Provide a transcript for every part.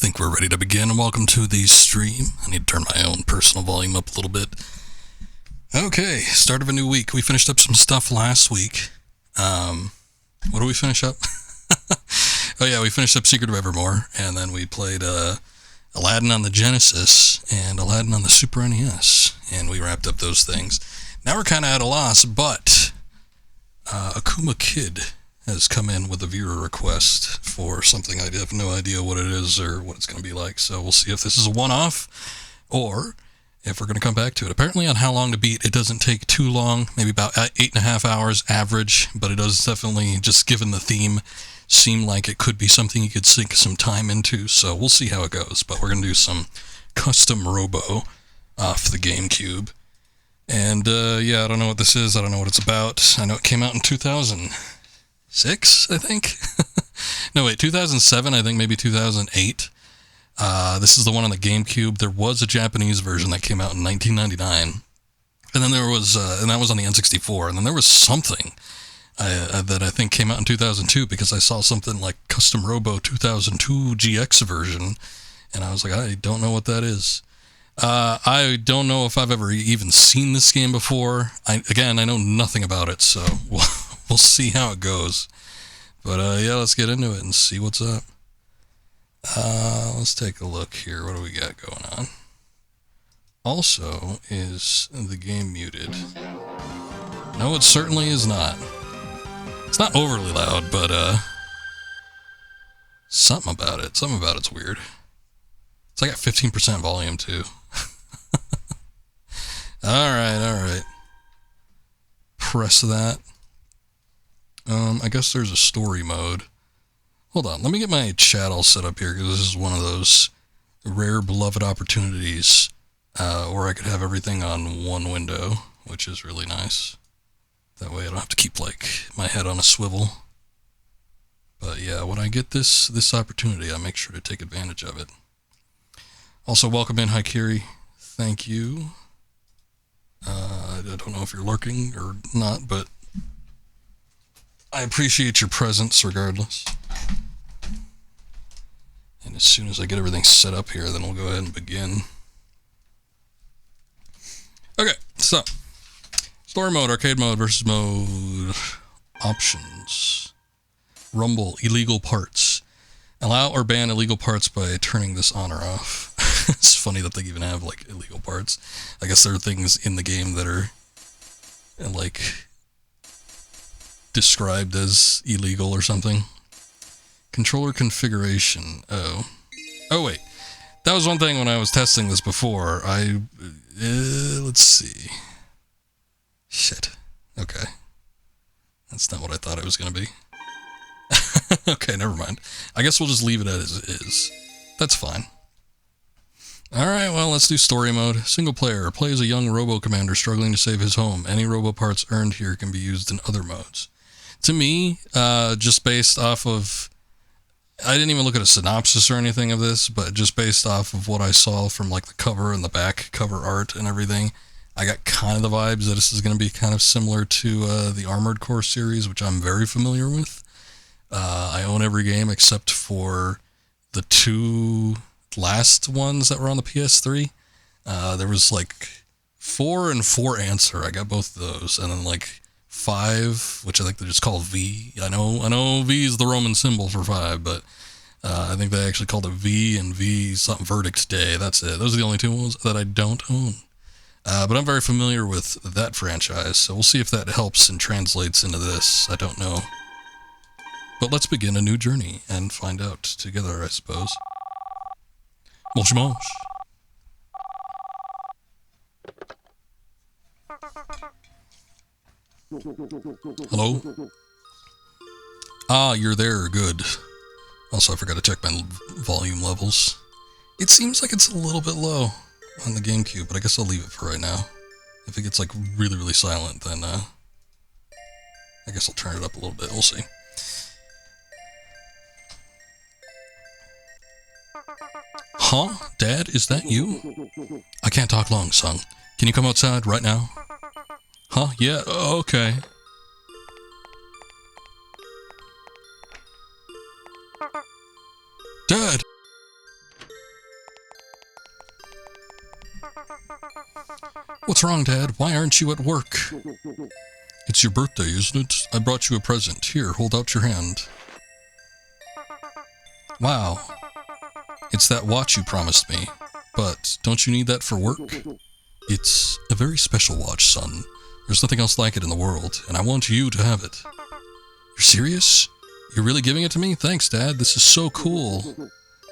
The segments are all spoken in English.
think we're ready to begin. Welcome to the stream. I need to turn my own personal volume up a little bit. Okay, start of a new week. We finished up some stuff last week. What did we finish up? Oh yeah, we finished up Secret of Evermore, and then we played Aladdin on the Genesis and Aladdin on the Super NES, and we wrapped up those things. Now we're kind of at a loss, but Akuma Kid has come in with a viewer request for something. I have no idea what it is or what it's going to be like, so we'll see if this is a one-off or if we're going to come back to it. Apparently on How Long to Beat, it doesn't take too long, maybe about 8.5 hours average, but it does definitely, just given the theme, seem like it could be something you could sink some time into, so we'll see how it goes. But we're going to do some custom Robo off the Gamecube. And yeah, I don't know what this is, I don't know what it's about. I know it came out in 2006, I think? No, wait, 2007, I think, maybe 2008. This is the one on the GameCube. There was a Japanese version that came out in 1999. And then there was, and that was on the N64. And then there was something that I think came out in 2002, because I saw something like Custom Robo 2002 GX version. And I was like, I don't know what that is. I don't know if I've ever even seen this game before. I know nothing about it, so we'll see how it goes. But yeah, let's get into it and see what's up. Let's take a look here. What do we got going on? Also, is the game muted? No, it certainly is not. It's not overly loud, but something about it's weird. It's like at 15% volume too. Alright. Press that. I guess there's a story mode. Hold on, let me get my chat all set up here, because this is one of those rare beloved opportunities where I could have everything on one window, which is really nice. That way I don't have to keep like my head on a swivel. But yeah, when I get this opportunity, I make sure to take advantage of it. Also, welcome in, Haikiri. Thank you. I don't know if you're lurking or not, but I appreciate your presence regardless. And as soon as I get everything set up here, then we'll go ahead and begin. Okay, so story mode, arcade mode, versus mode, options, rumble, illegal parts. Allow or ban illegal parts by turning this on or off. It's funny that they even have like illegal parts. I guess there are things in the game that are like described as illegal or something. Controller configuration. Oh wait, that was one thing when I was testing this before. Let's see. Shit. Okay, that's not what I thought it was gonna be. Okay, never mind. I guess we'll just leave it as it is. That's fine. Alright, well, let's do story mode. Single player. Play as a young Robo commander struggling to save his home. Any Robo parts earned here can be used in other modes. To me, just based off of... I didn't even look at a synopsis or anything of this, but just based off of what I saw from like the cover and the back cover art and everything, I got kind of the vibes that this is going to be kind of similar to the Armored Core series, which I'm very familiar with. I own every game except for the two last ones that were on the PS3. There was like 4 and 4 Answer. I got both of those, and then like 5, which I think they just call V. I know V is the Roman symbol for 5, but I think they actually called it V and V something Verdict Day. That's it. Those are the only two ones that I don't own. But I'm very familiar with that franchise, so we'll see if that helps and translates into this. I don't know. But let's begin a new journey and find out together, I suppose. Mosh mosh. Hello? Ah, you're there. Good. Also, I forgot to check my volume levels. It seems like it's a little bit low on the GameCube, but I guess I'll leave it for right now. If it gets like really, really silent, then I guess I'll turn it up a little bit. We'll see. Huh? Dad, is that you? I can't talk long, son. Can you come outside right now? Huh? Yeah, okay. Dad! What's wrong, Dad? Why aren't you at work? It's your birthday, isn't it? I brought you a present. Here, hold out your hand. Wow. It's that watch you promised me. But don't you need that for work? It's a very special watch, son. There's nothing else like it in the world, and I want you to have it. You're serious? You're really giving it to me? Thanks, Dad. This is so cool.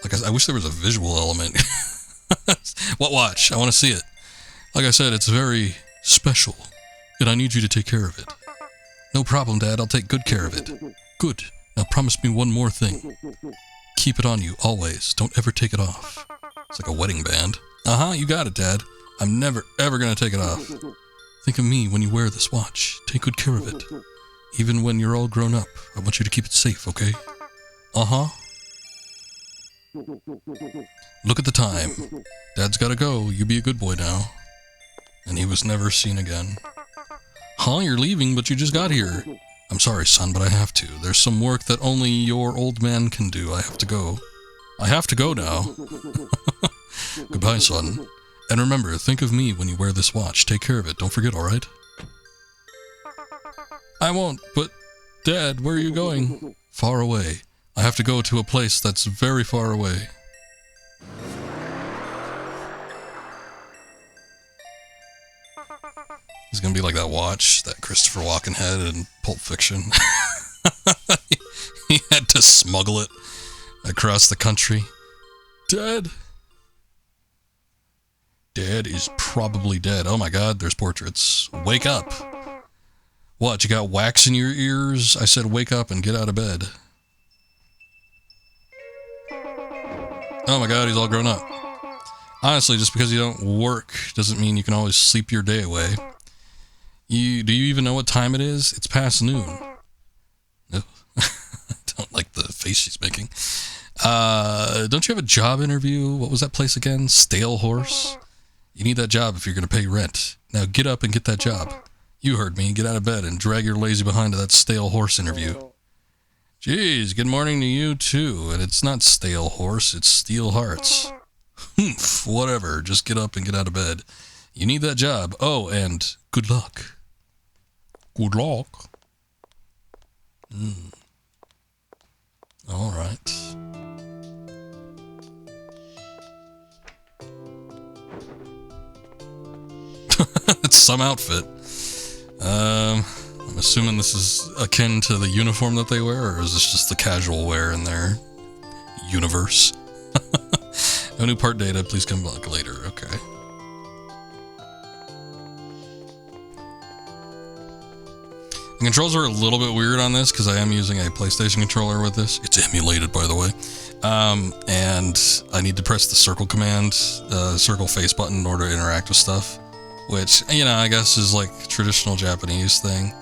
Like, I wish there was a visual element. What watch? I want to see it. Like I said, it's very special, and I need you to take care of it. No problem, Dad. I'll take good care of it. Good. Now promise me one more thing. Keep it on you, always. Don't ever take it off. It's like a wedding band. Uh-huh, you got it, Dad. I'm never, ever gonna take it off. Think of me when you wear this watch. Take good care of it. Even when you're all grown up, I want you to keep it safe, okay? Uh-huh. Look at the time. Dad's gotta go. You be a good boy now. And he was never seen again. Huh? You're leaving, but you just got here. I'm sorry, son, but I have to. There's some work that only your old man can do. I have to go. I have to go now. Goodbye, son. And remember, think of me when you wear this watch. Take care of it. Don't forget, alright? I won't, but... Dad, where are you going? Far away. I have to go to a place that's very far away. He's gonna be like that watch that Christopher Walken had in Pulp Fiction. He had to smuggle it across the country. Dad? Dad is probably dead. Oh my god, there's portraits. Wake up. What, you got wax in your ears? I said wake up and get out of bed. Oh my god, he's all grown up. Honestly, just because you don't work doesn't mean you can always sleep your day away. Do you even know what time it is? It's past noon. No. I don't like the face she's making. Don't you have a job interview? What was that place again? Stale Horse? You need that job if you're going to pay rent. Now get up and get that job. You heard me. Get out of bed and drag your lazy behind to that Stale Horse interview. Jeez, good morning to you too. And it's not Stale Horse, it's Steel Hearts. Humph, whatever. Just get up and get out of bed. You need that job. Oh, and good luck. Good luck. All right. It's some outfit. I'm assuming this is akin to the uniform that they wear, or is this just the casual wear in their universe? No new part data, please come back later. Okay. The controls are a little bit weird on this because I am using a PlayStation controller with this. It's emulated, by the way. And I need to press the circle command, circle face button in order to interact with stuff. Which, you know, I guess is like a traditional Japanese thing.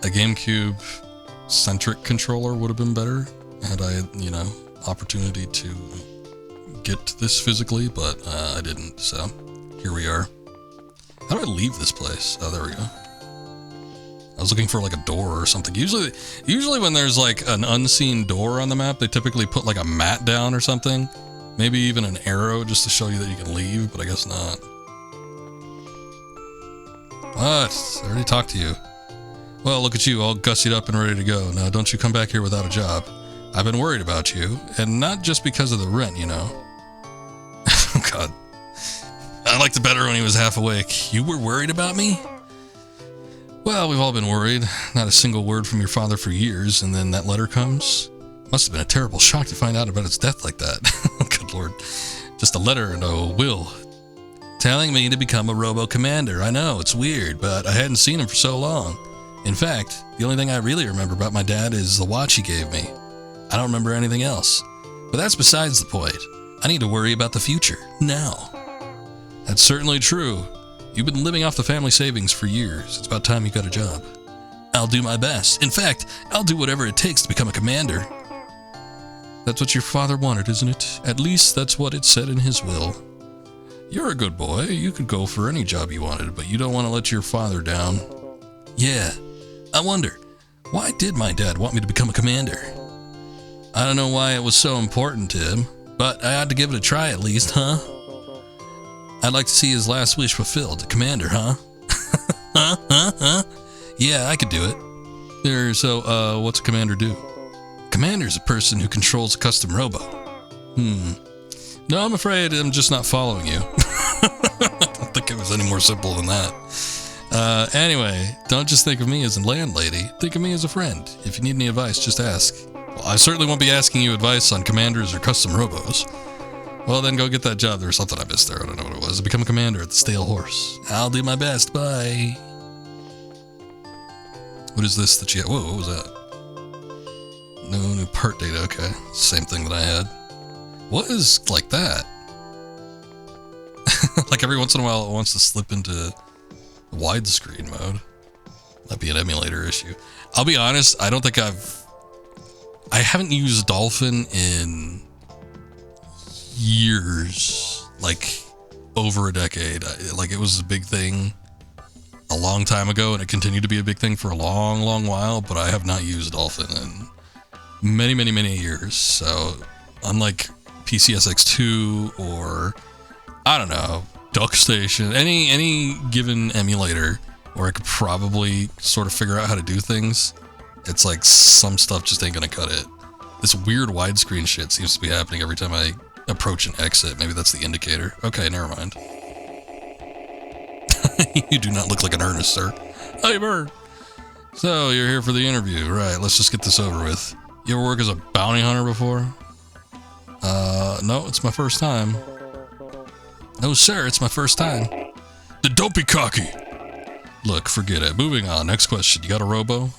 A Gamecube-centric controller would have been better had I, you know, opportunity to get this physically, but I didn't, so here we are. How do I leave this place? Oh, there we go. I was looking for like a door or something. Usually when there's like an unseen door on the map, they typically put like a mat down or something. Maybe even an arrow just to show you that you can leave, but I guess not. What? I already talked to you. Well, look at you, all gussied up and ready to go. Now, don't you come back here without a job. I've been worried about you, and not just because of the rent, you know. Oh, God. I liked it better when he was half awake. You were worried about me? Well, we've all been worried. Not a single word from your father for years, and then that letter comes. Must have been a terrible shock to find out about his death like that. Good Lord. Just a letter and a will. Telling me to become a Robo commander. I know, it's weird, but I hadn't seen him for so long. In fact, the only thing I really remember about my dad is the watch he gave me. I don't remember anything else. But that's besides the point. I need to worry about the future, now. That's certainly true. You've been living off the family savings for years. It's about time you got a job. I'll do my best. In fact, I'll do whatever it takes to become a commander. That's what your father wanted, isn't it? At least that's what it said in his will. You're a good boy. You could go for any job you wanted, but you don't want to let your father down. Yeah. I wonder, why did my dad want me to become a commander? I don't know why it was so important to him, but I had to give it a try at least, huh? I'd like to see his last wish fulfilled. Commander, huh? Huh? Yeah, I could do it. So, what's a commander do? Commander's a person who controls a custom robo. No, I'm afraid I'm just not following you. I don't think it was any more simple than that. Anyway, don't just think of me as a landlady. Think of me as a friend. If you need any advice, just ask. Well, I certainly won't be asking you advice on commanders or custom robos. Well, then go get that job. There was something I missed there. I don't know what it was. Become a commander at the Stale Horse. I'll do my best. Bye. What is this that you... Whoa, what was that? No new part data. Okay. Same thing that I had. What is like that? Like every once in a while it wants to slip into widescreen mode. That'd be an emulator issue. I'll be honest, I don't think I haven't used Dolphin in years. Like over a decade. Like it was a big thing a long time ago and it continued to be a big thing for a long while, but I have not used Dolphin in many years. So unlike PCSX2 or I don't know, DuckStation, any given emulator where I could probably sort of figure out how to do things, it's like some stuff just ain't gonna cut it. This weird widescreen shit seems to be happening every time I approach an exit. Maybe that's the indicator. Okay, never mind. You do not look like an Ernest, sir. Hey, Bird. So, you're here for the interview. Right, let's just get this over with. You ever work as a bounty hunter before? No, it's my first time. No, sir, it's my first time. Then don't be cocky. Look, forget it. Moving on. Next question. You got a robo?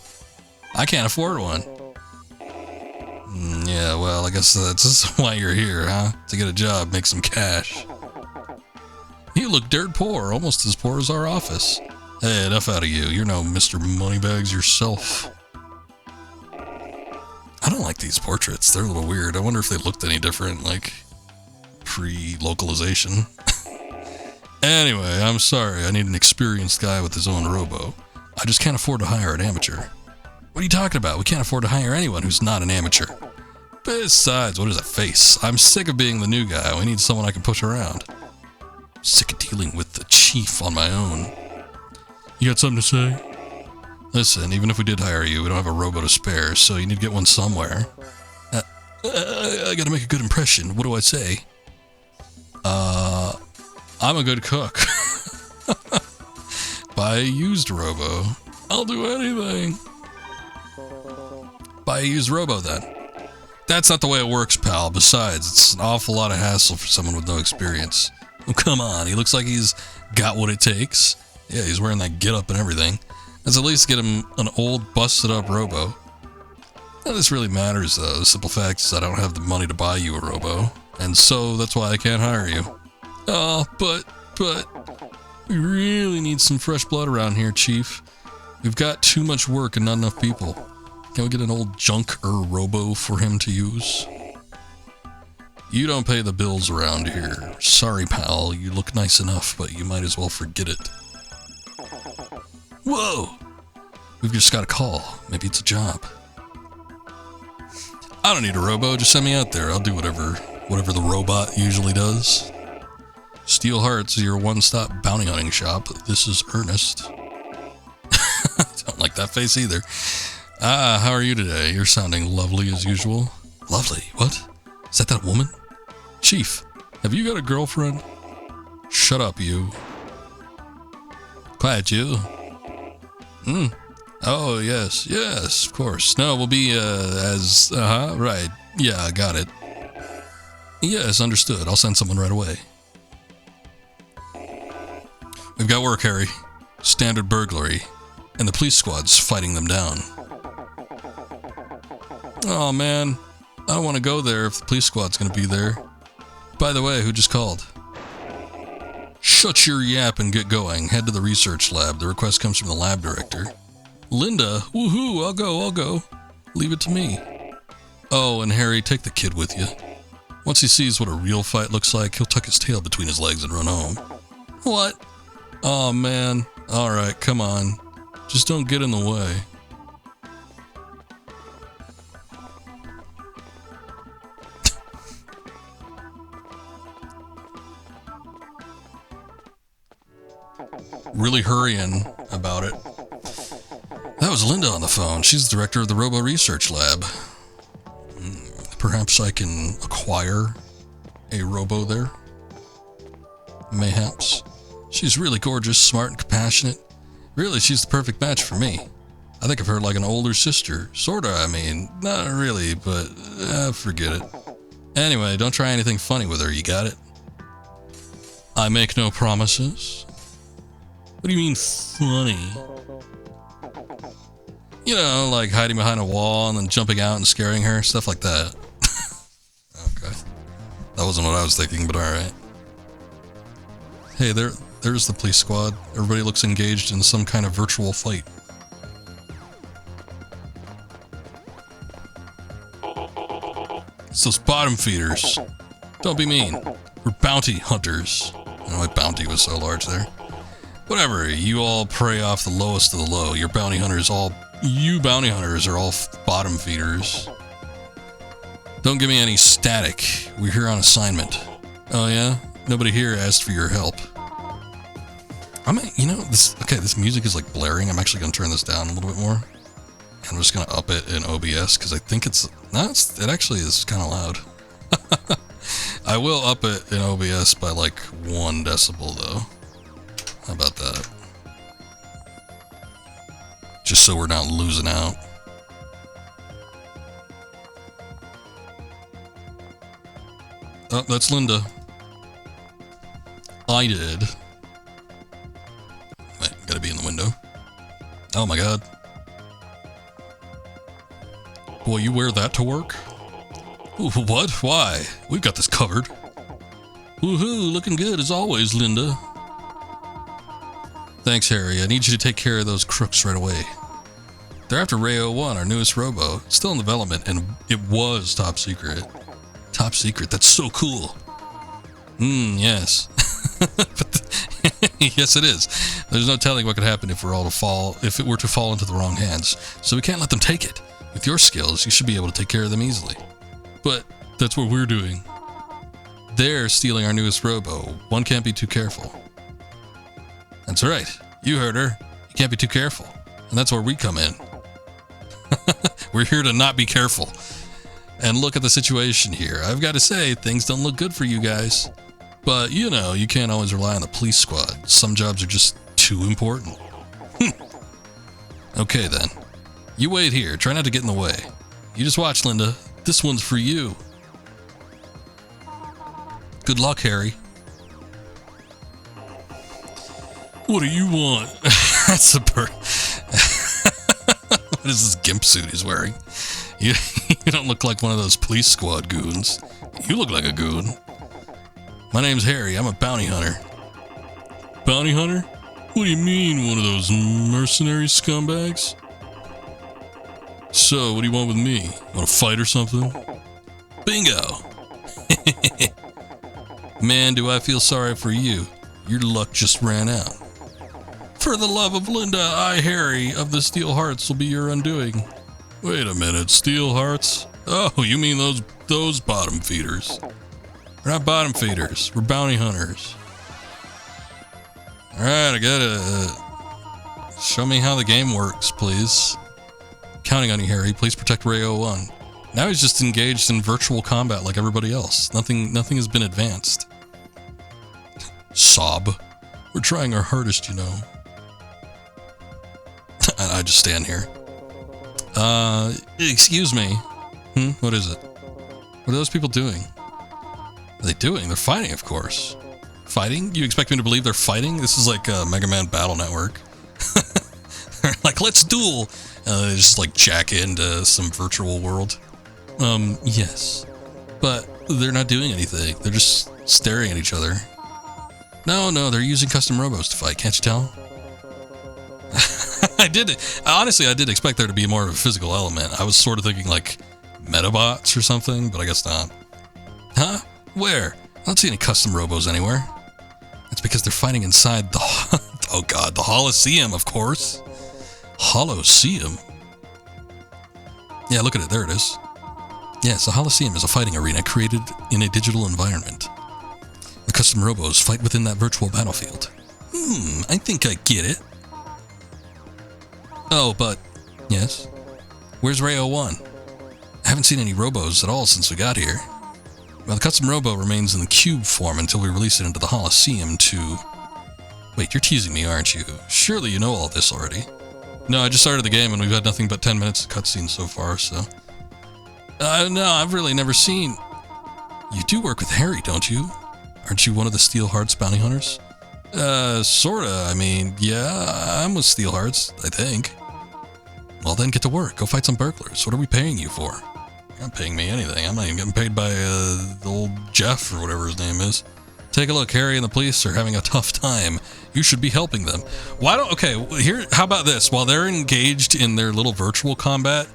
I can't afford one. Yeah, well, I guess that's why you're here, huh? To get a job, make some cash. You look dirt poor, almost as poor as our office. Hey, enough out of you. You're no Mr. Moneybags yourself. I don't like these portraits. They're a little weird. I wonder if they looked any different, like, pre-localization. Anyway, I'm sorry. I need an experienced guy with his own robo. I just can't afford to hire an amateur. What are you talking about? We can't afford to hire anyone who's not an amateur. Besides, what is a face? I'm sick of being the new guy. We need someone I can push around. Sick of dealing with the chief on my own. You got something to say? Listen, even if we did hire you, we don't have a robo to spare, so you need to get one somewhere. I gotta make a good impression. What do I say? I'm a good cook. Buy a used robo. I'll do anything. Buy a used robo, then. That's not the way it works, pal. Besides, it's an awful lot of hassle for someone with no experience. Oh, come on, he looks like he's got what it takes. Yeah, he's wearing that get-up and everything. Let's at least get him an old, busted-up robo. None of this really matters, though. The simple fact is I don't have the money to buy you a robo, and so that's why I can't hire you. Oh, but, we really need some fresh blood around here, Chief. We've got too much work and not enough people. Can we get an old junk-er robo for him to use? You don't pay the bills around here. Sorry, pal. You look nice enough, but you might as well forget it. Whoa! We've just got a call. Maybe it's a job. I don't need a robo. Just send me out there. I'll do whatever the robot usually does. Steel Hearts is your one-stop bounty hunting shop. This is Ernest. Don't like that face either. How are you today? You're sounding lovely as usual. Lovely? What? Is that woman? Chief, have you got a girlfriend? Shut up, you. Quiet, you. Oh, yes, of course. No, we'll be, right. Yeah, I got it. Yes, understood. I'll send someone right away. We've got work, Harry. Standard burglary. And the police squad's fighting them down. Oh, man. I don't want to go there if the police squad's going to be there. By the way, who just called? Shut your yap and get going. Head to the research lab. The request comes from the lab director. Linda? Woohoo, I'll go. Leave it to me. Oh, and Harry, take the kid with you. Once he sees what a real fight looks like, he'll tuck his tail between his legs and run home. What? Oh, man. Alright, come on. Just don't get in the way. really hurrying about it. That was Linda on the phone. She's the director of the Robo Research Lab. Perhaps I can acquire a Robo there? Mayhaps. She's really gorgeous, smart, and compassionate. Really, she's the perfect match for me. I think of her like an older sister. Sorta, I mean. Not really, but forget it. Anyway, don't try anything funny with her, you got it? I make no promises. What do you mean, funny? You know, like hiding behind a wall and then jumping out and scaring her, stuff like that. Okay. That wasn't what I was thinking, but alright. Hey, there's the police squad. Everybody looks engaged in some kind of virtual fight. It's those bottom feeders. Don't be mean. We're bounty hunters. I don't know why bounty was so large there. Whatever, you all prey off the lowest of the low. You bounty hunters are all bottom feeders. Don't give me any static. We're here on assignment. Oh yeah? Nobody here asked for your help. This music is like blaring. I'm actually gonna turn this down a little bit more. I'm just gonna up it in OBS because I think it actually is kind of loud. I will up it in OBS by like 1 decibel though. How about that? Just so we're not losing out. Oh, that's Linda. I did. Wait, gotta be in the window. Oh my god. Boy, you wear that to work? Ooh, what? Why? We've got this covered. Woohoo, looking good as always, Linda. Thanks, Harry. I need you to take care of those crooks right away. They're after Ray 01, our newest Robo. It's still in development, and it was top secret. Top secret, that's so cool. Yes. Yes, it is. There's no telling what could happen if it were to fall into the wrong hands. So we can't let them take it. With your skills, you should be able to take care of them easily. But that's what we're doing. They're stealing our newest Robo. One can't be too careful. That's right. You heard her. You can't be too careful. And that's where we come in. We're here to not be careful. And look at the situation here. I've got to say, things don't look good for you guys. But, you know, you can't always rely on the police squad. Some jobs are just too important. Okay, then. You wait here. Try not to get in the way. You just watch, Linda. This one's for you. Good luck, Harry. What do you want? That's a bird. What is this gimp suit he's wearing? You don't look like one of those police squad goons. You look like a goon. My name's Harry. I'm a bounty hunter. Bounty hunter? What do you mean, one of those mercenary scumbags? So, what do you want with me? Want to fight or something? Bingo! Man, do I feel sorry for you. Your luck just ran out. For the love of Linda, I, Harry, of the Steel Hearts will be your undoing. Wait a minute, Steel Hearts? Oh, you mean those bottom feeders. We're not bottom feeders, we're bounty hunters. Alright, I gotta... show me how the game works, please. Counting on you, Harry. Please protect Ray 01. Now he's just engaged in virtual combat like everybody else. Nothing has been advanced. Sob. We're trying our hardest, you know. I just stand here. Excuse me. What is it? What are those people doing? What are they doing? They're fighting, of course. Fighting? You expect me to believe they're fighting? This is like Mega Man Battle Network. They're like, let's duel! They just like jack into some virtual world. Yes. But they're not doing anything. They're just staring at each other. No, they're using custom robos to fight, can't you tell? Honestly, I did expect there to be more of a physical element. I was sort of thinking like Metabots or something, but I guess not. Huh? Where? I don't see any custom robos anywhere. That's because they're fighting inside the... oh god, the Holosseum, of course. Holosseum? Yeah, look at it, there it is. Yes, the Holosseum is a fighting arena created in a digital environment. The custom robos fight within that virtual battlefield. I think I get it. Oh, but... Yes? Where's Ray 01? I haven't seen any Robos at all since we got here. Well, the custom Robo remains in the cube form until we release it into the Holocene to... Wait, you're teasing me, aren't you? Surely you know all this already. No, I just started the game and we've had nothing but 10 minutes of cutscenes so far, so... no, I've really never seen... You do work with Harry, don't you? Aren't you one of the Steel Hearts bounty hunters? Sorta. I mean, yeah, I'm with Steel Hearts, I think. Well, then get to work. Go fight some burglars. What are we paying you for? You're not paying me anything. I'm not even getting paid by, old Jeff or whatever his name is. Take a look. Harry and the police are having a tough time. You should be helping them. Why don't... Okay, here... How about this? While they're engaged in their little virtual combat,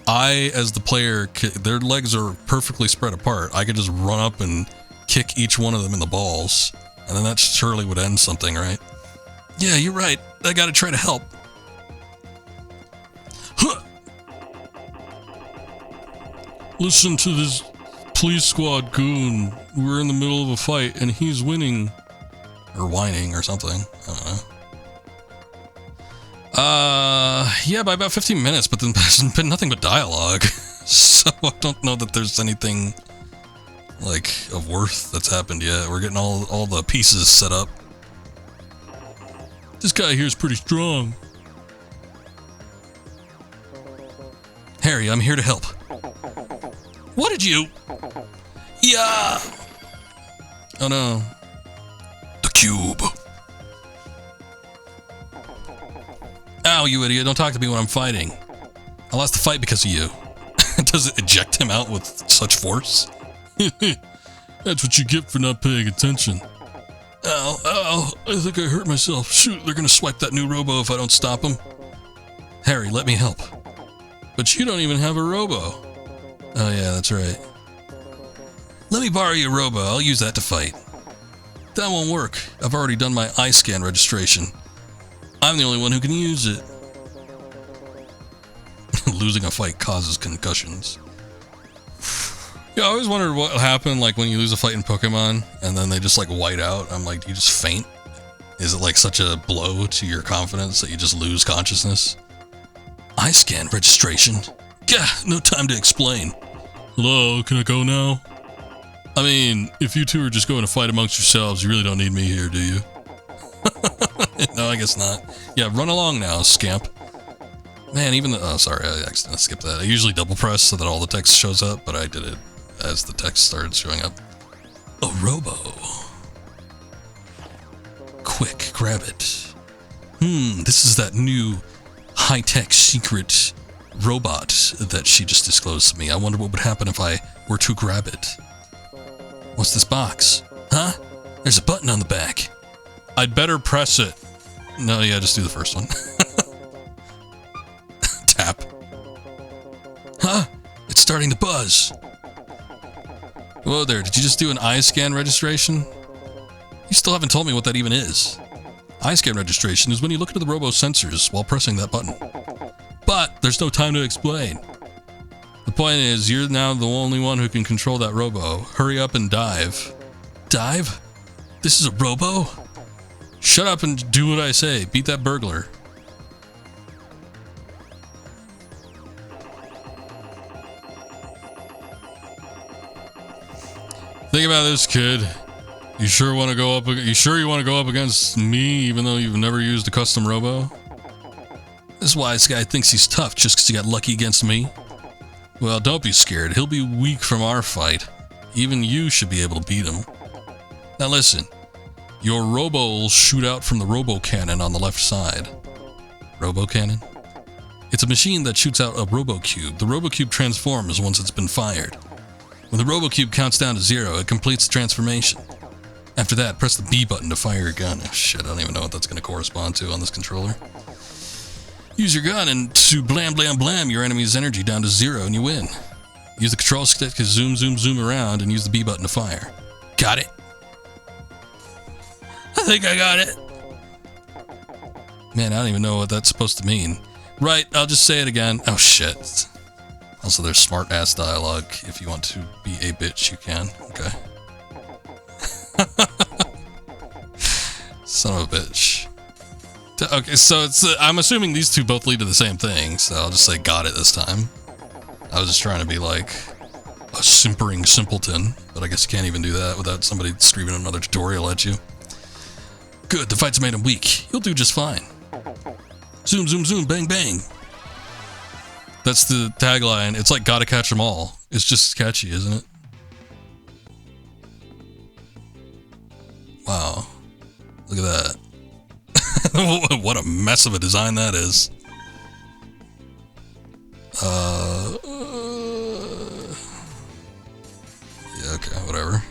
I, as the player, their legs are perfectly spread apart. I could just run up and kick each one of them in the balls. And then that surely would end something, right? Yeah, you're right. I gotta try to help. Huh. Listen to this police squad goon. We're in the middle of a fight and he's winning. Or whining or something. I don't know. Yeah, by about 15 minutes, but then there's been nothing but dialogue. So I don't know that there's anything, like, of worth that's happened yet. We're getting all the pieces set up. This guy here is pretty strong. Harry, I'm here to help. What did you? Yeah! Oh no. The cube. Ow, you idiot. Don't talk to me when I'm fighting. I lost the fight because of you. Does it eject him out with such force? That's what you get for not paying attention. Ow, I think I hurt myself. Shoot, they're gonna swipe that new Robo if I don't stop them. Harry, let me help. But you don't even have a Robo. Oh yeah, that's right. Let me borrow your Robo. I'll use that to fight. That won't work. I've already done my eye scan registration. I'm the only one who can use it. Losing a fight causes concussions. Yeah, I always wondered what happened, like, when you lose a fight in Pokemon, and then they just, like, white out. I'm like, do you just faint? Is it, like, such a blow to your confidence that you just lose consciousness? Eye scan registration? Gah, no time to explain. Hello, can I go now? I mean, if you two are just going to fight amongst yourselves, you really don't need me here, do you? No, I guess not. Yeah, run along now, scamp. Man, even the... Oh, sorry, I accidentally skipped that. I usually double press so that all the text shows up, but I did it as the text started showing up. A Robo. Quick, grab it. This is that new high-tech secret robot that she just disclosed to me. I wonder what would happen if I were to grab it. What's this box? Huh? There's a button on the back. I'd better press it. No, yeah, just do the first one. Tap. Huh? It's starting to buzz. Whoa there, did you just do an eye scan registration? You still haven't told me what that even is. Eye scan registration is when you look into the Robo sensors while pressing that button. But there's no time to explain. The point is, you're now the only one who can control that Robo. Hurry up and dive. Dive? This is a Robo? Shut up and do what I say. Beat that burglar. Think about this, kid. You sure want to go up? You sure you want to go up against me, even though you've never used a custom Robo? This wise guy thinks he's tough just because he got lucky against me. Well, don't be scared. He'll be weak from our fight. Even you should be able to beat him. Now listen. Your Robo will shoot out from the Robo cannon on the left side. Robo cannon? It's a machine that shoots out a Robo Cube. The Robo Cube transforms once it's been fired. When the Robo Cube counts down to 0, it completes the transformation. After that, press the B button to fire your gun. Oh, shit, I don't even know what that's going to correspond to on this controller. Use your gun and to blam blam blam your enemy's energy down to 0 and you win. Use the control stick to zoom around and use the B button to fire. Got it? I think I got it. Man, I don't even know what that's supposed to mean. Right, I'll just say it again. Oh shit. Also, there's smart ass dialogue. If you want to be a bitch, you can. Okay. Son of a bitch. Okay, so it's I'm assuming these two both lead to the same thing, so I'll just say got it this time. I was just trying to be like a simpering simpleton, but I guess you can't even do that without somebody screaming another tutorial at you. Good, the fights made him weak. You'll do just fine. Zoom, zoom, zoom, bang, bang. That's the tagline. It's like gotta catch them all. It's just catchy, isn't it? Wow. Look at that. What a mess of a design that is. Yeah, okay, whatever.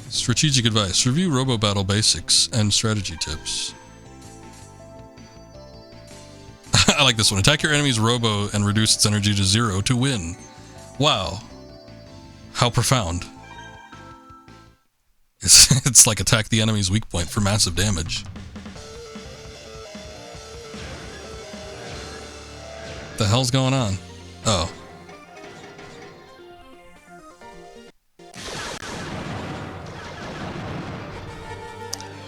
Strategic advice. Review Robo Battle basics and strategy tips. I like this one. Attack your enemy's Robo and reduce its energy to 0 to win. Wow. How profound. It's like attack the enemy's weak point for massive damage. The hell's going on? Oh.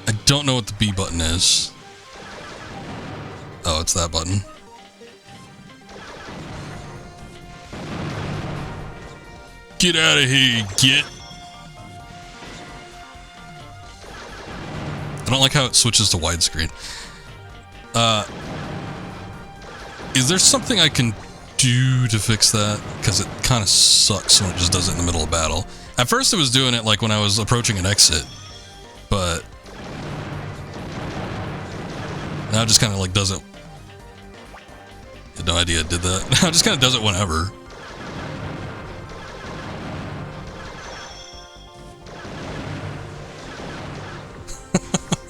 I don't know what the B button is. Oh, it's that button. Get out of here, git! I don't like how it switches to widescreen. Is there something I can do to fix that? Because it kind of sucks when it just does it in the middle of battle. At first it was doing it like when I was approaching an exit, but now it just kind of like does it. I had no idea it did that. Now it just kind of does it whenever.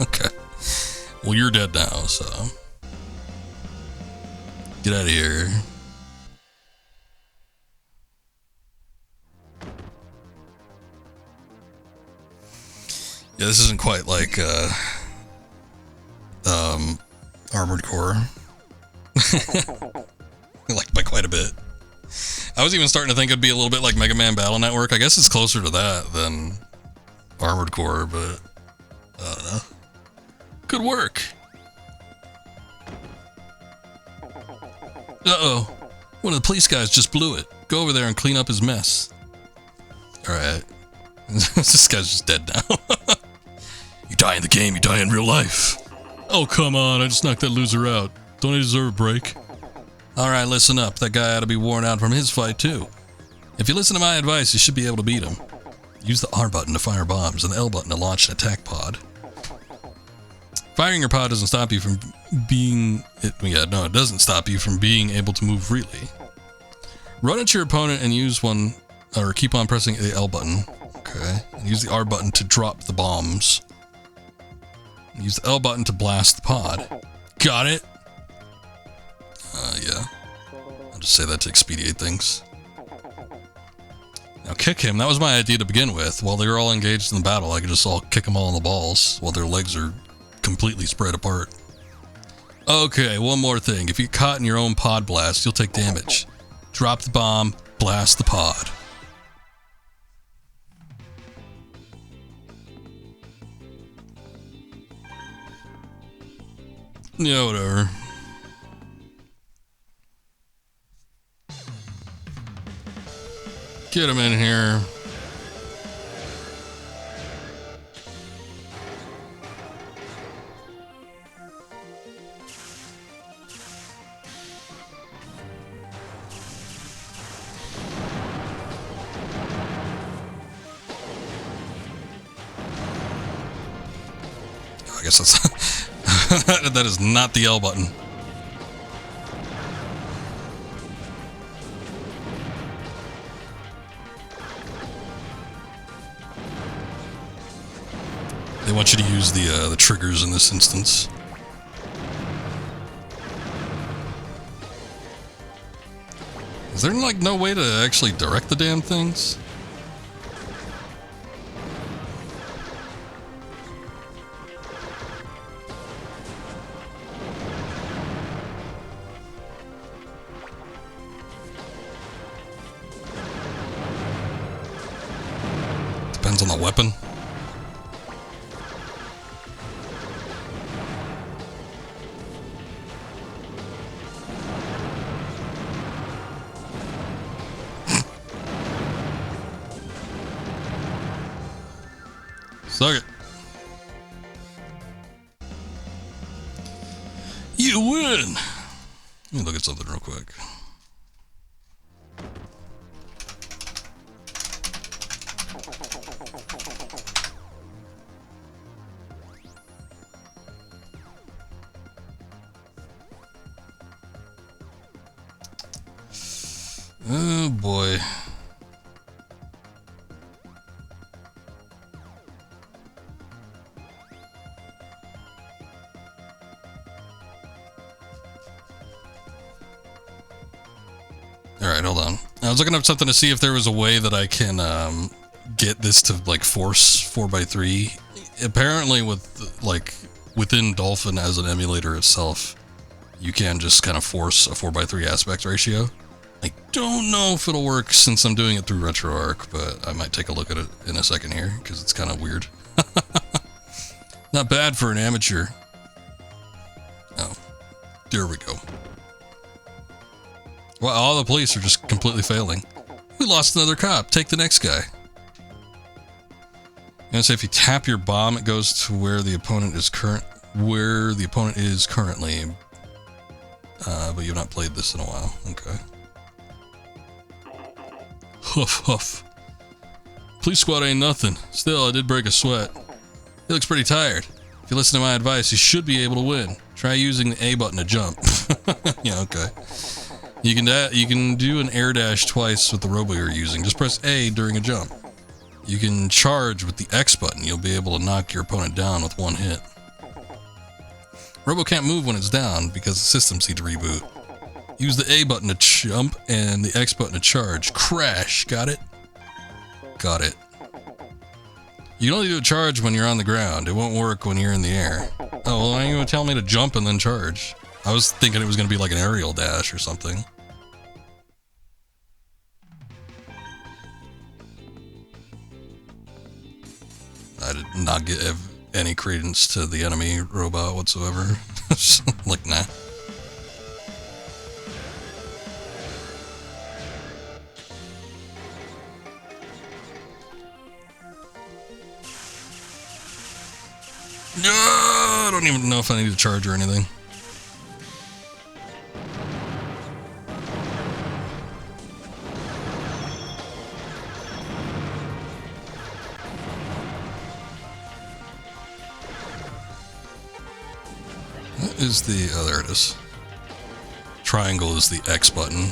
Okay. Well, you're dead now, so get out of here. Yeah, this isn't quite like Armored Core. Like by quite a bit. I was even starting to think it'd be a little bit like Mega Man Battle Network. I guess it's closer to that than Armored Core, but I don't know. Good work. Uh-oh. One of the police guys just blew it. Go over there and clean up his mess. Alright. This guy's just dead now. You die in the game, you die in real life. Oh, come on. I just knocked that loser out. Don't I deserve a break? Alright, listen up. That guy ought to be worn out from his fight, too. If you listen to my advice, you should be able to beat him. Use the R button to fire bombs and the L button to launch an attack pod. Firing your pod doesn't stop you from being... it doesn't stop you from being able to move freely. Run at your opponent and use one... or keep on pressing the L button. Okay. And use the R button to drop the bombs. And use the L button to blast the pod. Got it? Yeah. I'll just say that to expedite things. Now kick him. That was my idea to begin with. While they were all engaged in the battle, I could just all kick them all in the balls while their legs are completely spread apart. Okay, one more thing. If you get caught in your own pod blast, you'll take damage. Drop the bomb, blast the pod. Yeah, whatever. Get him in here. I guess that's that is not the L button. They want you to use the triggers in this instance. Is there like no way to actually direct the damn things? Depends on the weapon. Suck it. You win! Let me look at something real quick. Oh boy. Alright, hold on. I was looking up something to see if there was a way that I can get this to like force 4x3. Apparently with like within Dolphin as an emulator itself, you can just kind of force a 4x3 aspect ratio. I don't know if it'll work since I'm doing it through RetroArch, but I might take a look at it in a second here because it's kind of weird. Not bad for an amateur. Oh, there we go. Well, all the police are just completely failing. We lost another cop. Take the next guy. I'm gonna say if you tap your bomb, it goes to where the opponent is currently. But you've not played this in a while. Okay. Huff huff. Police squad ain't nothing. Still, I did break a sweat. He looks pretty tired. If you listen to my advice, you should be able to win. Try using the A button to jump. Yeah, okay. You can do an air dash twice with the Robo you're using. Just press A during a jump. You can charge with the X button. You'll be able to knock your opponent down with one hit. Robo can't move when it's down because the systems need to reboot. Use the A button to jump and the X button to charge. Crash. Got it? Got it. You can only do a charge when you're on the ground. It won't work when you're in the air. Oh, well, why are you going to tell me to jump and then charge? I was thinking it was going to be like an aerial dash or something. I did not give any credence to the enemy robot whatsoever. Like, nah. No, I don't even know if I need to charge or anything. What is the... oh, there it is. Triangle is the X button.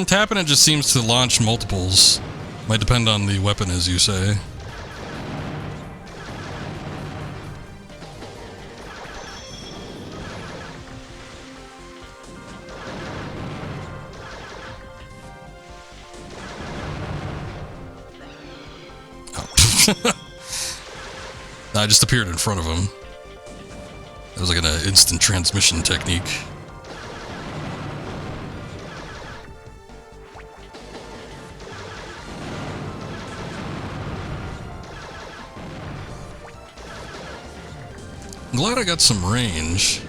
Tapping it just seems to launch multiples. Might depend on the weapon, as you say. Oh. I just appeared in front of him. That was like an instant transmission technique. I'm glad I got some range.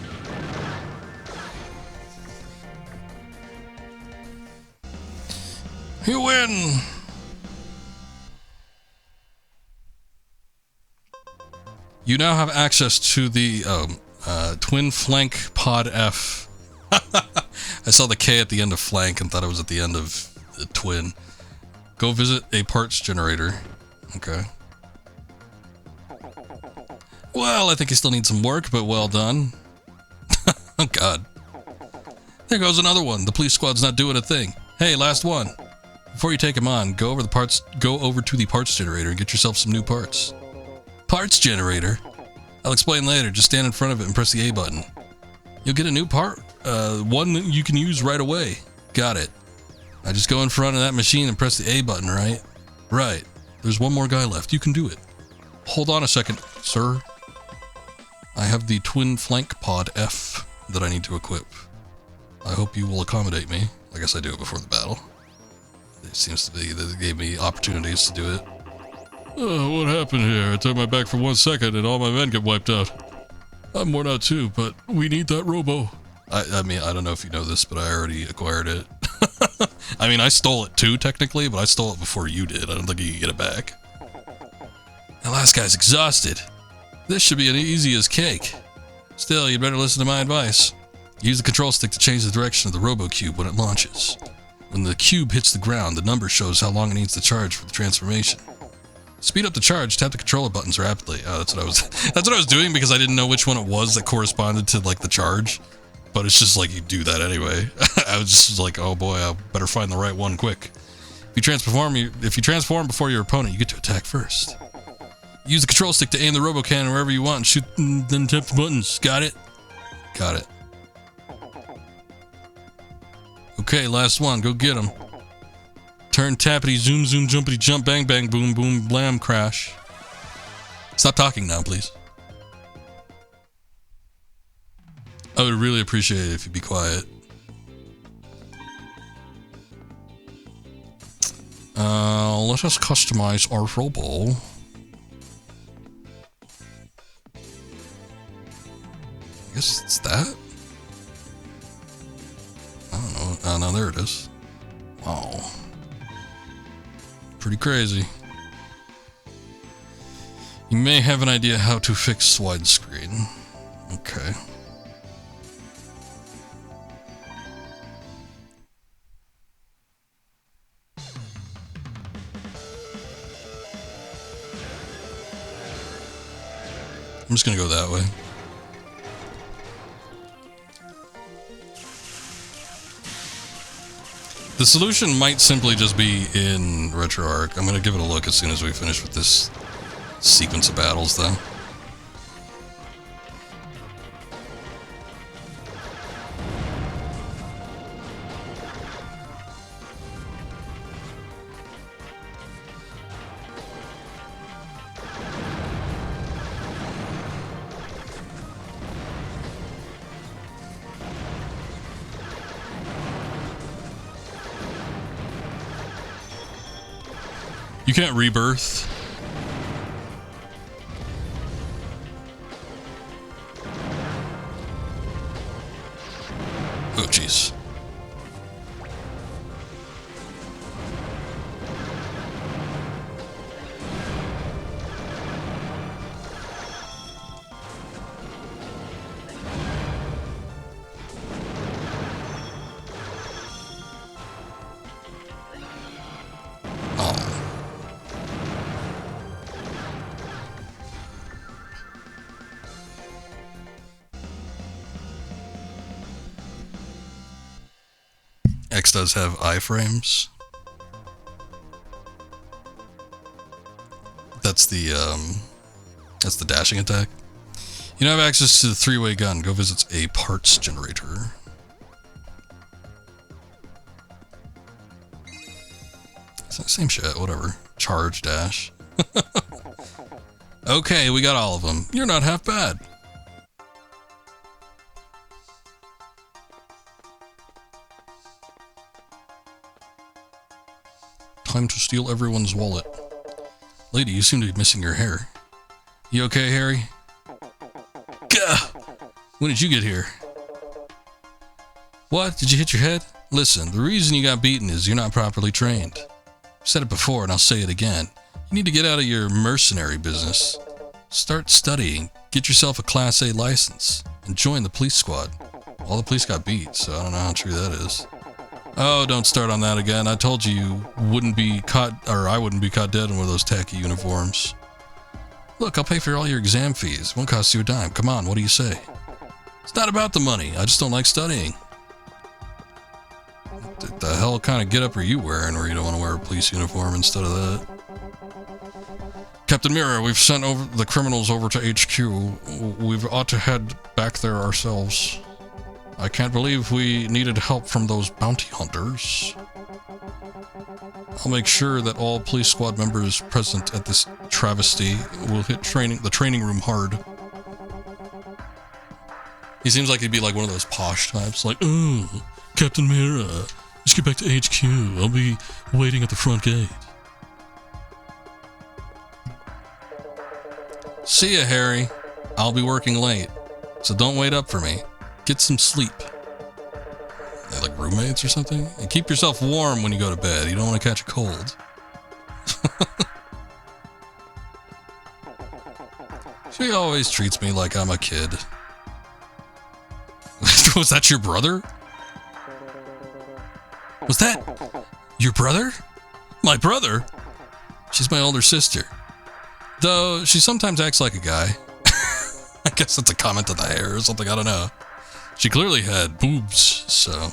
You win! You now have access to the Twin Flank Pod F. I saw the K at the end of flank and thought it was at the end of the twin. Go visit a parts generator. Okay. Well, I think you still need some work, but well done. Oh, God. There goes another one. The police squad's not doing a thing. Hey, last one. Before you take him on, go over to the parts generator and get yourself some new parts. Parts generator? I'll explain later. Just stand in front of it and press the A button. You'll get a new part. One that you can use right away. Got it. I just go in front of that machine and press the A button, right? Right. There's one more guy left. You can do it. Hold on a second, sir. I have the Twin Flank Pod F that I need to equip. I hope you will accommodate me. I guess I do it before the battle. It seems to be that it gave me opportunities to do it. Oh, what happened here? I turned my back for 1 second and all my men get wiped out. I'm worn out too, but we need that Robo. I mean, I don't know if you know this, but I already acquired it. I mean, I stole it too, technically, but I stole it before you did. I don't think you can get it back. That last guy's exhausted. This should be as easy as cake. Still, you'd better listen to my advice. Use the control stick to change the direction of the Robo Cube when it launches. When the cube hits the ground, the number shows how long it needs to charge for the transformation. Speed up the charge, tap the controller buttons rapidly. Oh, that's what I was doing because I didn't know which one it was that corresponded to like the charge. But it's just like you do that anyway. I was just like, oh boy, I better find the right one quick. If you transform before your opponent, you get to attack first. Use the control stick to aim the Robo Cannon wherever you want and shoot, then tap the buttons. Got it? Got it. Okay, last one. Go get him. Turn, tappity, zoom, zoom, jumpity, jump, bang, bang, boom, boom, blam, crash. Stop talking now, please. I would really appreciate it if you'd be quiet. Let us customize our Robo. I guess it's that? I don't know. Oh, no, there it is. Wow. Pretty crazy. You may have an idea how to fix widescreen. Okay. I'm just gonna go that way. The solution might simply just be in RetroArch. I'm gonna give it a look as soon as we finish with this sequence of battles, though. You can't rebirth. Oh, jeez. X does have iframes. That's the dashing attack. You now have access to the 3-way gun. Go visit a parts generator. Same shit, whatever. Charge, dash. Okay, we got all of them. You're not half bad. Time to steal everyone's wallet. Lady, you seem to be missing your hair. You okay, Harry? Gah! When did you get here? What? Did you hit your head? Listen, the reason you got beaten is you're not properly trained. I've said it before and I'll say it again. You need to get out of your mercenary business. Start studying, get yourself a Class A license, and join the police squad. All the police got beat, so I don't know how true that is. Oh, don't start on that again. I told you wouldn't be caught, or I wouldn't be caught dead in one of those tacky uniforms. Look, I'll pay for all your exam fees. Won't cost you a dime. Come on, what do you say? It's not about the money. I just don't like studying. What the hell kind of getup are you wearing where you don't want to wear a police uniform instead of that? Captain Mirror, we've sent over the criminals over to HQ. We ought to head back there ourselves. I can't believe we needed help from those bounty hunters. I'll make sure that all police squad members present at this travesty will hit the training room hard. He seems like he'd be like one of those posh types, like, "Ooh, Captain Mirror, Just get back to HQ. I'll be waiting at the front gate. See ya, Harry. I'll be working late, so don't wait up for me. Get some sleep. They're like roommates or something? And keep yourself warm when you go to bed. You don't want to catch a cold. She always treats me like I'm a kid. Was that your brother? Was that your brother? My brother? She's my older sister. Though she sometimes acts like a guy. I guess that's a comment on the hair or something, I don't know. She clearly had boobs, so...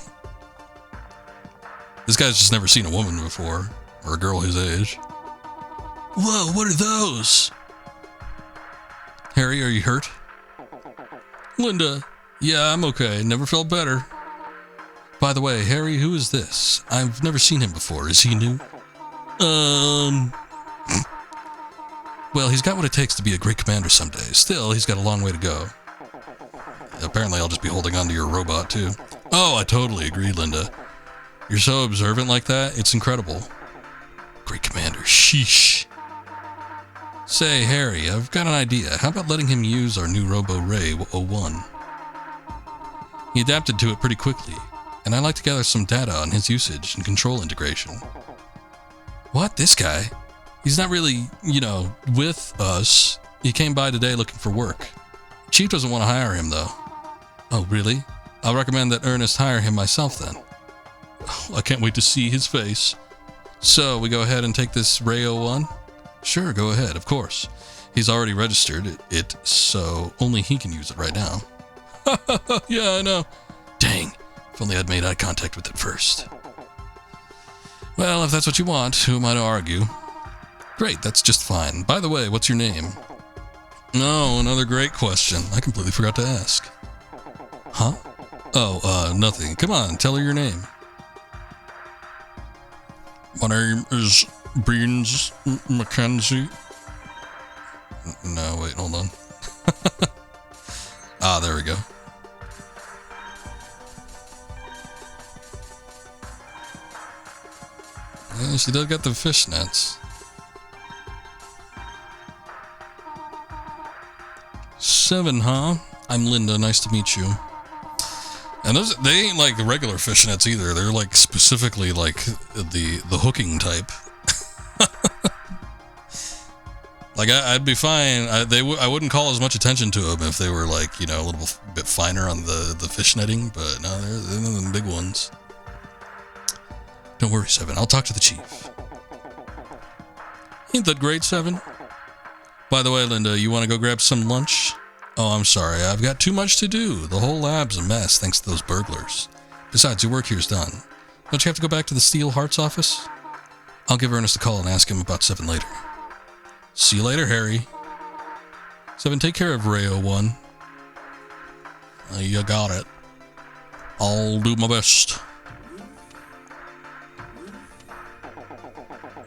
This guy's just never seen a woman before, or a girl his age. Whoa, what are those? Harry, are you hurt? Linda, yeah, I'm okay. Never felt better. By the way, Harry, who is this? I've never seen him before. Is he new? Well, he's got what it takes to be a great commander someday. Still, he's got a long way to go. Apparently, I'll just be holding on to your robot, too. Oh, I totally agree, Linda. You're so observant like that, it's incredible. Great commander, sheesh. Say, Harry, I've got an idea. How about letting him use our new Robo Ray 01? He adapted to it pretty quickly, and I'd like to gather some data on his usage and control integration. What? This guy? He's not really, with us. He came by today looking for work. Chief doesn't want to hire him, though. Oh, really? I'll recommend that Ernest hire him myself, then. Oh, I can't wait to see his face. So, we go ahead and take this Ray 01? Sure, go ahead, of course. He's already registered it, so only he can use it right now. Yeah, I know. Dang, if only I'd made eye contact with it first. Well, if that's what you want, who am I to argue? Great, that's just fine. By the way, what's your name? No, another great question. I completely forgot to ask. Huh? Oh, nothing. Come on, tell her your name. My name is Beans Mackenzie. No, wait, hold on. Ah, there we go. Yeah, she does got the fishnets. 7, huh? I'm Linda, nice to meet you. And those, they ain't like the regular fishnets either. They're like specifically like the hooking type. Like I'd be fine. I wouldn't call as much attention to them if they were like, a little bit finer on the fish netting, but no, they're the big ones. Don't worry, 7. I'll talk to the chief. Ain't that great, 7? By the way, Linda, you want to go grab some lunch? Oh, I'm sorry. I've got too much to do. The whole lab's a mess thanks to those burglars. Besides, your work here's done. Don't you have to go back to the Steel Hearts office? I'll give Ernest a call and ask him about 7 later. See you later, Harry. 7, take care of Ray 01. You got it. I'll do my best.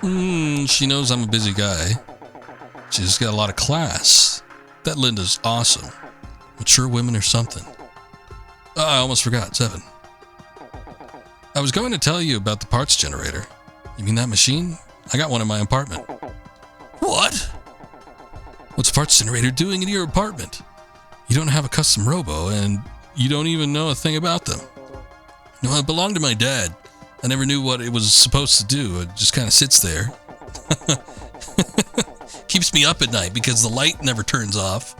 She knows I'm a busy guy. She's got a lot of class. That Linda's awesome. Mature women or something. Oh, I almost forgot. 7. I was going to tell you about the parts generator. You mean that machine? I got one in my apartment. What? What's a parts generator doing in your apartment? You don't have a custom Robo, and you don't even know a thing about them. No, it belonged to my dad. I never knew what it was supposed to do. It just kind of sits there. Keeps me up at night because the light never turns off.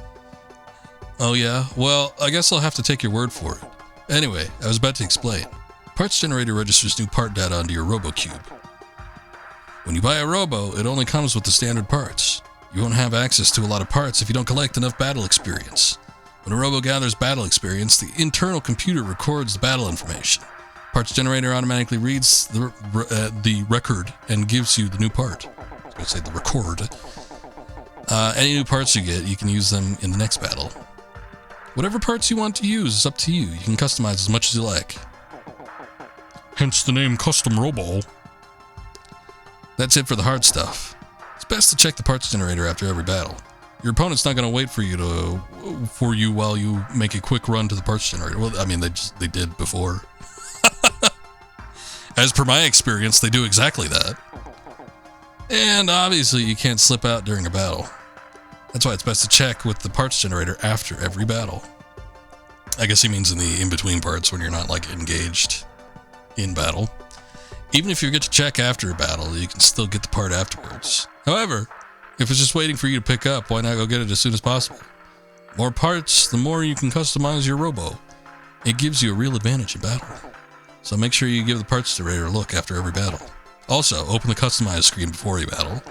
Oh yeah? Well, I guess I'll have to take your word for it. Anyway, I was about to explain. Parts generator registers new part data onto your RoboCube. When you buy a Robo, it only comes with the standard parts. You won't have access to a lot of parts if you don't collect enough battle experience. When a Robo gathers battle experience, the internal computer records the battle information. Parts generator automatically reads the record and gives you the new part. I was going to say the record. Any new parts you get, you can use them in the next battle. Whatever parts you want to use is up to you. You can customize as much as you like. Hence the name Custom Robo. That's it for the hard stuff. It's best to check the parts generator after every battle. Your opponent's not going to wait for you while you make a quick run to the parts generator. Well, I mean, they did before. As per my experience, they do exactly that. And obviously you can't slip out during a battle. That's why it's best to check with the parts generator after every battle. I guess he means in the in-between parts when you're not like engaged in battle. Even if you get to check after a battle, you can still get the part afterwards. However, if it's just waiting for you to pick up, why not go get it as soon as possible? More parts, the more you can customize your Robo. It gives you a real advantage in battle. So make sure you give the parts generator a look after every battle. Also, open the customize screen before you battle.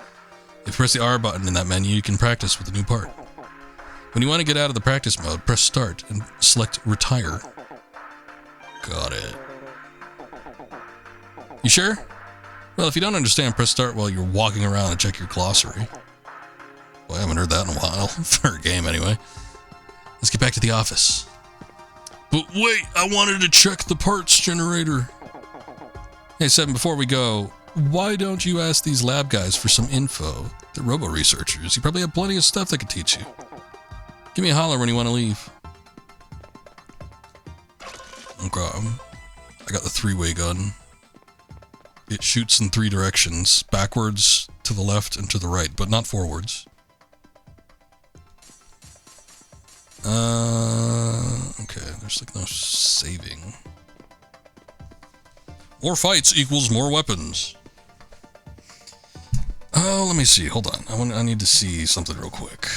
If you press the R button in that menu, you can practice with the new part. When you want to get out of the practice mode, press start and select retire. Got it. You sure? Well, if you don't understand, press start while you're walking around and check your glossary. Well, I haven't heard that in a while, for a game anyway. Let's get back to the office. But wait, I wanted to check the parts generator. Hey, Seven, before we go, why don't you ask these lab guys for some info? They're Robo researchers. You probably have plenty of stuff they could teach you. Give me a holler when you want to leave. Okay. I got the three-way gun. It shoots in 3 directions. Backwards, to the left, and to the right, but not forwards. Okay, there's like no saving. More fights equals more weapons. Oh, let me see. Hold on. I need to see something real quick.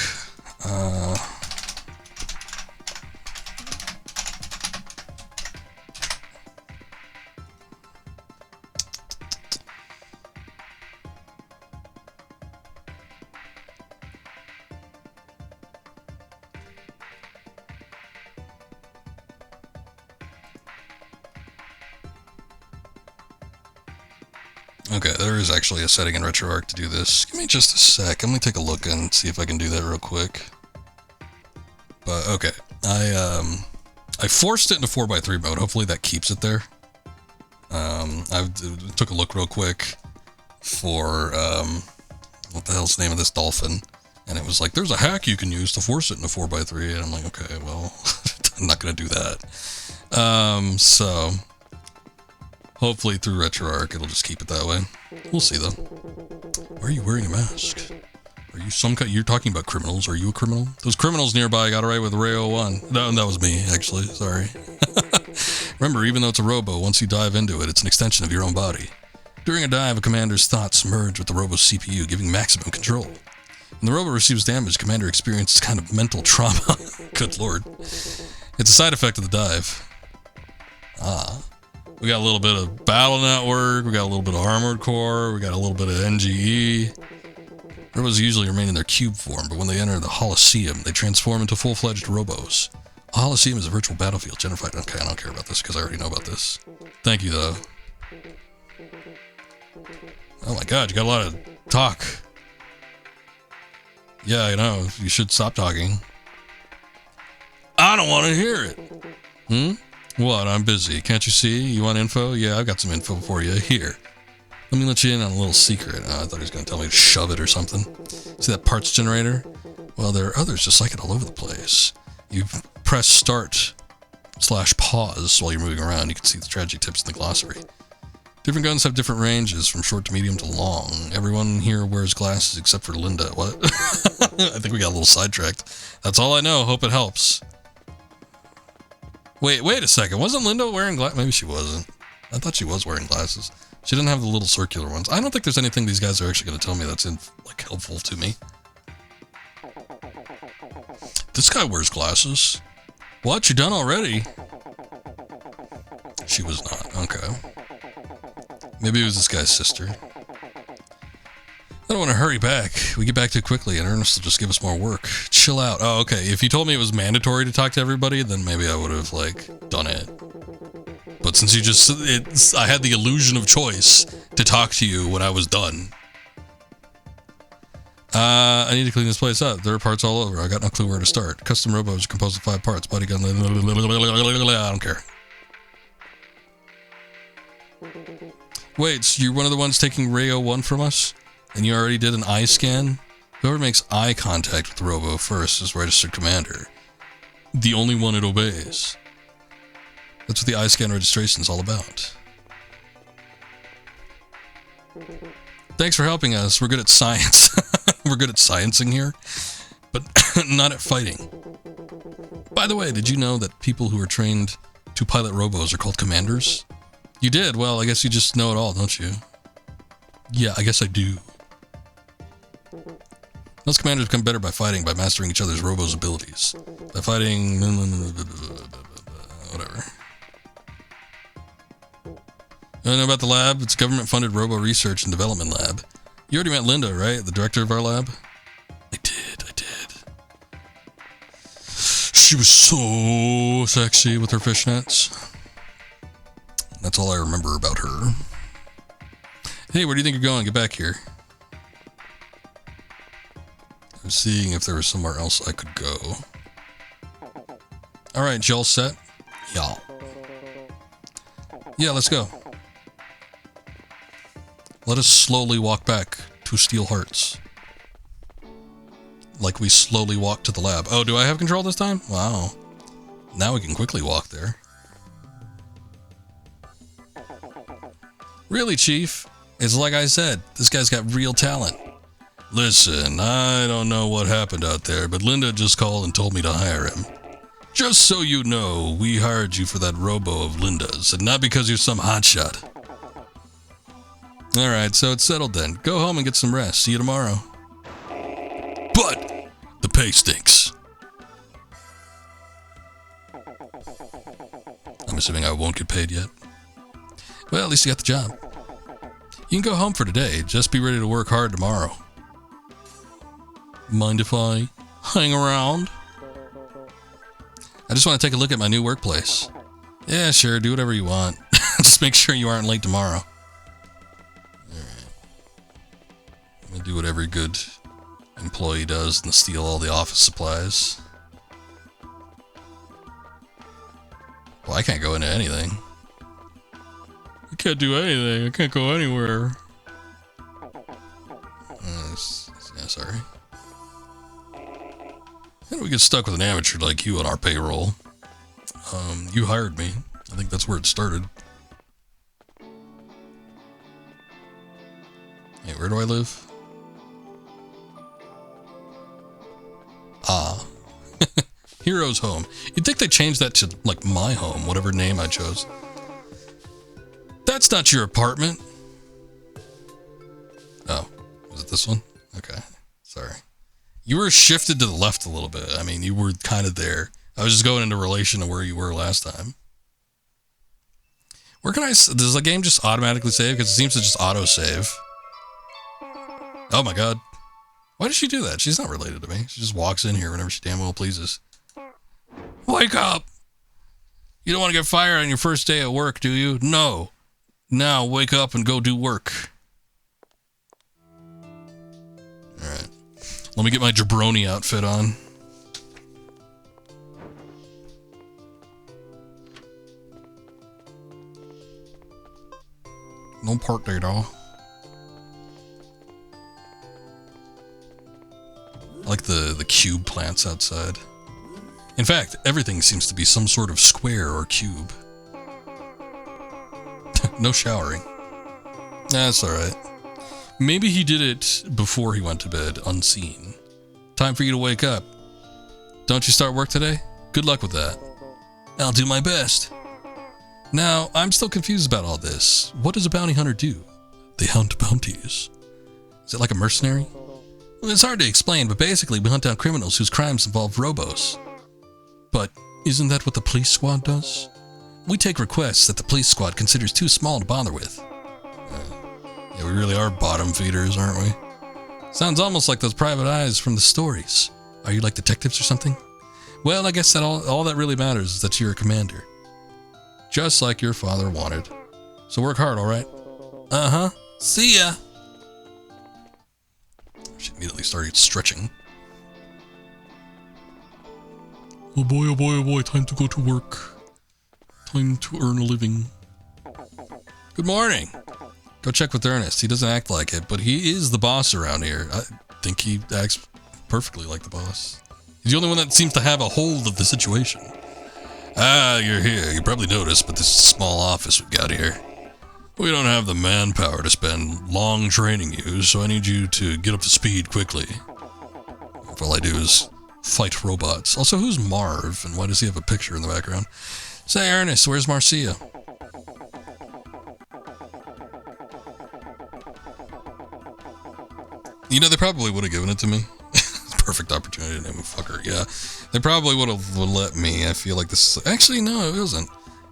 Okay, there is actually a setting in RetroArch to do this. Give me just a sec. Let me take a look and see if I can do that real quick. But, okay. I forced it into 4x3 mode. Hopefully that keeps it there. I took a look real quick for, what the hell's the name of this dolphin? And it was like, there's a hack you can use to force it into 4x3. And I'm like, okay, well, I'm not going to do that. So... hopefully through RetroArch it'll just keep it that way. We'll see though. Why are you wearing a mask? Are you some kind? You're talking about criminals. Are you a criminal? Those criminals nearby got away with Ray 01. No, that was me actually. Sorry. Remember, even though it's a Robo, once you dive into it, it's an extension of your own body. During a dive, a commander's thoughts merge with the Robo's CPU, giving maximum control. When the Robo receives damage, the commander experiences kind of mental trauma. Good lord. It's a side effect of the dive. We got a little bit of Battle Network, we got a little bit of Armored Core, we got a little bit of NGE. Robos usually remain in their cube form, but when they enter the Holosseum, they transform into full-fledged Robos. A Holosseum is a virtual battlefield generated. Okay, I don't care about this because I already know about this. Thank you, though. Oh my god, you got a lot of talk. Yeah, I know, you should stop talking. I don't want to hear it. What? I'm busy. Can't you see? You want info? Yeah, I've got some info for you. Here. Let me let you in on a little secret. I thought he was going to tell me to shove it or something. See that parts generator? Well, there are others just like it all over the place. You press start/pause while you're moving around. You can see the strategy tips in the glossary. Different guns have different ranges, from short to medium to long. Everyone here wears glasses except for Linda. What? I think we got a little sidetracked. That's all I know. Hope it helps. Wait a second. Wasn't Linda wearing glasses? Maybe she wasn't. I thought she was wearing glasses. She didn't have the little circular ones. I don't think there's anything these guys are actually going to tell me that's helpful to me. This guy wears glasses. What? You done already? She was not. Okay. Maybe it was this guy's sister. I don't want to hurry back. We get back too quickly and Ernest will just give us more work. Chill out. Oh, okay. If you told me it was mandatory to talk to everybody, then maybe I would have, done it. But since you just... I had the illusion of choice to talk to you when I was done. I need to clean this place up. There are parts all over. I got no clue where to start. Custom Robos are composed of 5 parts. Body gun... I don't care. Wait, so you're one of the ones taking Ray 01 from us? And you already did an eye scan? Whoever makes eye contact with the Robo first is registered commander. The only one it obeys. That's what the eye scan registration is all about. Thanks for helping us. We're good at science. We're good at sciencing here, but not at fighting. By the way, did you know that people who are trained to pilot robos are called commanders? You did? Well, I guess you just know it all, don't you? Yeah, I guess I do. Most commanders become better by fighting, by mastering each other's robos' abilities. By fighting... whatever. You know about the lab? It's a government-funded robo research and development lab. You already met Linda, right? The director of our lab? I did. She was so sexy with her fishnets. That's all I remember about her. Hey, where do you think you're going? Get back here. I was seeing if there was somewhere else I could go. Alright, y'all set? Y'all. Yeah, let's go. Let us slowly walk back to Steel Hearts. Like we slowly walk to the lab. Oh, do I have control this time? Wow. Now we can quickly walk there. Really, Chief? It's like I said, this guy's got real talent. Listen, I don't know what happened out there, but Linda just called and told me to hire him. Just so you know, we hired you for that robo of Linda's, and not because you're some hotshot. Alright, so it's settled then. Go home and get some rest. See you tomorrow. But the pay stinks. I'm assuming I won't get paid yet. Well, at least you got the job. You can go home for today. Just be ready to work hard tomorrow. Mind if I hang around? I just want to take a look at my new workplace. Yeah, sure, do whatever you want. Just make sure you aren't late tomorrow. Alright. I'm gonna do what every good employee does and steal all the office supplies. Well, I can't go into anything. I can't do anything. I can't go anywhere. Yeah, sorry. And we get stuck with an amateur like you on our payroll. You hired me. I think that's where it started. Hey, where do I live? Ah. Hero's home. You'd think they changed that to, like, my home, whatever name I chose. That's not your apartment. Oh, was it this one? Okay, sorry. You were shifted to the left a little bit. I mean, you were kind of there. I was just going into relation to where you were last time. Where can does the game just automatically save? Because it seems to just auto-save. Oh my god. Why does she do that? She's not related to me. She just walks in here whenever she damn well pleases. Wake up! You don't want to get fired on your first day at work, do you? No. Now, wake up and go do work. Alright. Let me get my jabroni outfit on. No part data. I like the cube plants outside. In fact, everything seems to be some sort of square or cube. No showering. That's alright. Maybe he did it before he went to bed, unseen. Time for you to wake up. Don't you start work today? Good luck with that. I'll do my best. Now, I'm still confused about all this. What does a bounty hunter do? They hunt bounties. Is it like a mercenary? Well, it's hard to explain, but basically we hunt down criminals whose crimes involve robos. But isn't that what the police squad does? We take requests that the police squad considers too small to bother with. Yeah, we really are bottom feeders, aren't we? Sounds almost like those private eyes from the stories. Are you like detectives or something? Well, I guess that all that really matters is that you're a commander. Just like your father wanted. So work hard, alright? Uh-huh. See ya! She immediately started stretching. Oh boy, oh boy, oh boy, time to go to work. Time to earn a living. Good morning! Go check with Ernest. He doesn't act like it, but he is the boss around here. I think he acts perfectly like the boss. He's the only one that seems to have a hold of the situation. Ah, you're here. You probably noticed, but this is a small office we've got here. We don't have the manpower to spend long training you, so I need you to get up to speed quickly. If all I do is fight robots. Also, who's Marv, and why does he have a picture in the background? Say, Ernest, where's Marcia? You know, they probably would have given it to me. Perfect opportunity to name a fucker, yeah. They probably would have let me. I feel like this... Actually, no, it wasn't.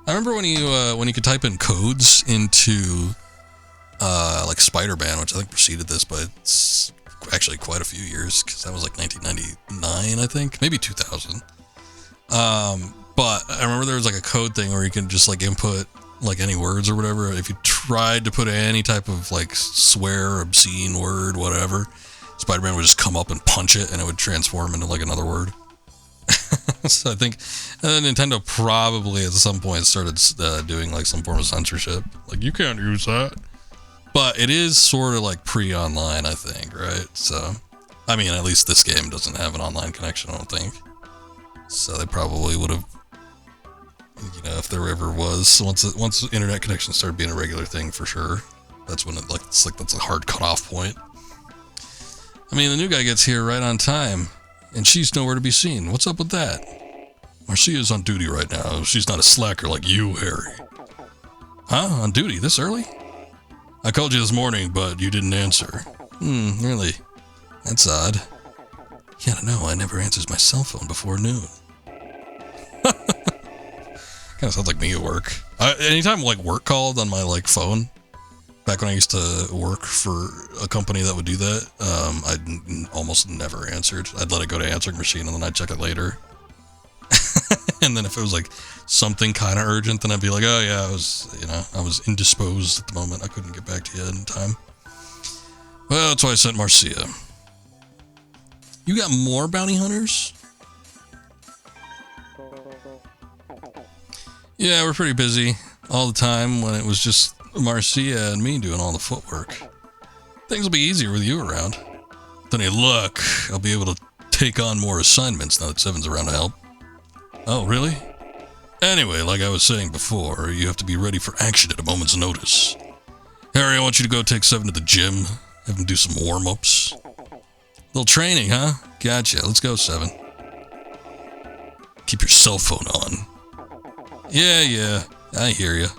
I remember when you could type in codes into, like, Spider-Man, which I think preceded this, but it's actually quite a few years, because that was like 1999, I think. Maybe 2000. But I remember there was like a code thing where you can just like input like any words or whatever. If you tried to put any type of like swear, obscene word, whatever, Spider-Man would just come up and punch it and it would transform into like another word. So I think Nintendo probably at some point started doing like some form of censorship. Like, you can't use that. But it is sort of like pre-online, I think, right? So, I mean, at least this game doesn't have an online connection, I don't think. So they probably would have, you know, if there ever was, once the internet connection started being a regular thing, for sure. That's when it's like that's a hard cutoff point. I mean, the new guy gets here right on time, and she's nowhere to be seen. What's up with that? Marcia's on duty right now. She's not a slacker like you, Harry. Huh? On duty this early? I called you this morning, but you didn't answer. Really? That's odd. Yeah, I know. I never answers my cell phone before noon. Kind of sounds like me at work. Anytime like work called on my like phone, back when I used to work for a company that would do that, I almost never answered. I'd let it go to answering machine and then I'd check it later. And then if it was like something kind of urgent, then I'd be like, oh yeah, I was indisposed at the moment. I couldn't get back to you in time. Well, that's why I sent Marcia. You got more bounty hunters? Yeah, we're pretty busy all the time when it was just Marcia and me doing all the footwork. Things will be easier with you around. With any luck, I'll be able to take on more assignments now that Seven's around to help. Oh, really? Anyway, like I was saying before, you have to be ready for action at a moment's notice. Harry, I want you to go take Seven to the gym, have him do some warm-ups. Little training, huh? Gotcha. Let's go, Seven. Keep your cell phone on. Yeah, I hear ya.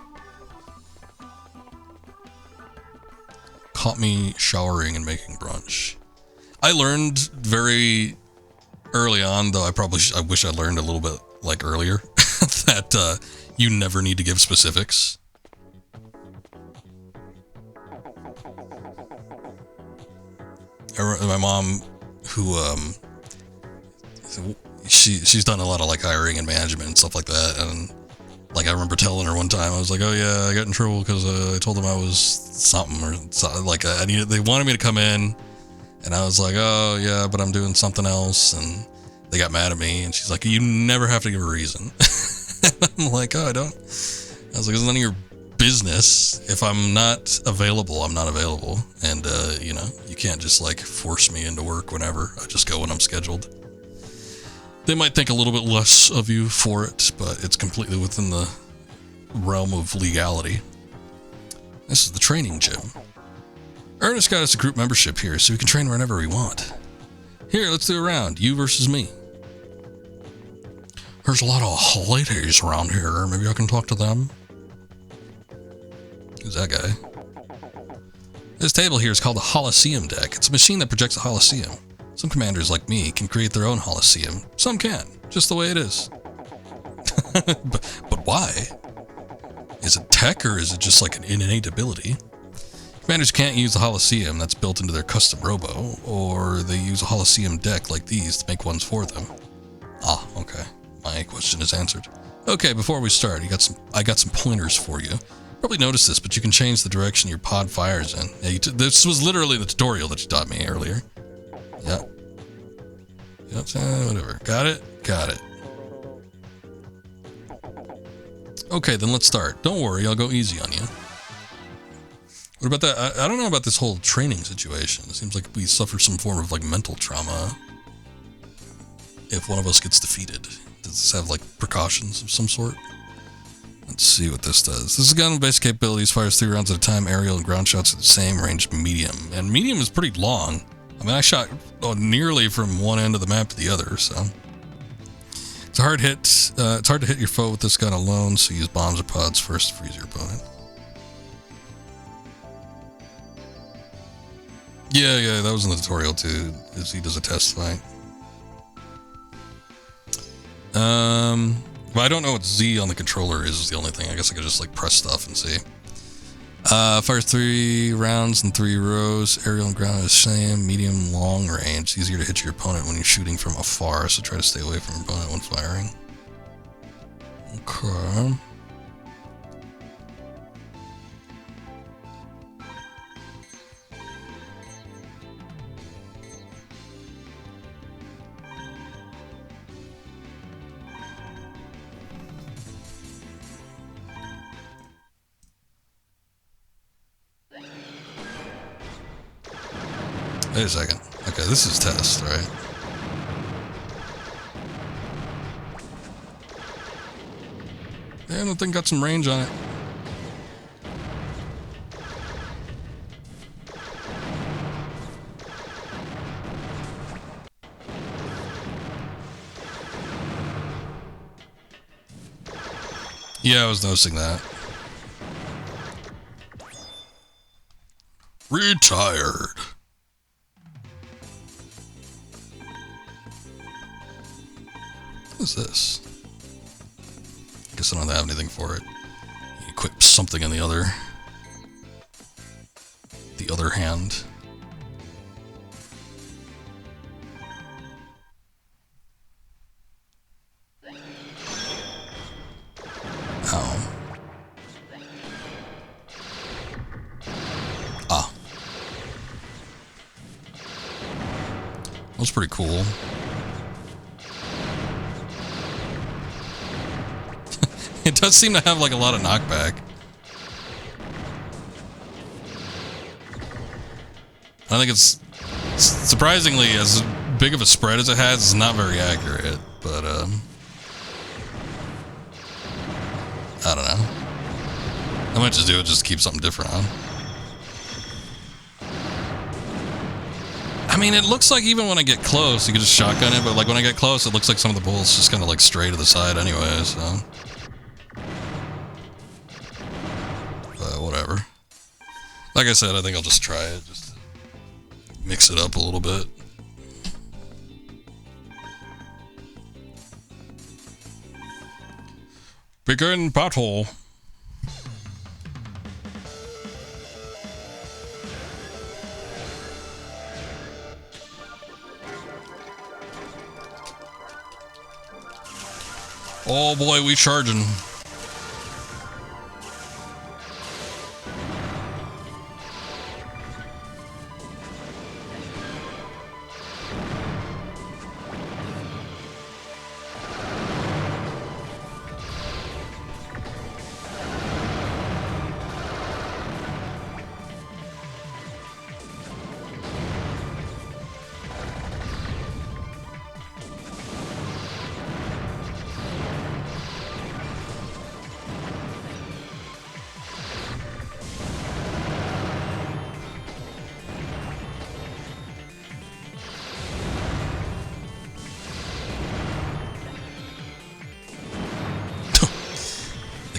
Caught me showering and making brunch. I learned very early on, though I wish I learned a little bit like earlier, that you never need to give specifics. My mom, who she's done a lot of like hiring and management and stuff like that, and like I remember telling her one time, I was like, oh yeah, I got in trouble because I told them I was something, or like they wanted me to come in, and I was like, oh yeah, but I'm doing something else, and they got mad at me, and she's like, you never have to give a reason. I'm like, oh, I don't. I was like, it's none of your business. If I'm not available, I'm not available, and you know, you can't just like force me into work whenever. I just go when I'm scheduled. They might think a little bit less of you for it, but it's completely within the realm of legality. This is the training gym. Ernest got us a group membership here, so we can train whenever we want. Here, let's do a round. You versus me. There's a lot of ladies around here. Maybe I can talk to them. Who's that guy? This table here is called the Holosseum deck. It's a machine that projects a Holosseum. Some commanders like me can create their own Holosseum. Some can't. Just the way it is. but why? Is it tech, or is it just like an innate ability? Commanders can't use a Holosseum that's built into their custom Robo, or they use a Holosseum deck like these to make ones for them. Ah, okay. My question is answered. Okay, before we start, I got some pointers for you. Probably noticed this, but you can change the direction your pod fires in. Yeah, this was literally the tutorial that you taught me earlier. Yeah. Yep, whatever. Got it? Got it. Okay, then let's start. Don't worry, I'll go easy on you. What about that? I don't know about this whole training situation. It seems like we suffer some form of like mental trauma if one of us gets defeated. Does this have like precautions of some sort? Let's see what this does. This is a gun with basic capabilities, fires 3 rounds at a time, aerial and ground shots at the same, range medium. And medium is pretty long. I mean, I shot nearly from one end of the map to the other, so. It's a hard hit. It's hard to hit your foe with this gun alone, so use bombs or pods first to freeze your opponent. Yeah, that was in the tutorial too, as he does a test fight. But I don't know what Z on the controller is the only thing. I guess I could just like press stuff and see. Fires 3 rounds in 3 rows. Aerial and ground is the same. Medium, long range. It's easier to hit your opponent when you're shooting from afar, so try to stay away from your opponent when firing. Okay. Wait a second. Okay, this is test, right? Yeah, that thing got some range on it. Yeah, I was noticing that. Retired. What is this? Guess I don't have anything for it. Equip something in the other hand. Oh. Ah. That's pretty cool. It does seem to have like a lot of knockback. I think it's surprisingly as big of a spread as it has. It's not very accurate, but I don't know. I might just do it just to keep something different on. I mean, it looks like even when I get close, you can just shotgun it, but like when I get close, it looks like some of the bullets just kind of like stray to the side anyway, so. Whatever. Like I said, I think I'll just try it, just to mix it up a little bit. Begin battle. Oh boy, we charging.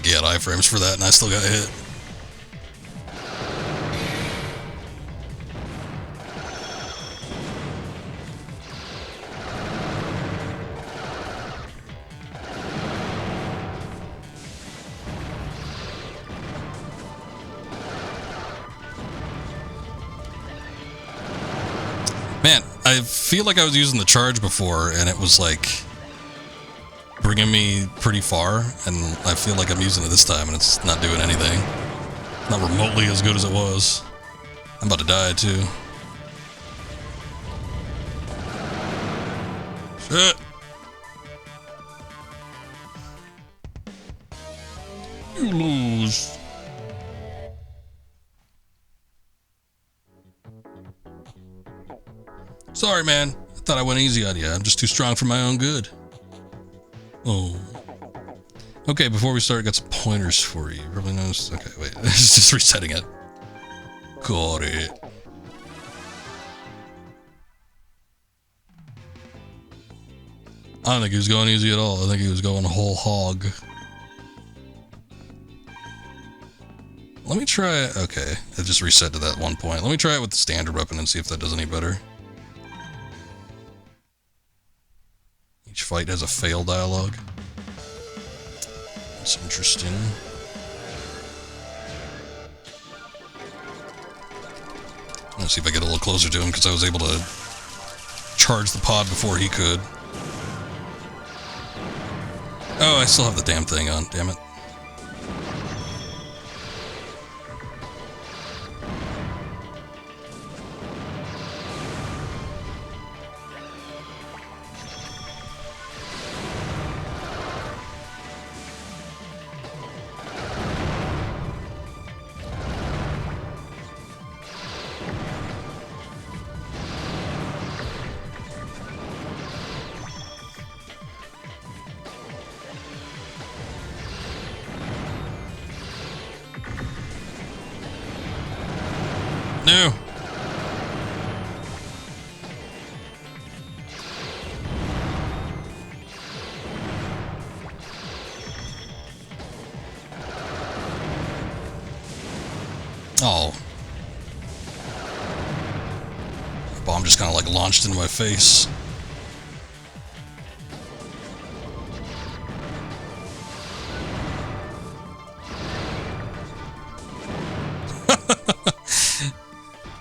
He had iframes for that, and I still got hit. Man, I feel like I was using the charge before, and it was like bringing me pretty far, and I feel like I'm using it this time and it's not doing anything. Not remotely as good as it was. I'm about to die too. Shit. You lose. Sorry, man. I thought I went easy on you. I'm just too strong for my own good. Oh. Okay, before we start, I got some pointers for you. Probably noticed. Okay, wait. It's just resetting it. Got it. I don't think he was going easy at all. I think he was going whole hog. Let me try it. Okay, it just reset to that one point. Let me try it with the standard weapon and see if that does any better. Each fight has a fail dialogue. That's interesting. Let's see if I get a little closer to him because I was able to charge the pod before he could. Oh, I still have the damn thing on, damn it. No. Oh. The bomb just kind of like launched into my face.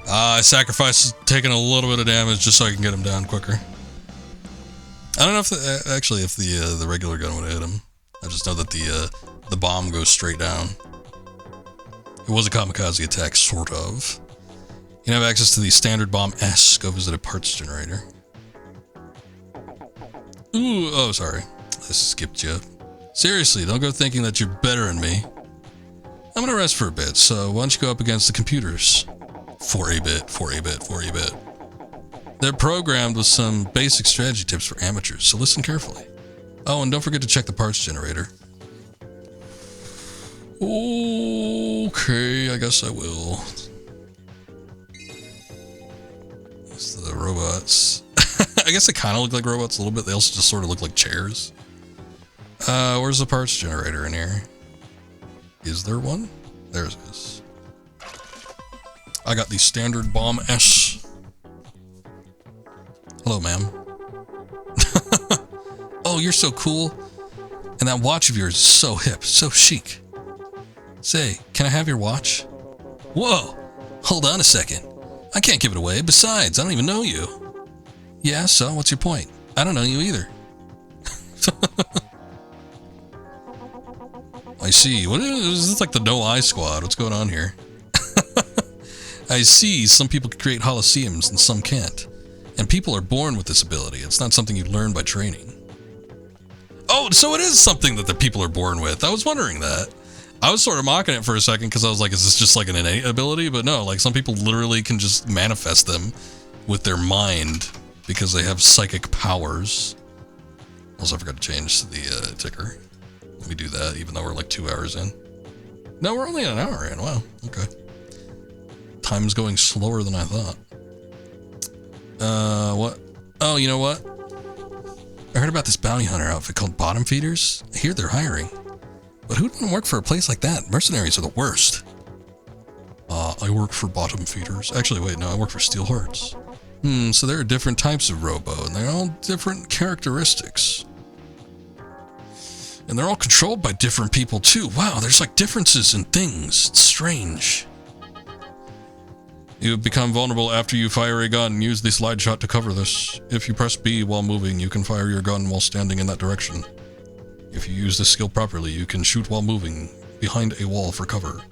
I sacrificed taking a little bit of damage just so I can get him down quicker. I don't know if the regular gun would have hit him. I just know that the bomb goes straight down. It was a kamikaze attack, sort of. You can have access to the standard bomb S. Go visit a parts generator. Ooh, oh, sorry. I skipped you. Seriously, don't go thinking that you're better than me. I'm gonna rest for a bit, so why don't you go up against the computers? For a bit. They're programmed with some basic strategy tips for amateurs, so listen carefully. Oh, and don't forget to check the parts generator. Okay, I guess I will. It's the robots. I guess they kind of look like robots a little bit. They also just sort of look like chairs. Where's the parts generator in here? Is there one? There it is. I got the standard bomb S. Hello, ma'am. Oh, you're so cool. And that watch of yours is so hip, so chic. Say, can I have your watch? Whoa, hold on a second. I can't give it away. Besides, I don't even know you. Yeah, so what's your point? I don't know you either. I see. What is this, like the No Eye Squad? What's going on here? I see. Some people can create Holosseums and some can't. And people are born with this ability. It's not something you learn by training. Oh, so it is something that the people are born with. I was wondering that. I was sort of mocking it for a second because I was like, is this just like an innate ability? But no, like some people literally can just manifest them with their mind because they have psychic powers. Also, I forgot to change the ticker. Let me do that, even though we're like 2 hours in. No, we're only an hour in. Wow, okay. Time's going slower than I thought. What? Oh, you know what? I heard about this bounty hunter outfit called Bottom Feeders. I hear they're hiring. But who wouldn't work for a place like that? Mercenaries are the worst. I work for Bottom Feeders. Actually, wait, no, I work for Steel Hearts. So there are different types of Robo, and they're all different characteristics. And they're all controlled by different people, too. Wow, there's like differences in things. It's strange. You become vulnerable after you fire a gun. Use the slide shot to cover this. If you press B while moving, you can fire your gun while standing in that direction. If you use this skill properly, you can shoot while moving behind a wall for cover.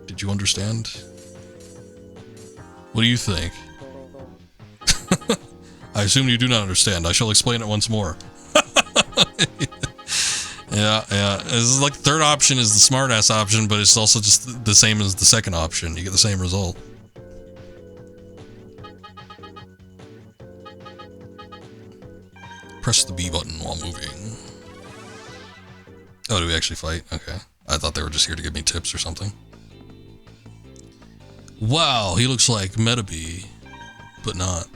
Did you understand? What do you think? I assume you do not understand. I shall explain it once more. Yeah. This is like the third option is the smart-ass option, but it's also just the same as the second option. You get the same result. Press the B button while moving. Oh, do we actually fight? Okay. I thought they were just here to give me tips or something. Wow, he looks like Metabee, but not.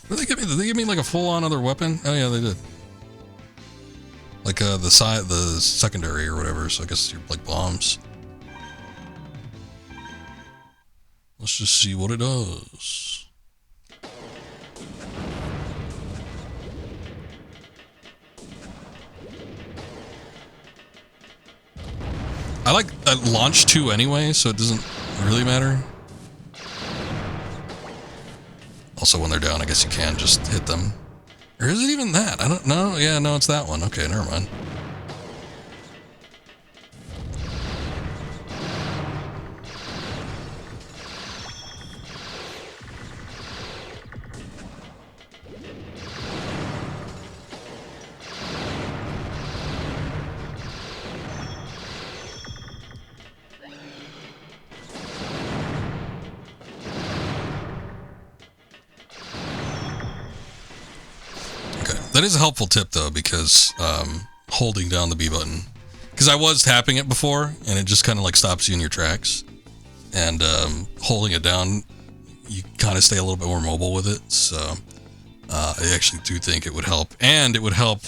What did they give me? Did they give me like a full-on other weapon? Oh yeah, they did. Like the secondary or whatever. So I guess you're like bombs. Let's just see what it does. I like launch 2 anyway, so it doesn't really matter. Also, when they're down, I guess you can just hit them. Or is it even that? I don't know. Yeah, no, it's that one. Okay, never mind. That is a helpful tip, though, because holding down the B button, because I was tapping it before, and it just kind of like stops you in your tracks, and holding it down, you kind of stay a little bit more mobile with it. So I actually do think it would help, and it would help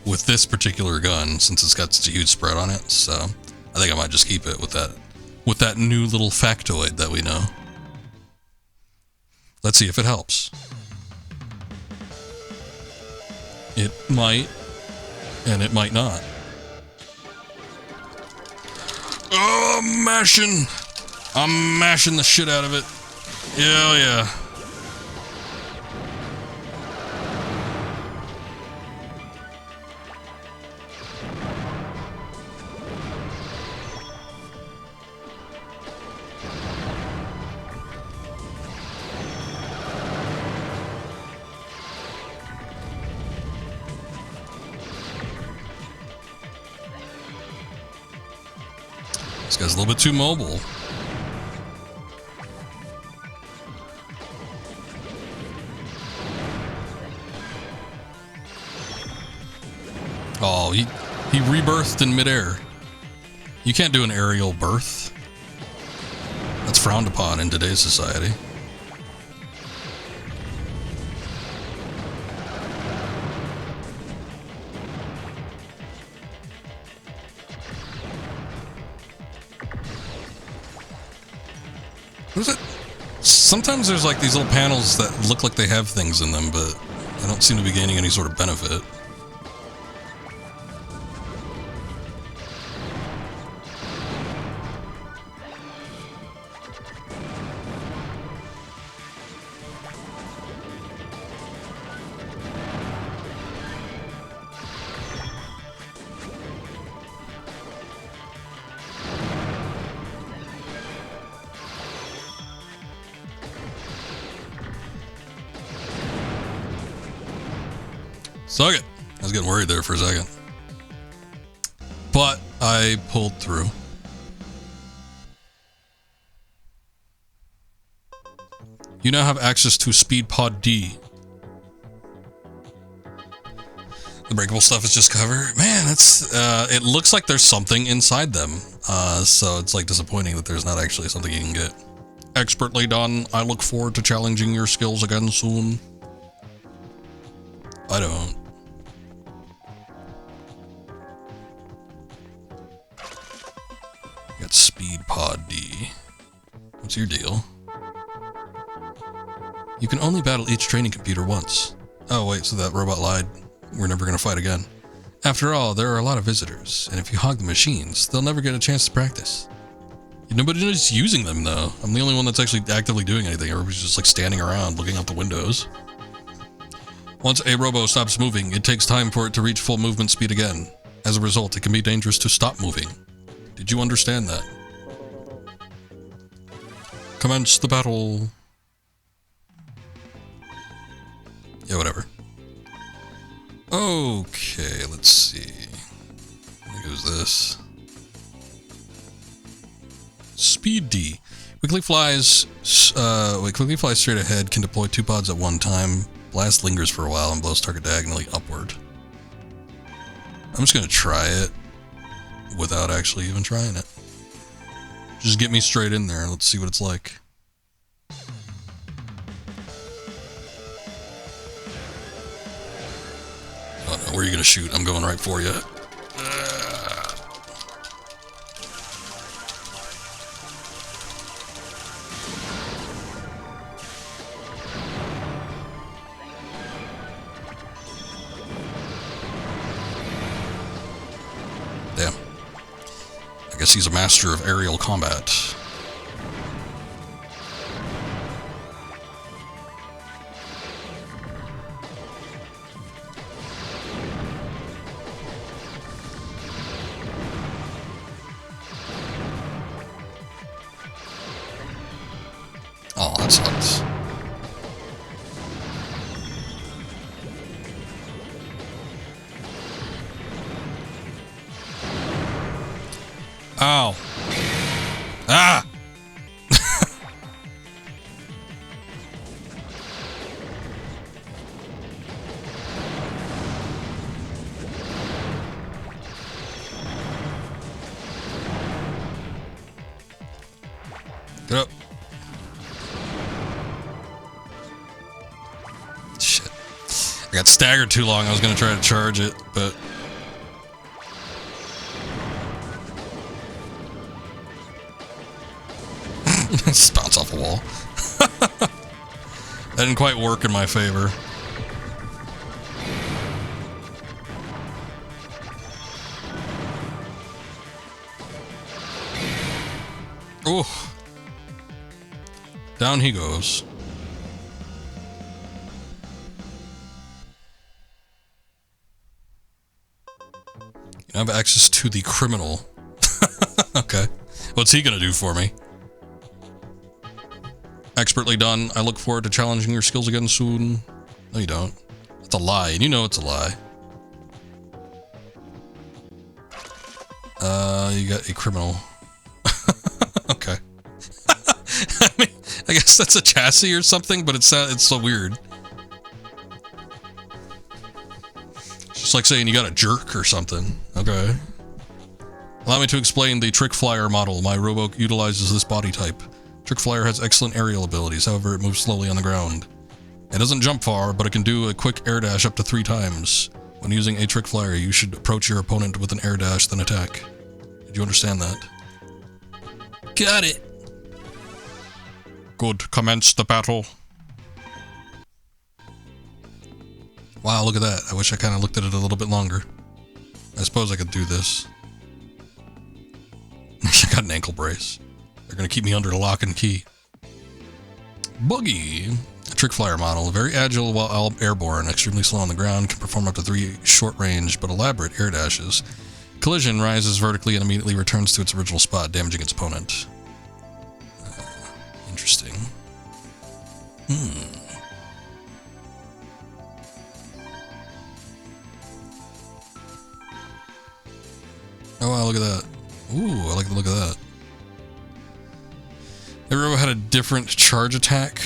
with this particular gun since it's got such a huge spread on it. So I think I might just keep it with that new little factoid that we know. Let's see if it helps. It might, and it might not. Oh, I'm mashing the shit out of it. Yeah, yeah. This guy's a little bit too mobile. Oh, he rebirthed in midair. You can't do an aerial birth. That's frowned upon in today's society. What is it? Sometimes there's like these little panels that look like they have things in them, but I don't seem to be gaining any sort of benefit. Suck it. I was getting worried there for a second. But I pulled through. You now have access to Speed Pod D. The breakable stuff is just cover. Man, it's it looks like there's something inside them. So it's like disappointing that there's not actually something you can get. Expertly done. I look forward to challenging your skills again soon. I don't. Got Speed Pod D. What's your deal? You can only battle each training computer once. Oh wait, so that robot lied. We're never gonna fight again. After all, there are a lot of visitors, and if you hog the machines, they'll never get a chance to practice. Nobody's using them though. I'm the only one that's actually actively doing anything. Everybody's just like standing around looking out the windows. Once a Robo stops moving, it takes time for it to reach full movement speed again. As a result, it can be dangerous to stop moving. Did you understand that? Commence the battle. Yeah, whatever. Okay, let's see. What goes this? Speed D. Quickly flies straight ahead, can deploy 2 pods at one time. Blast lingers for a while and blows target diagonally upward. I'm just gonna try it without actually even trying it. Just get me straight in there and let's see what it's like. Oh no, where are you gonna shoot? I'm going right for you. Damn. I guess he's a master of aerial combat. Oh, that sucks. Ow. Ah! Get up. Shit. I got staggered too long. I was going to try to charge it, but... Just bounce off a wall. That didn't quite work in my favor. Oh. Down he goes. You have access to the criminal. Okay. What's he gonna do for me? Expertly done. I look forward to challenging your skills again soon. No, you don't. It's a lie, and you know it's a lie. You got a criminal. Okay. I mean, I guess that's a chassis or something, but it's so weird. It's just like saying you got a jerk or something. Okay. Allow me to explain the Trick Flyer model. My Robo utilizes this body type. Trick Flyer has excellent aerial abilities, however it moves slowly on the ground. It doesn't jump far, but it can do a quick air dash up to 3 times. When using a Trick Flyer, you should approach your opponent with an air dash, then attack. Did you understand that? Got it! Good. Commence the battle. Wow, look at that. I wish I kind of looked at it a little bit longer. I suppose I could do this. I got an ankle brace. They're going to keep me under lock and key. Buggy. A Trick Flyer model. Very agile while airborne. Extremely slow on the ground. Can perform up to 3 short-range but elaborate air dashes. Collision rises vertically and immediately returns to its original spot, damaging its opponent. Interesting. Oh wow, look at that. Ooh, I like the look of that. The Robo had a different charge attack.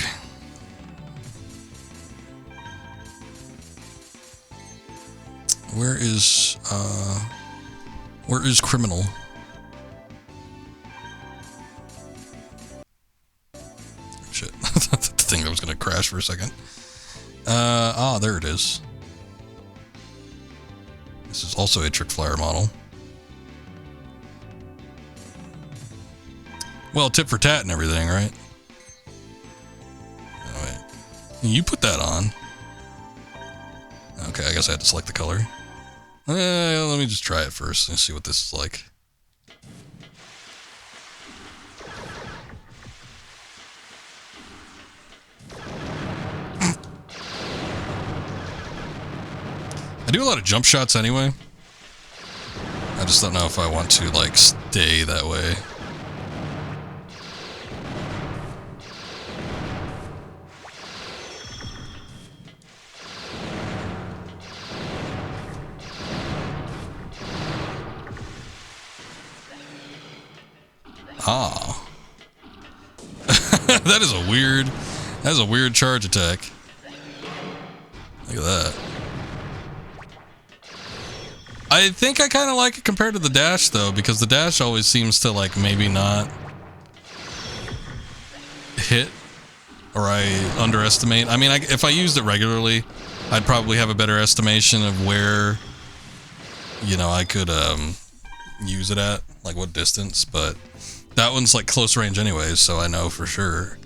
Where is Criminal? Shit. The thing that was gonna crash for a second. There it is. This is also a Trick Flyer model. Well, tit for tat and everything, right? Oh, wait. You put that on. Okay, I guess I had to select the color. Let me just try it first and see what this is like. I do a lot of jump shots anyway. I just don't know if I want to, like, stay that way. Ah. That is a weird charge attack. Look at that. I think I kind of like it compared to the dash, though, because the dash always seems to, like, maybe not hit, or I underestimate. I mean, if I used it regularly, I'd probably have a better estimation of where, you know, I could use it at, like what distance, but that one's like close range anyways, so I know for sure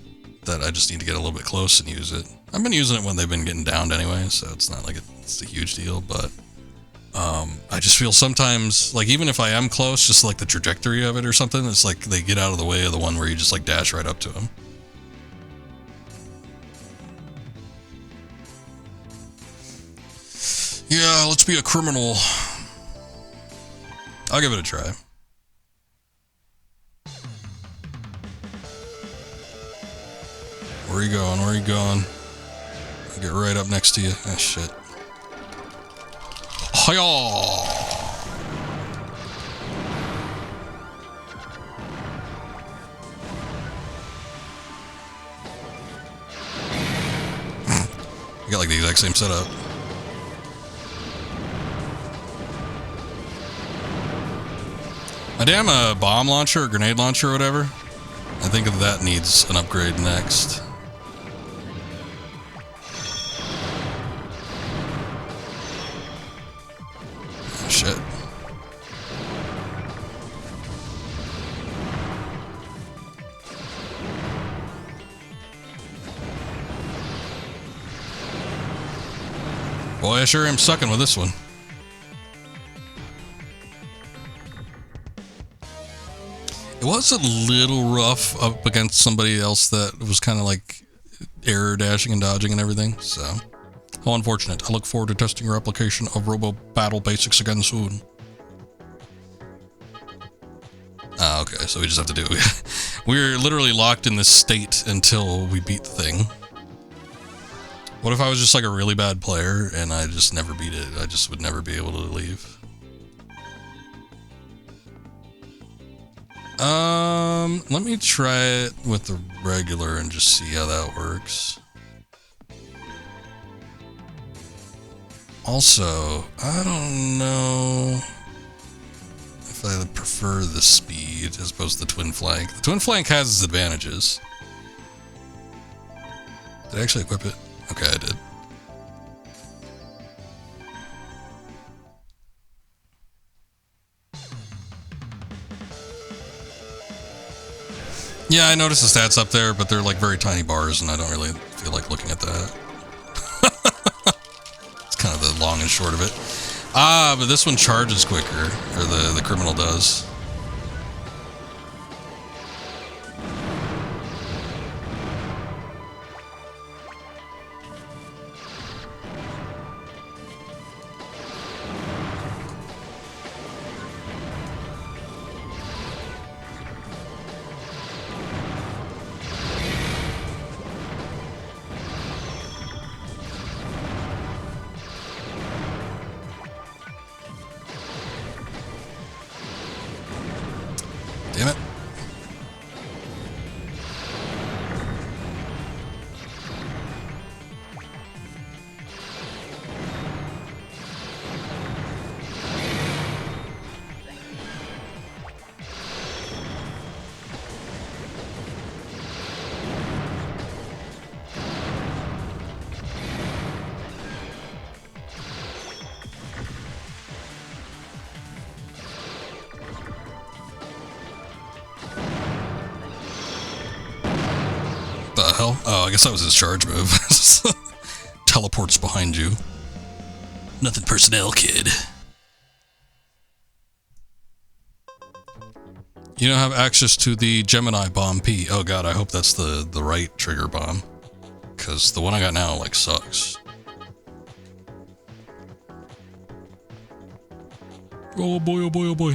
that I just need to get a little bit close and use it. I've been using it when they've been getting downed anyway, so it's not like it's a huge deal, but I just feel sometimes, like, even if I am close, just like the trajectory of it or something, it's like they get out of the way of the one where you just like dash right up to them. Yeah, let's be a criminal. I'll give it a try. Where are you going? Where are you going? I'll get right up next to you. Ah, shit. Hiya! I got like the exact same setup. My damn bomb launcher or grenade launcher or whatever, I think that needs an upgrade next. Oh, shit. Boy, I sure am sucking with this one. It was a little rough up against somebody else that was kind of like error dashing and dodging and everything, so how unfortunate. I look forward to testing your application of Robo Battle Basics again soon. Ah, okay, so we just have to do it. We're literally locked in this state until we beat the thing. What if I was just like a really bad player and I just never beat it? I just would never be able to leave. Let me try it with the regular and just see how that works. Also, I don't know if I prefer the speed as opposed to the twin flank. The twin flank has its advantages. Did I actually equip it? Okay, I did. Yeah, I noticed the stats up there, but they're like very tiny bars, and I don't really feel like looking at that. It's kind of the long and short of it. Ah, but this one charges quicker, or the criminal does. Damn it. The hell? Oh, I guess that was his charge move. Teleports behind you. Nothing personnel, kid. You don't have access to the Gemini bomb P. Oh god, I hope that's the right trigger bomb. Because the one I got now, like, sucks. Oh boy, oh boy, oh boy.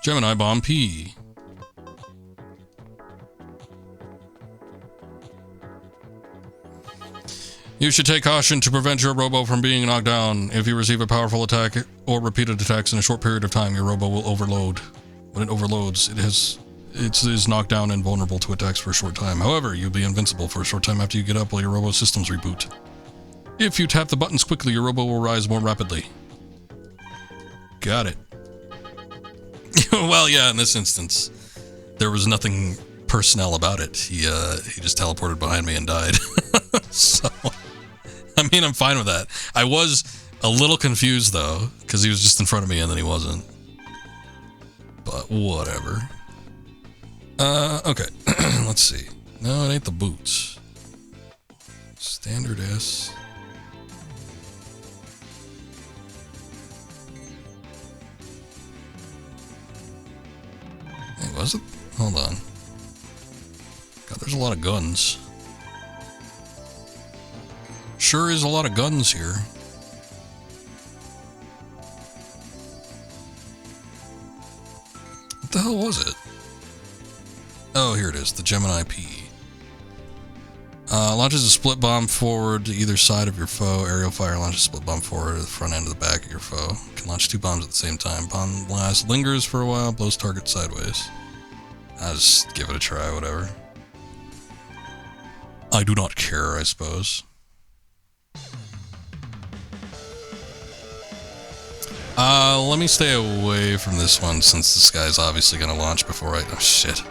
Gemini bomb P. You should take caution to prevent your Robo from being knocked down. If you receive a powerful attack or repeated attacks in a short period of time, your Robo will overload. When it overloads, it is knocked down and vulnerable to attacks for a short time. However, you'll be invincible for a short time after you get up while your Robo systems reboot. If you tap the buttons quickly, your Robo will rise more rapidly. Got it. Well, yeah, in this instance, there was nothing personnel about it. He just teleported behind me and died. So, I mean, I'm fine with that. I was a little confused, though, because he was just in front of me and then he wasn't. But whatever. Okay. Let's see. No, it ain't the boots. Standard S. Hey, was it? Hold on. God, there's a lot of guns. Sure is a lot of guns here. What the hell was it? Oh, here it is, the Gemini P. Launches a split bomb forward to either side of your foe. Aerial fire launches a split bomb forward to the front end of the back of your foe. Can launch 2 bombs at the same time. Bomb blast lingers for a while, blows target sideways. I'll just give it a try, whatever. I do not care, I suppose. Let me stay away from this one since this guy's obviously gonna launch before I... Oh, shit.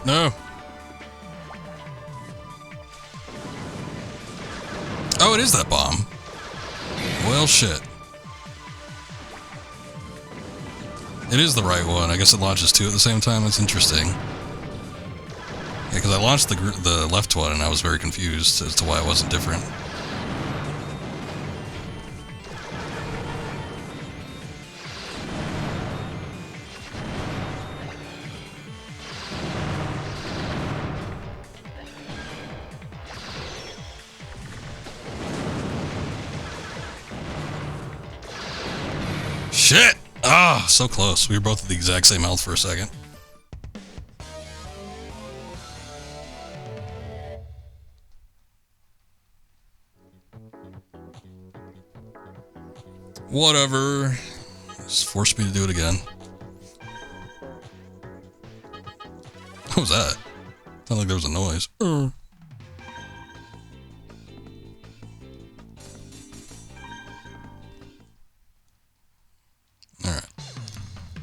No. Oh, it is that bomb. Well, shit. It is the right one. I guess it launches 2 at the same time. That's interesting. Yeah, because I launched the left one and I was very confused as to why it wasn't different. Shit! Ah, so close. We were both at the exact same health for a second. Whatever. Just forced me to do it again. What was that? Sounded like there was a noise. Alright.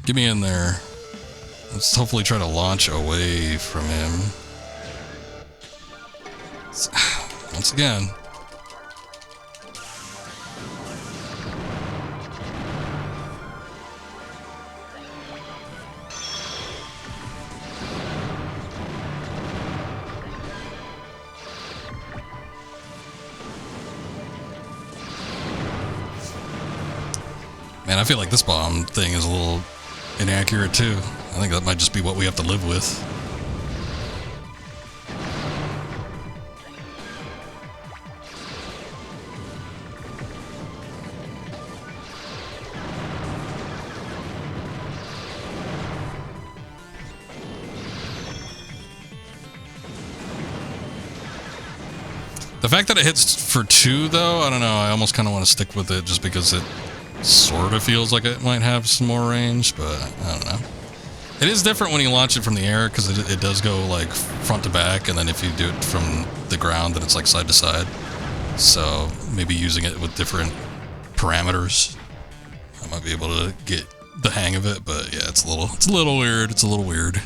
Get me in there. Let's hopefully try to launch away from him. Once again. Man, I feel like this bomb thing is a little inaccurate too. I think that might just be what we have to live with. The fact that it hits for 2 though, I don't know, I almost kind of want to stick with it just because it sort of feels like it might have some more range, but I don't know. It is different when you launch it from the air because it does go like front to back, and then if you do it from the ground, then it's like side to side. So maybe using it with different parameters, I might be able to get the hang of it. But yeah, it's a little weird. It's a little weird.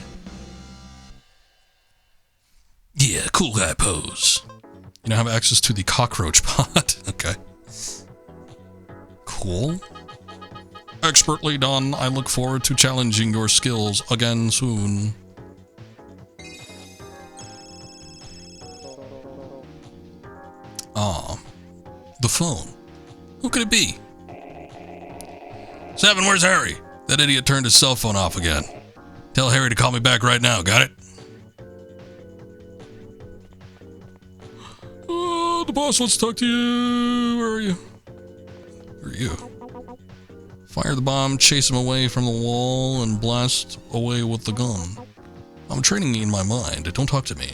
Yeah, cool guy pose. You now have access to the cockroach pod. Okay. Cool. Expertly done. I look forward to challenging your skills again soon. Ah. The phone. Who could it be? Seven, where's Harry? That idiot turned his cell phone off again. Tell Harry to call me back right now, got it? The boss wants to talk to you. Where are you? Screw you. Fire the bomb, chase him away from the wall, and blast away with the gun. I'm training in my mind. Don't talk to me.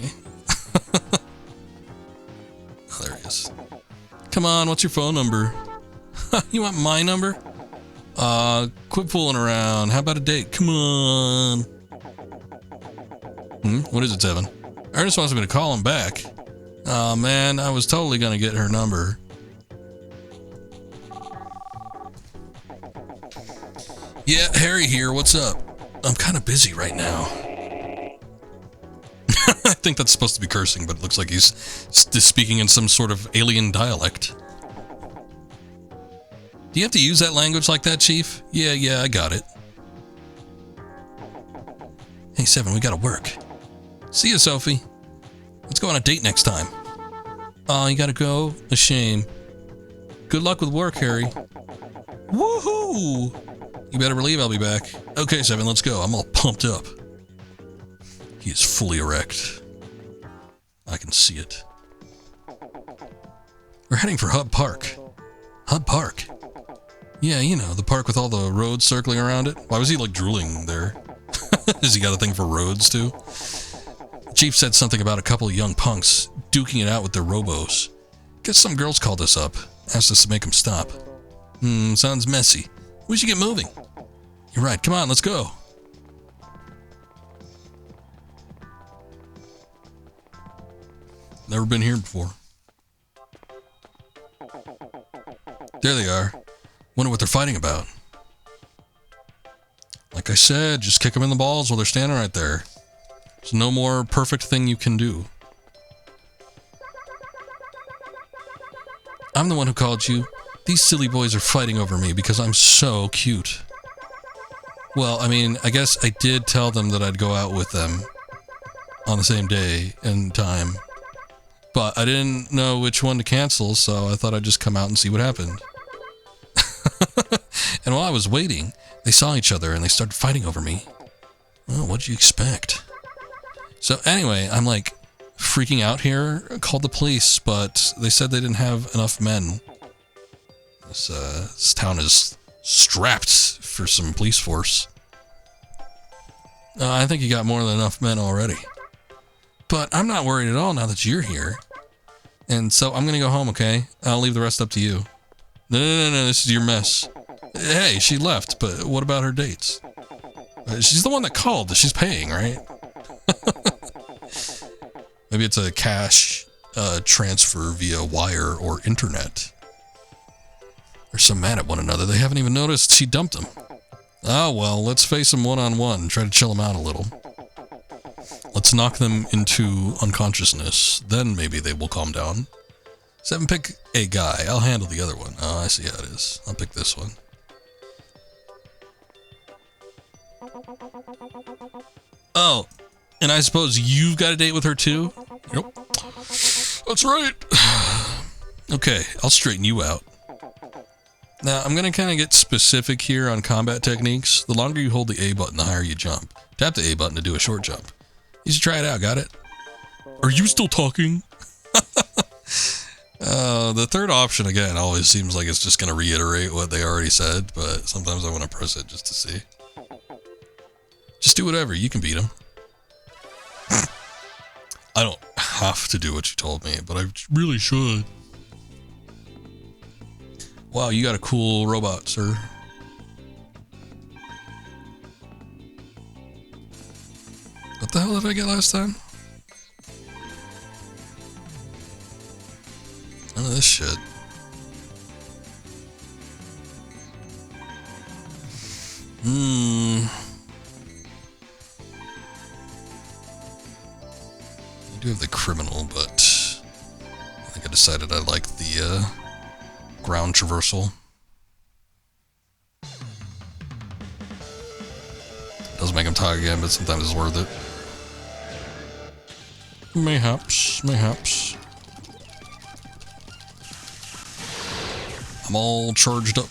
Oh, there he is. Come on, what's your phone number? You want my number? Quit fooling around. How about a date? Come on. What is it, Seven? Ernest wants me to call him back. Oh man, I was totally gonna get her number. Yeah, Harry here, what's up? I'm kind of busy right now. I think that's supposed to be cursing, but it looks like he's speaking in some sort of alien dialect. Do you have to use that language like that, Chief? Yeah, I got it. Hey, Seven, we gotta work. See ya, Sophie. Let's go on a date next time. Oh, you gotta go? A shame. Good luck with work, Harry. Woohoo! You better believe I'll be back. Okay, Seven, let's go. I'm all pumped up. He is fully erect. I can see it. We're heading for Hub Park. Hub Park? Yeah, you know, the park with all the roads circling around it. Why was he, like, drooling there? Has he got a thing for roads, too? The Chief said something about a couple of young punks duking it out with their Robos. Guess some girls called us up, asked us to make them stop. Sounds messy. We should get moving. You're right, come on, let's go. Never been here before. There they are. Wonder what they're fighting about. Like I said, just kick them in the balls while they're standing right there. There's no more perfect thing you can do. I'm the one who called you. These silly boys are fighting over me because I'm so cute. Well, I mean, I guess I did tell them that I'd go out with them on the same day and time. But I didn't know which one to cancel, so I thought I'd just come out and see what happened. And while I was waiting, they saw each other and they started fighting over me. Well, what'd you expect? So anyway, I'm like freaking out here, called the police, but they said they didn't have enough men. This town is strapped for some police force. I think you got more than enough men already. But I'm not worried at all now that you're here. And so I'm gonna go home, okay? I'll leave the rest up to you. No, this is your mess. Hey, she left, but what about her dates? She's the one that called. She's paying, right? Maybe it's a cash transfer via wire or internet. They're so mad at one another, they haven't even noticed she dumped them. Oh well, let's face them one-on-one, try to chill them out a little. Let's knock them into unconsciousness, then maybe they will calm down. Seven, pick a guy. I'll handle the other one. Oh, I see how it is. I'll pick this one. Oh, and I suppose you've got a date with her too? Yep. That's right. Okay, I'll straighten you out. Now, I'm going to kind of get specific here on combat techniques. The longer you hold the A button, the higher you jump. Tap the A button to do a short jump. You should try it out, got it? Are you still talking? The third option, again, always seems like it's just going to reiterate what they already said, but sometimes I want to press it just to see. Just do whatever, you can beat them. I don't have to do what you told me, but I really should. Wow, you got a cool robot, sir. What the hell did I get last time? None of this shit. I do have the criminal, but I think I decided I like the ground traversal. Does make him talk again, but sometimes it's worth it. Mayhaps. I'm all charged up.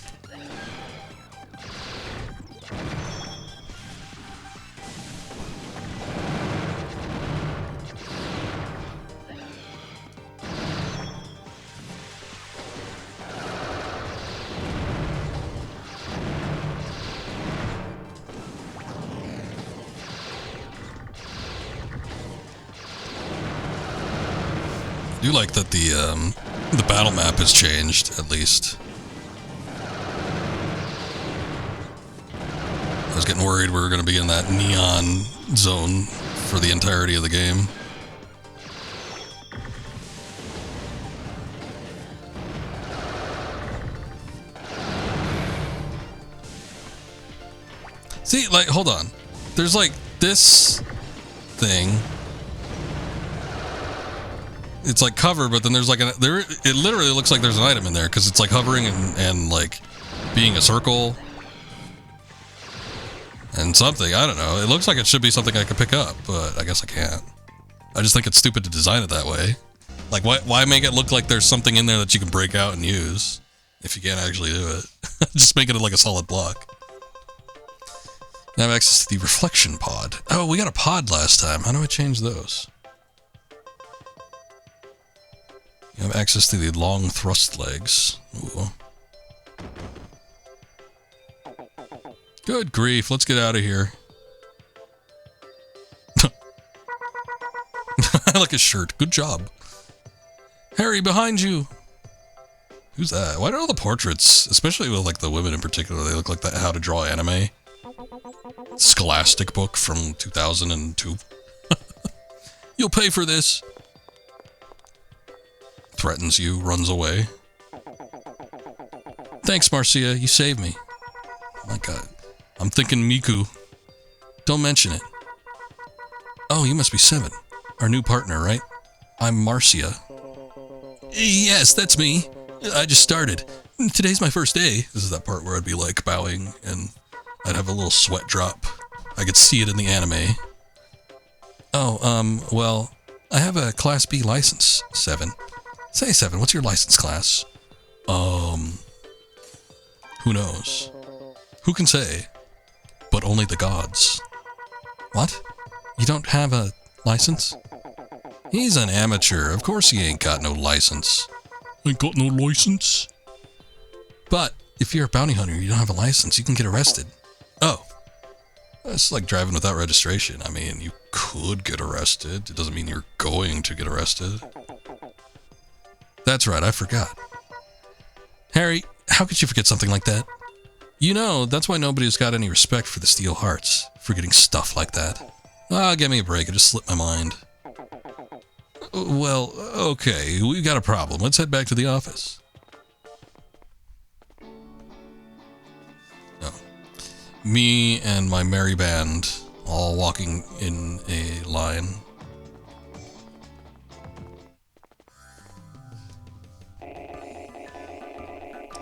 I do like that the battle map has changed, at least. I was getting worried we were going to be in that neon zone for the entirety of the game. See, like, hold on. There's like this thing. It's like cover, but then there's like it literally looks like there's an item in there because it's like hovering and like being a circle and something. I don't know. It looks like it should be something I could pick up, but I guess I can't. I just think it's stupid to design it that way. Like, why make it look like there's something in there that you can break out and use if you can't actually do it? Just make it like a solid block. Now I have access to the reflection pod. Oh, we got a pod last time. How do I change those? You have access to the long thrust legs. Ooh. Good grief, let's get out of here. I like his shirt. Good job. Harry, behind you. Who's that? Why do all the portraits, especially with like the women in particular, they look like that How to Draw Anime Scholastic book from 2002. You'll pay for this. Threatens you, runs away. Thanks, Marcia, you saved me. Oh my god. I'm thinking Miku. Don't mention it. Oh, you must be 7. Our new partner, right? I'm Marcia. Yes, that's me. I just started. Today's my first day. This is that part where I'd be like bowing and I'd have a little sweat drop. I could see it in the anime. Oh, well, I have a Class B license, 7. Say, 7, what's your license class? Who knows? Who can say? But only the gods. What? You don't have a license? He's an amateur. Of course he ain't got no license. Ain't got no license? But if you're a bounty hunter and you don't have a license, you can get arrested. Oh. That's like driving without registration. I mean, you could get arrested. It doesn't mean you're going to get arrested. That's right, I forgot. Harry, how could you forget something like that? You know, that's why nobody's got any respect for the Steel Hearts, forgetting stuff like that. Ah, give me a break, it just slipped my mind. Well, okay, we've got a problem. Let's head back to the office. No. Me and my merry band all walking in a line.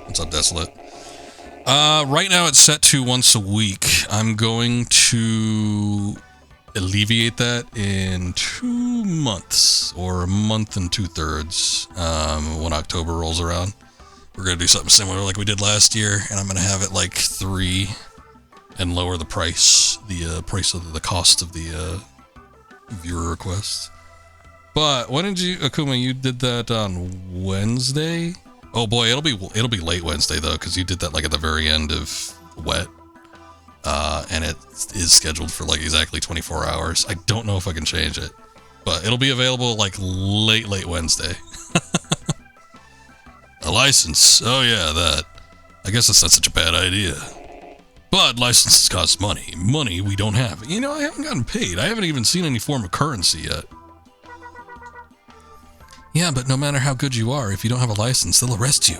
What's up, Desolate? Right now it's set to once a week. I'm going to alleviate that in 2 months, or a month and 2/3, when October rolls around. We're going to do something similar like we did last year, and I'm going to have it like 3 and lower the price, price of the cost of the viewer requests. But when did you, Akuma, you did that on Wednesday? Oh boy, it'll be late Wednesday though, because you did that like at the very end of Wet, and it is scheduled for like exactly 24 hours. I don't know if I can change it, but it'll be available like late Wednesday. A license? Oh yeah, that. I guess that's not such a bad idea. But licenses cost money. Money we don't have. You know, I haven't gotten paid. I haven't even seen any form of currency yet. Yeah, but no matter how good you are, if you don't have a license, they'll arrest you.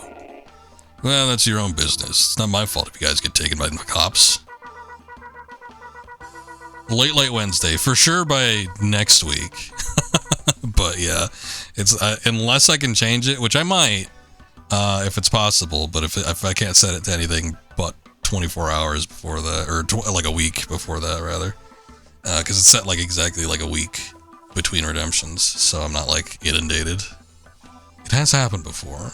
Well, that's your own business. It's not my fault if you guys get taken by the cops. Late Wednesday, for sure by next week. But yeah, it's unless I can change it, which I might, if it's possible. But if I can't set it to anything but 24 hours before that, or like a week before that, rather, because it's set like exactly like a week between redemptions, so I'm not like inundated. It has happened before,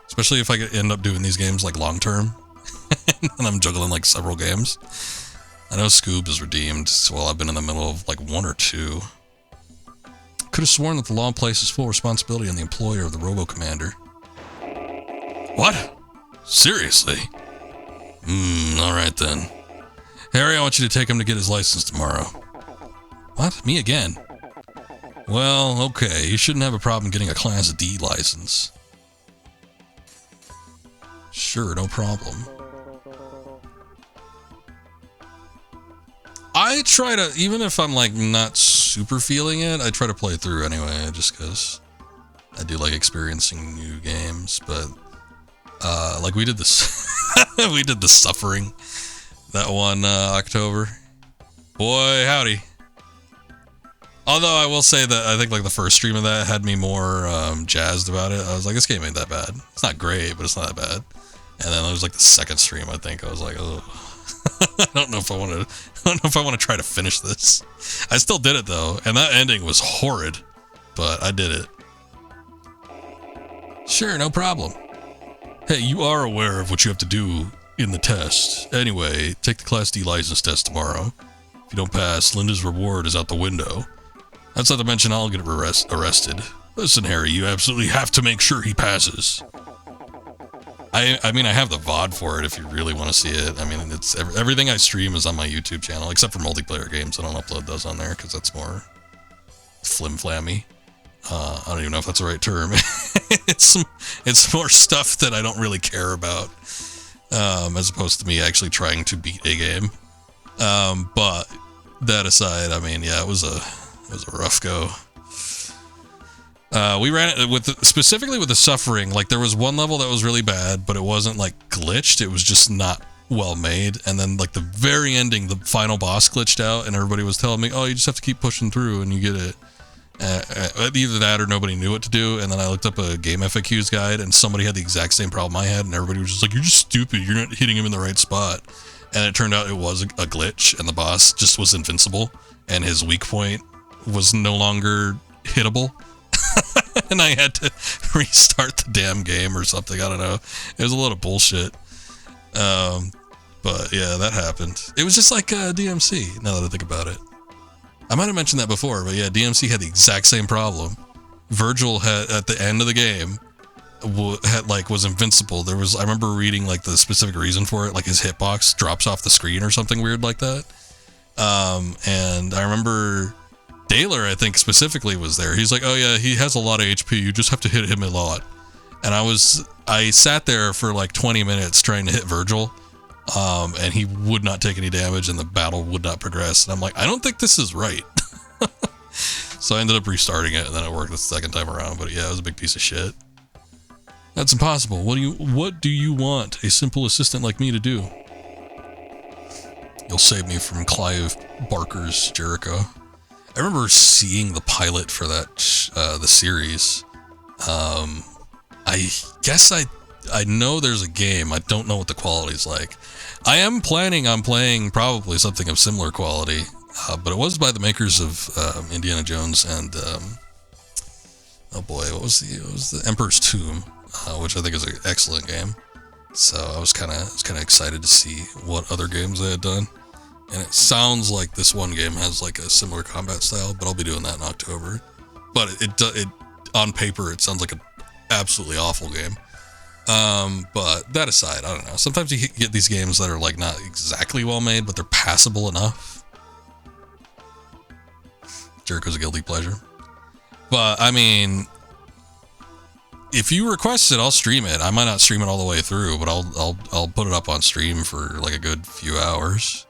especially if I end up doing these games like long term, and I'm juggling like several games. I know Scoob is redeemed, so I've been in the middle of like 1 or 2. Could have sworn that the law places full responsibility on the employer of the Robo commander. What? Seriously? Alright then. Harry, I want you to take him to get his license tomorrow. What? Me again? Well, okay, you shouldn't have a problem getting a Class D license. Sure, no problem. I try to, even if I'm like not super feeling it, I try to play through anyway, just because I do like experiencing new games. But like we did this, we did the Suffering, that one October. Boy, howdy. Although I will say that I think like the first stream of that had me more jazzed about it. I was like, this game ain't that bad. It's not great, but it's not that bad. And then it was like the second stream, I think I was like, oh. I don't know if I want to try to finish this. I still did it though, and that ending was horrid, but I did it. Sure, no problem. Hey, you are aware of what you have to do in the test. Anyway, take the Class D license test tomorrow. If you don't pass, Linda's reward is out the window. That's not to mention I'll get arrested. Listen, Harry, you absolutely have to make sure he passes. I mean, I have the VOD for it if you really want to see it. I mean, it's everything I stream is on my YouTube channel, except for multiplayer games. I don't upload those on there because that's more flim-flammy. I don't even know if that's the right term. it's more stuff that I don't really care about, as opposed to me actually trying to beat a game. But that aside, I mean, yeah, it was a rough go. We ran it with specifically with the Suffering. Like there was one level that was really bad, but it wasn't like glitched. It was just not well made. And then like the very ending, the final boss glitched out, and everybody was telling me, "Oh, you just have to keep pushing through, and you get it." Either that or nobody knew what to do. And then I looked up a game FAQs guide, and somebody had the exact same problem I had, and everybody was just like, "You're just stupid. You're not hitting him in the right spot." And it turned out it was a glitch, and the boss just was invincible, and his weak point was no longer hittable. And I had to restart the damn game or something. I don't know. It was a lot of bullshit. But yeah, that happened. It was just like DMC, now that I think about it. I might have mentioned that before, but yeah, DMC had the exact same problem. Virgil had, at the end of the game, was invincible. I remember reading like the specific reason for it, like his hitbox drops off the screen or something weird like that. And I remember Daler, I think specifically, was there. He's like, "Oh yeah, he has a lot of HP. You just have to hit him a lot." And I sat there for like 20 minutes trying to hit Virgil, and he would not take any damage, and the battle would not progress. And I'm like, I don't think this is right. So I ended up restarting it, and then it worked the second time around. But yeah, it was a big piece of shit. That's impossible. What do you want a simple assistant like me to do? You'll save me from Clive Barker's Jericho. I remember seeing the pilot for that, the series. I guess I know there's a game. I don't know what the quality's like. I am planning on playing probably something of similar quality, but it was by the makers of Indiana Jones and oh boy, what was the Emperor's Tomb, which I think is an excellent game. So I was kind of excited to see what other games they had done. And it sounds like this one game has like a similar combat style, but I'll be doing that in October. But it on paper, it sounds like an absolutely awful game. But that aside, I don't know. Sometimes you get these games that are like not exactly well made, but they're passable enough. Jericho's a guilty pleasure. But I mean, if you request it, I'll stream it. I might not stream it all the way through, but I'll put it up on stream for like a good few hours.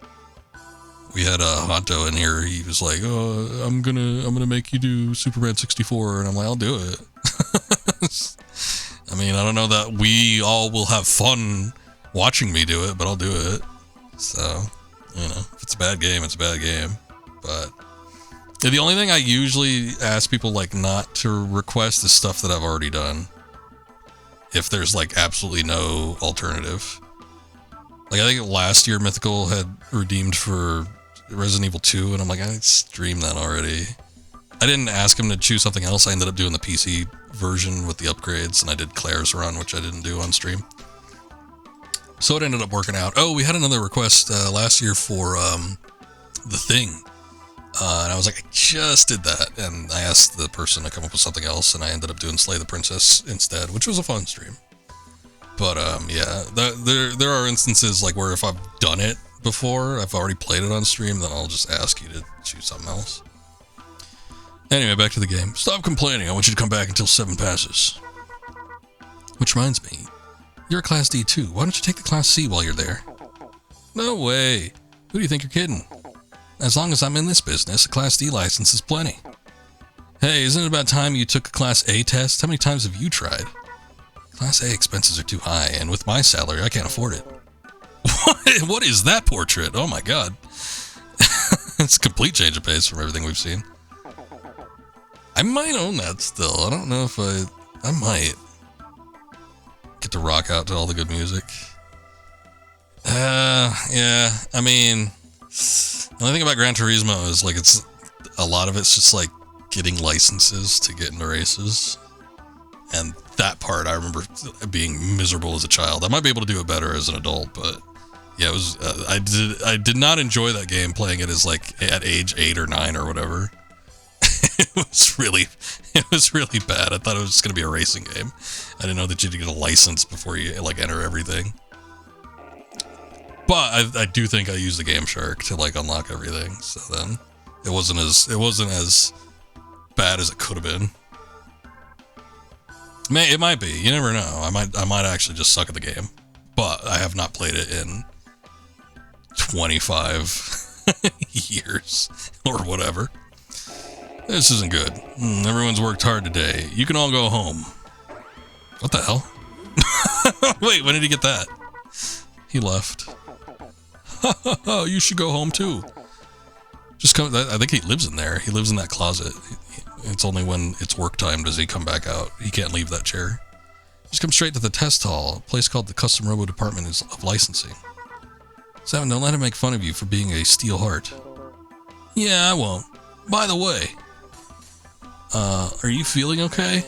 We had Honto in here. He was like, "Oh, I'm gonna make you do Superman 64," and I'm like, "I'll do it." I mean, I don't know that we all will have fun watching me do it, but I'll do it. So, you know, if it's a bad game, it's a bad game. But the only thing I usually ask people like not to request is stuff that I've already done. If there's like absolutely no alternative. Like I think last year Mythical had redeemed for Resident Evil 2, and I'm like, I streamed that already. I didn't ask him to choose something else. I ended up doing the PC version with the upgrades, and I did Claire's run, which I didn't do on stream. So it ended up working out. Oh, we had another request last year for The Thing. And I was like, I just did that. And I asked the person to come up with something else, and I ended up doing Slay the Princess instead, which was a fun stream. But yeah, there are instances like where if I've done it before, I've already played it on stream, then I'll just ask you to choose something else. Anyway, back to the game. Stop complaining. I want you to come back until 7 passes. Which reminds me, you're a Class D too. Why don't you take the Class C while you're there? No way. Who do you think you're kidding? As long as I'm in this business, a Class D license is plenty. Hey, isn't it about time you took a Class A test? How many times have you tried? Class A expenses are too high, and with my salary, I can't afford it. What is that portrait? Oh my god. It's a complete change of pace from everything we've seen. I might own that still. I don't know if I might get to rock out to all the good music. Yeah, I mean, the only thing about Gran Turismo is like a lot of it's just like getting licenses to get into races. And that part I remember being miserable as a child. I might be able to do it better as an adult, but yeah, it was I did not enjoy that game playing it as like at age 8 or 9 or whatever. It was really bad. I thought it was just gonna be a racing game. I didn't know that you had to get a license before you like enter everything. But I do think I used the Game Shark to like unlock everything. So then it wasn't as bad as it could have been. It might be. You never know. I might actually just suck at the game. But I have not played it in 25 years or whatever. This isn't good. Everyone's worked hard today. You can all go home. What the hell? Wait, when did he get that? He left. You should go home too. Just come. I think he lives in there. He lives in that closet. It's only when it's work time does he come back out. He can't leave that chair. Just come straight to the test hall, a place called the Custom Robo Department of Licensing. Sam, don't let him make fun of you for being a steel heart. Yeah, I won't. By the way, are you feeling okay?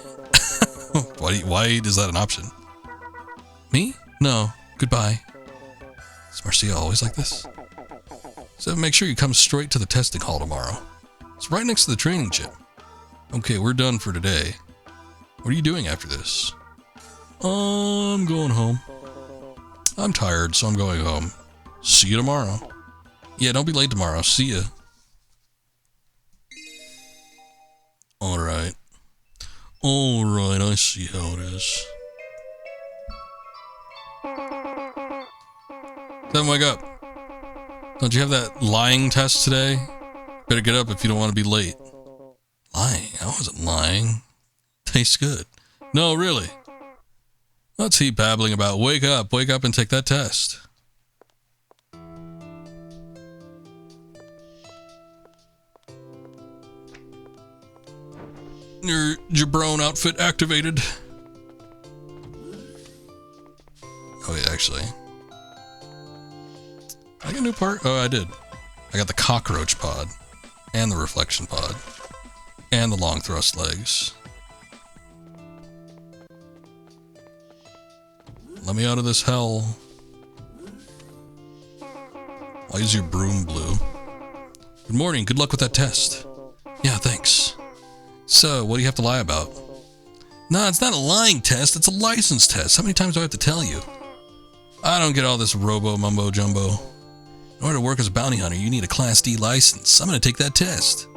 Why is that an option? Me? No. Goodbye. Is Marcia always like this? So make sure you come straight to the testing hall tomorrow. It's right next to the training gym. Okay, we're done for today. What are you doing after this? I'm going home. I'm tired, so I'm going home. See you tomorrow. Yeah, don't be late tomorrow. See ya. Alright. Alright, I see how it is. Then wake up. Don't you have that lying test today? Better get up if you don't want to be late. Lying? I wasn't lying. Tastes good. No, really. What's he babbling about? Wake up and take that test. Your Jabron outfit activated. Oh wait, actually. I got a new part? Oh, I did. I got the cockroach pod, and the reflection pod, and the long thrust legs. Let me out of this hell. Why is your broom blue? Good morning, good luck with that test. Yeah, thanks. So, what do you have to lie about? No, it's not a lying test, it's a license test. How many times do I have to tell you? I don't get all this robo mumbo jumbo. In order to work as a bounty hunter, you need a Class D license. I'm gonna take that test.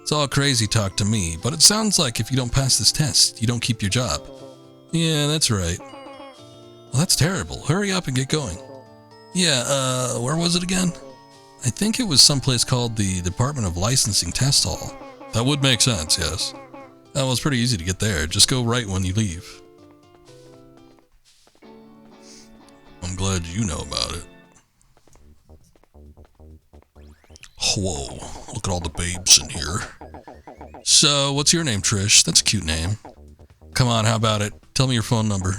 It's all crazy talk to me, but it sounds like if you don't pass this test, you don't keep your job. Yeah, that's right. Well, that's terrible. Hurry up and get going. Yeah, where was it again? I think it was someplace called the Department of Licensing Test Hall. That would make sense, yes. Well, it's pretty easy to get there. Just go right when you leave. I'm glad you know about it. Whoa, look at all the babes in here. So, what's your name, Trish? That's a cute name. Come on, how about it? Tell me your phone number.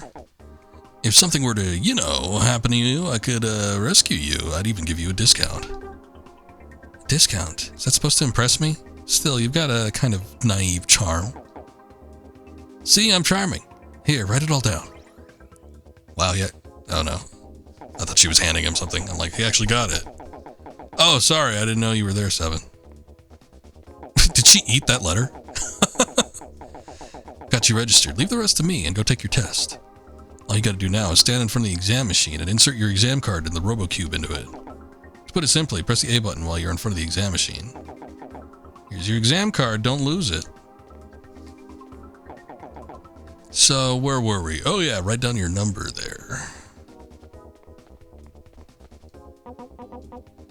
If something were to, happen to you, I could rescue you. I'd even give you a discount. Discount? Is that supposed to impress me? Still, you've got a kind of naive charm. See, I'm charming. Here, write it all down. Wow, yeah. Oh, no. I thought she was handing him something. I'm like, he actually got it. Oh, sorry, I didn't know you were there, Seven. Did she eat that letter? Got you registered. Leave the rest to me and go take your test. All you gotta do now is stand in front of the exam machine and insert your exam card in the Robo Cube into it. To put it simply, press the A button while you're in front of the exam machine. Here's your exam card. Don't lose it. So, where were we? Oh yeah, write down your number there.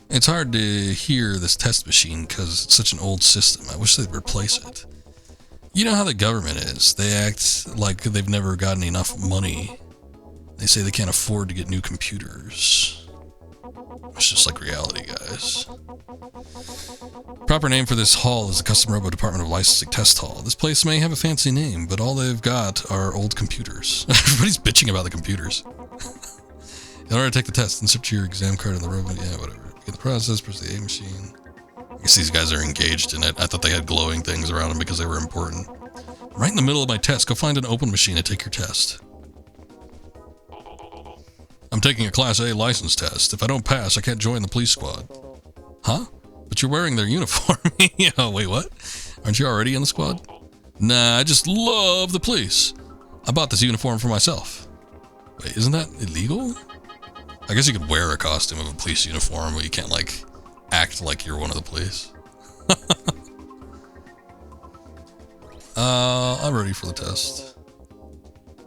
It's hard to hear this test machine because it's such an old system. I wish they'd replace it. You know how the government is. They act like they've never gotten enough money. They say they can't afford to get new computers. It's just like reality, guys. Proper name for this hall is the Custom Robo Department of Licensing Test Hall. This place may have a fancy name, but all they've got are old computers. Everybody's bitching about the computers. In order to take the test, insert your exam card in the robot. Yeah, whatever. Get the process, press the A machine. I guess these guys are engaged in it. I thought they had glowing things around them because they were important. Right in the middle of my test, go find an open machine and take your test. I'm taking a Class A license test. If I don't pass, I can't join the police squad. Huh? But you're wearing their uniform. Oh, wait, what? Aren't you already in the squad? Nah, I just love the police. I bought this uniform for myself. Wait, isn't that illegal? I guess you could wear a costume of a police uniform, but you can't, like, act like you're one of the police. I'm ready for the test.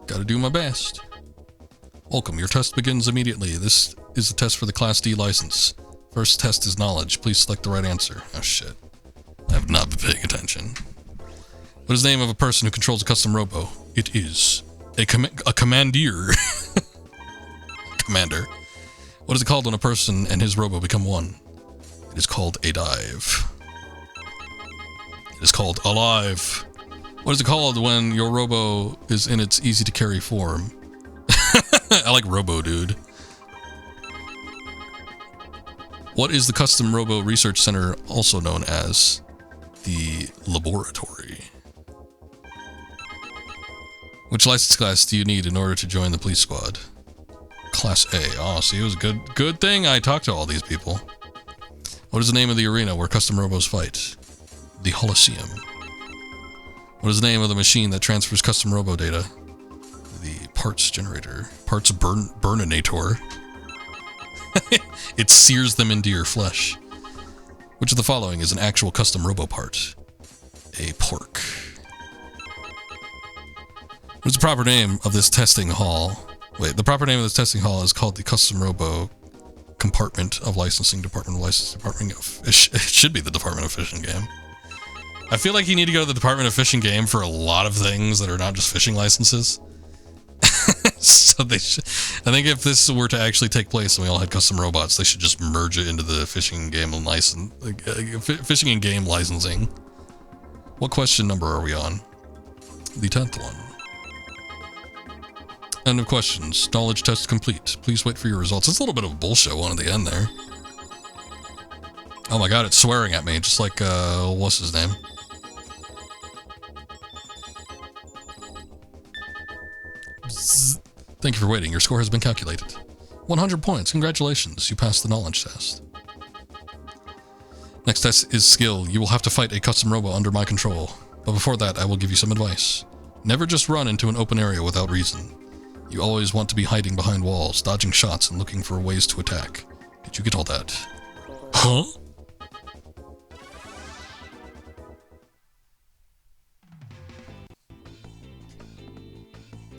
Gotta do my best. Welcome, your test begins immediately. This is the test for the Class D license. First test is knowledge. Please select the right answer. Oh shit. I have not been paying attention. What is the name of a person who controls a custom robo? It is a commandeer. Commander. What is it called when a person and his robo become one? It is called a dive. It is called alive. What is it called when your robo is in its easy to carry form? I like Robo, dude. What is the Custom Robo Research Center also known as? The laboratory. Which license class do you need in order to join the police squad? Class A. Oh, see, it was a good thing I talked to all these people. What is the name of the arena where custom robos fight? The Coliseum. What is the name of the machine that transfers custom robo data? The parts generator. Parts burninator. It sears them into your flesh. Which of the following is an actual custom robo part? A pork. What is the proper name of this testing hall? Wait, the proper name of this testing hall is called the Custom Robo Compartment of Licensing Department of Licensing Department of Fish. It should be the Department of Fishing Game. I feel like you need to go to the Department of Fishing Game for a lot of things that are not just fishing licenses. So they should, I think if this were to actually take place and we all had custom robots, they should just merge it into the fishing game and license, fishing and game licensing. What question number are we on? The 10th one. End of questions. Knowledge test complete. Please wait for your results. It's a little bit of a bullshit one at the end there. Oh my god, it's swearing at me, just like, what's his name? Thank you for waiting. Your score has been calculated. 100 points. Congratulations. You passed the knowledge test. Next test is skill. You will have to fight a custom robo under my control. But before that, I will give you some advice. Never just run into an open area without reason. You always want to be hiding behind walls, dodging shots, and looking for ways to attack. Did you get all that? Huh?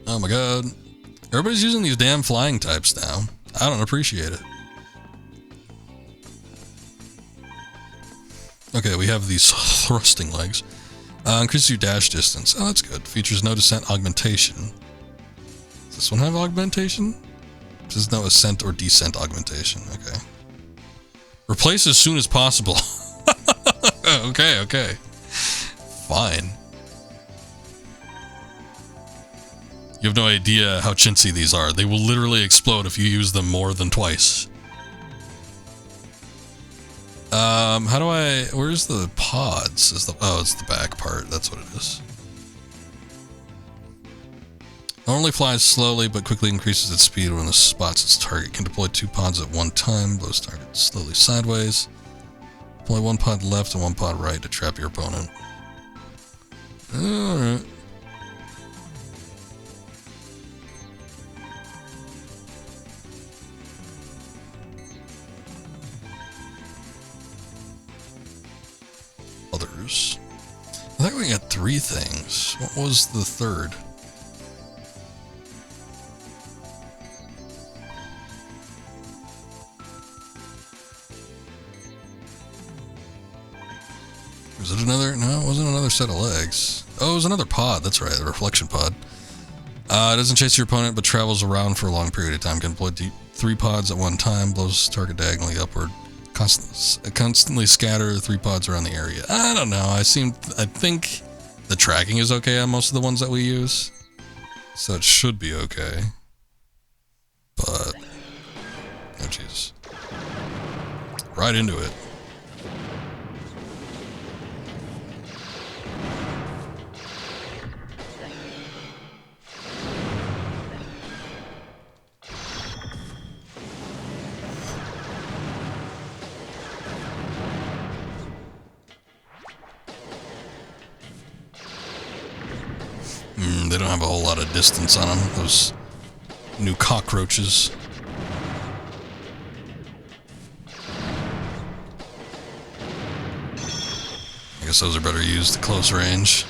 Oh my god. Everybody's using these damn flying types now. I don't appreciate it. Okay, we have these thrusting legs. Increases your dash distance. Oh, that's good. Features no descent augmentation. Does this one have augmentation? There's no ascent or descent augmentation. Okay. Replace as soon as possible. Okay. Fine. You have no idea how chintzy these are. They will literally explode if you use them more than twice. How do I... Where's the pods? Oh, it's the back part. That's what it is. Normally flies slowly, but quickly increases its speed when it spots its target. Can deploy 2 pods at one time. Blows target slowly sideways. Deploy 1 pod left and 1 pod right to trap your opponent. Alright. Others. we got 3 things. What was the third? Was it another? No, it wasn't another set of legs. Oh, it was another pod. That's right, the reflection pod. It doesn't chase your opponent, but travels around for a long period of time. Can deploy 3 pods at one time. Blows target diagonally upward. Constantly scatter 3 pods around the area. I don't know. I think the tracking is okay on most of the ones that we use, so it should be okay. But oh jeez, right into it. They don't have a whole lot of distance on them, those new cockroaches. I guess those are better used at close range.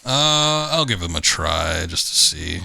I'll give them a try just to see.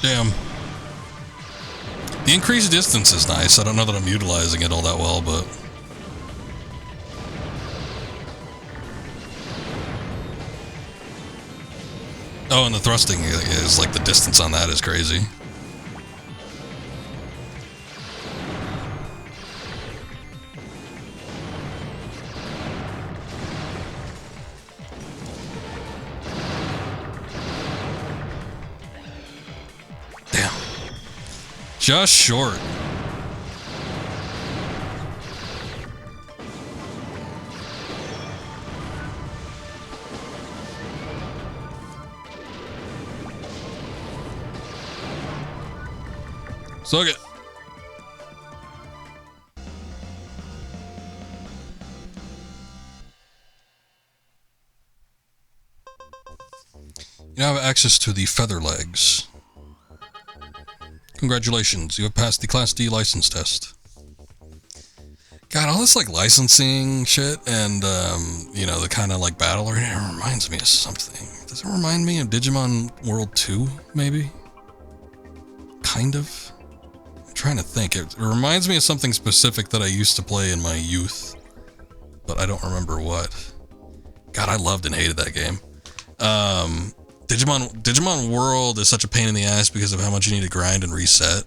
Damn. The increased distance is nice. I don't know that I'm utilizing it all that well, but... Oh, and the thrusting is like the distance on that is crazy. Just short. Suck it. You now have access to the feather legs. Congratulations, you have passed the Class D license test. God, all this like licensing shit and, you know, the kind of like battle arena reminds me of something. Does it remind me of Digimon World 2, maybe? Kind of? I'm trying to think. It reminds me of something specific that I used to play in my youth, but I don't remember what. God, I loved and hated that game. Digimon World is such a pain in the ass because of how much you need to grind and reset,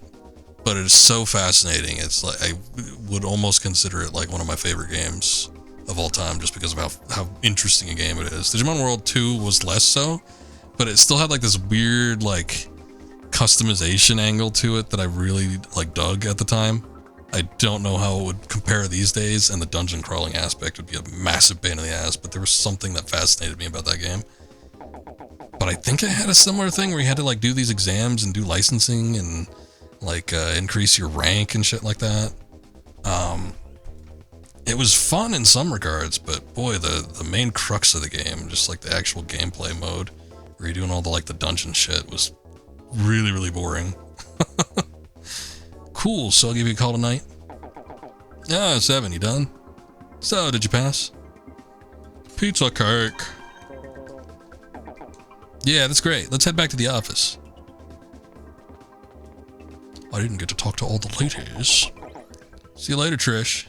but it is so fascinating. It's like, I would almost consider it like one of my favorite games of all time just because of how interesting a game it is. Digimon World 2 was less so, but it still had like this weird like customization angle to it that I really like dug at the time. I don't know how it would compare these days, and the dungeon crawling aspect would be a massive pain in the ass, but there was something that fascinated me about that game. But I think it had a similar thing where you had to like do these exams and do licensing and like increase your rank and shit like that. It was fun in some regards, but boy, the main crux of the game, just like the actual gameplay mode where you're doing all the like the dungeon shit, was really, really boring. Cool, so I'll give you a call tonight. Yeah, 7, you done? So, did you pass? Pizza cake. Yeah, that's great. Let's head back to the office. I didn't get to talk to all the ladies. See you later, Trish.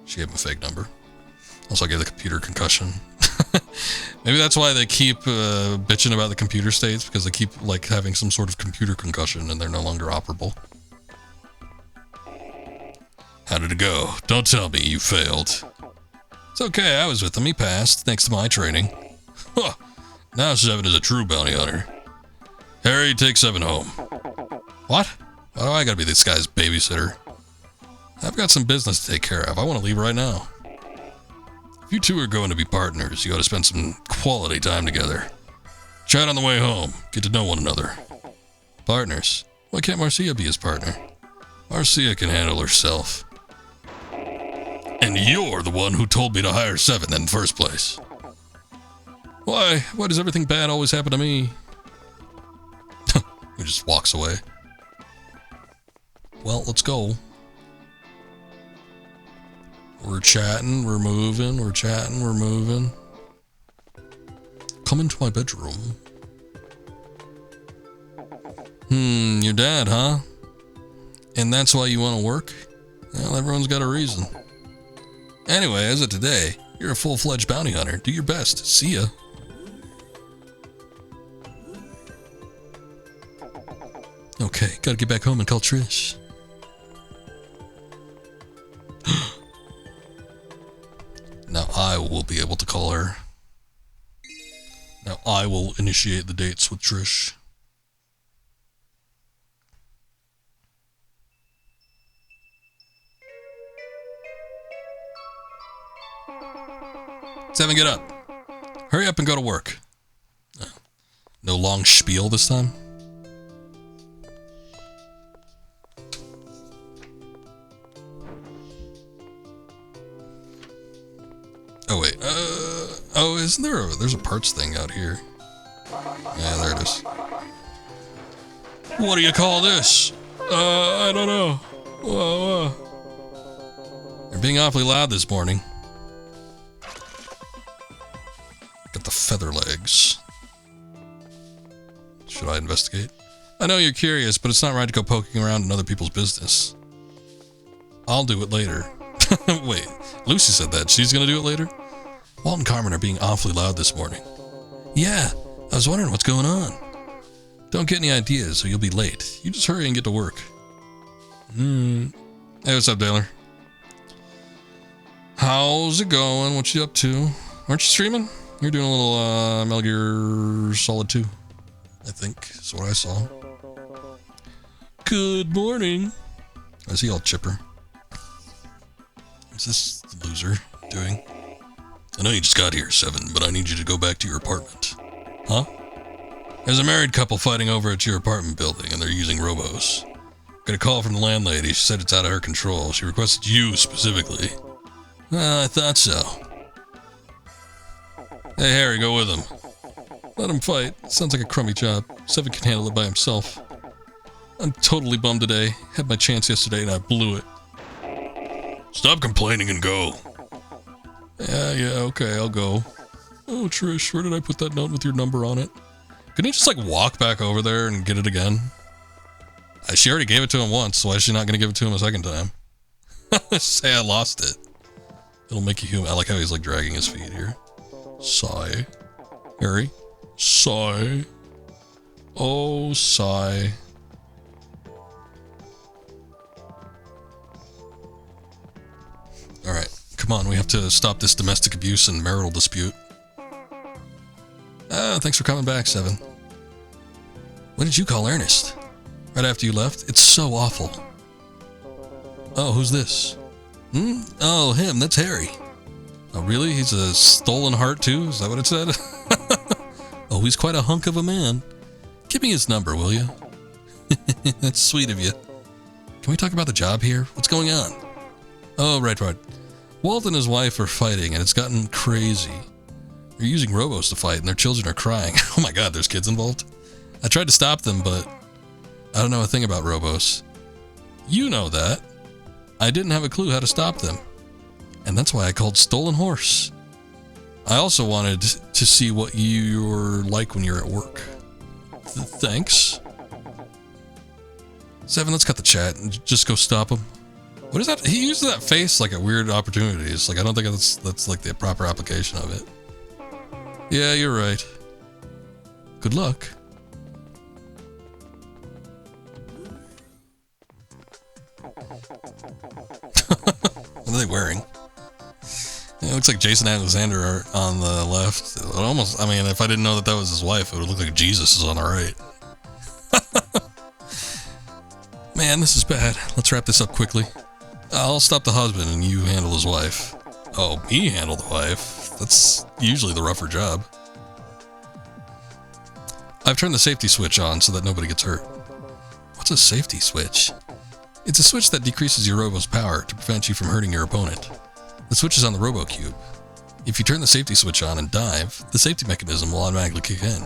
She gave him a fake number. Also, I gave the computer concussion. Maybe that's why they keep bitching about the computer states, because they keep like having some sort of computer concussion and they're no longer operable. How did it go? Don't tell me you failed. It's okay, I was with him. He passed, thanks to my training. Huh. Now Seven is a true bounty hunter. Harry, take Seven home. What? Why do I gotta be this guy's babysitter? I've got some business to take care of. I want to leave right now. If you two are going to be partners, you ought to spend some quality time together. Chat on the way home. Get to know one another. Partners? Why can't Marcia be his partner? Marcia can handle herself. And you're the one who told me to hire Seven in the first place. Why does everything bad always happen to me? He just walks away. Well, let's go. We're chatting, we're moving, we're chatting, we're moving. Come into my bedroom. Your dad, huh? And that's why you want to work? Well, everyone's got a reason. Anyway, as of today, you're a full-fledged bounty hunter. Do your best. See ya. Okay, gotta get back home and call Trish. Now I will be able to call her. Now I will initiate the dates with Trish. Seven, get up. Hurry up and go to work. No long spiel this time? Oh wait, oh, isn't there there's a parts thing out here. Yeah, there it is. What do you call this? I don't know. Whoa. You're being awfully loud this morning. Got the feather legs. Should I investigate? I know you're curious, but it's not right to go poking around in other people's business. I'll do it later. Wait, Lucy said that. She's gonna do it later? Walt and Carmen are being awfully loud this morning. Yeah, I was wondering what's going on. Don't get any ideas or you'll be late. You just hurry and get to work. Hey, what's up, Taylor? How's it going? What you up to? Aren't you streaming? You're doing a little Metal Gear Solid 2, I think, is what I saw. Good morning. Is he all chipper? What's this loser doing? I know you just got here, Seven, but I need you to go back to your apartment. Huh? There's a married couple fighting over at your apartment building, and they're using Robos. Got a call from the landlady. She said it's out of her control. She requested you specifically. I thought so. Hey, Harry, go with him. Let him fight. Sounds like a crummy job. Seven can handle it by himself. I'm totally bummed today. Had my chance yesterday, and I blew it. Stop complaining and go. Yeah, okay, I'll go. Oh, Trish, where did I put that note with your number on it? Couldn't he just, like, walk back over there and get it again? She already gave it to him once, so why is she not going to give it to him a second time? Say I lost it. It'll make you human. I like how he's, like, dragging his feet here. Sigh. Harry? Sigh. Oh, sigh. Alright. Come on, we have to stop this domestic abuse and marital dispute. Thanks for coming back, Seven. When did you call Ernest? Right after you left? It's so awful. Oh, who's this? Oh, him, that's Harry. Oh, really? He's a stolen heart, too? Is that what it said? Oh, he's quite a hunk of a man. Give me his number, will you? That's sweet of you. Can we talk about the job here? What's going on? Oh, right. Walt and his wife are fighting, and it's gotten crazy. They're using Robos to fight, and their children are crying. Oh my god, there's kids involved? I tried to stop them, but I don't know a thing about Robos. You know that. I didn't have a clue how to stop them. And that's why I called Stolen Horse. I also wanted to see what you're like when you're at work. Thanks. Seven, let's cut the chat and just go stop him. What is that? He uses that face like at weird opportunities. Like, I don't think that's like the proper application of it. Yeah, you're right. Good luck. What are they wearing? It looks like Jason Alexander on the left. It almost, I mean, if I didn't know that that was his wife, it would look like Jesus is on the right. Man, this is bad. Let's wrap this up quickly. I'll stop the husband and you handle his wife. Oh, me handle the wife? That's usually the rougher job. I've turned the safety switch on so that nobody gets hurt. What's a safety switch? It's a switch that decreases your Robo's power to prevent you from hurting your opponent. The switch is on the Robo Cube. If you turn the safety switch on and dive, the safety mechanism will automatically kick in.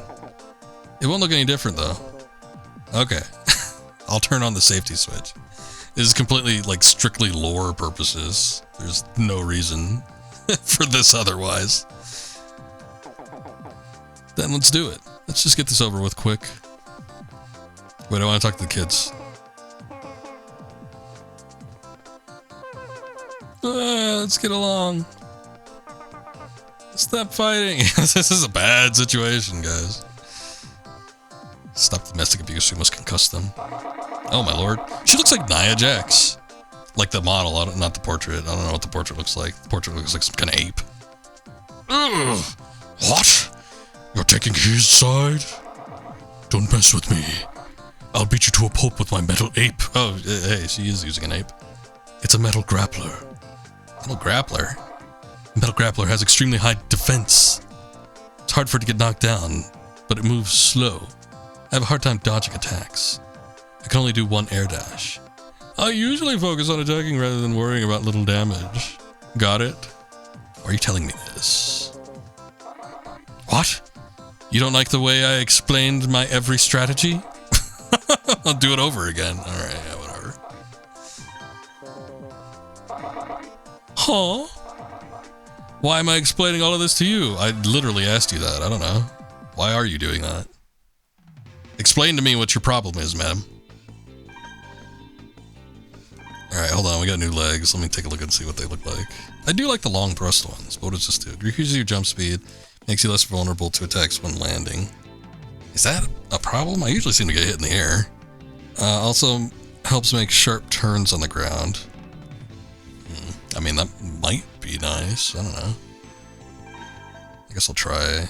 It won't look any different though. Okay. I'll turn on the safety switch. This is completely, like, strictly lore purposes. There's no reason for this otherwise. Then let's do it. Let's just get this over with quick. Wait, I want to talk to the kids. Let's get along. Stop fighting. This is a bad situation, guys. Stop domestic abuse. We must concuss them. Oh my lord. She looks like Nia Jax. Like the model, not the portrait. I don't know what the portrait looks like. The portrait looks like some kind of ape. Ugh. What? You're taking his side? Don't mess with me. I'll beat you to a pulp with my metal ape. Oh, hey, she is using an ape. It's a metal grappler. Metal grappler? Metal grappler has extremely high defense. It's hard for it to get knocked down, but it moves slow. I have a hard time dodging attacks. I can only do one air dash. I usually focus on attacking rather than worrying about little damage. Got it? Why are you telling me this? What? You don't like the way I explained my every strategy? I'll do it over again. Alright, yeah, whatever. Huh? Why am I explaining all of this to you? I literally asked you that. I don't know. Why are you doing that? Explain to me what your problem is, madam. Alright, hold on. We got new legs. Let me take a look and see what they look like. I do like the long thrust ones. What does this do? Decreases your jump speed. Makes you less vulnerable to attacks when landing. Is that a problem? I usually seem to get hit in the air. Also helps make sharp turns on the ground. I mean, that might be nice. I don't know. I guess I'll try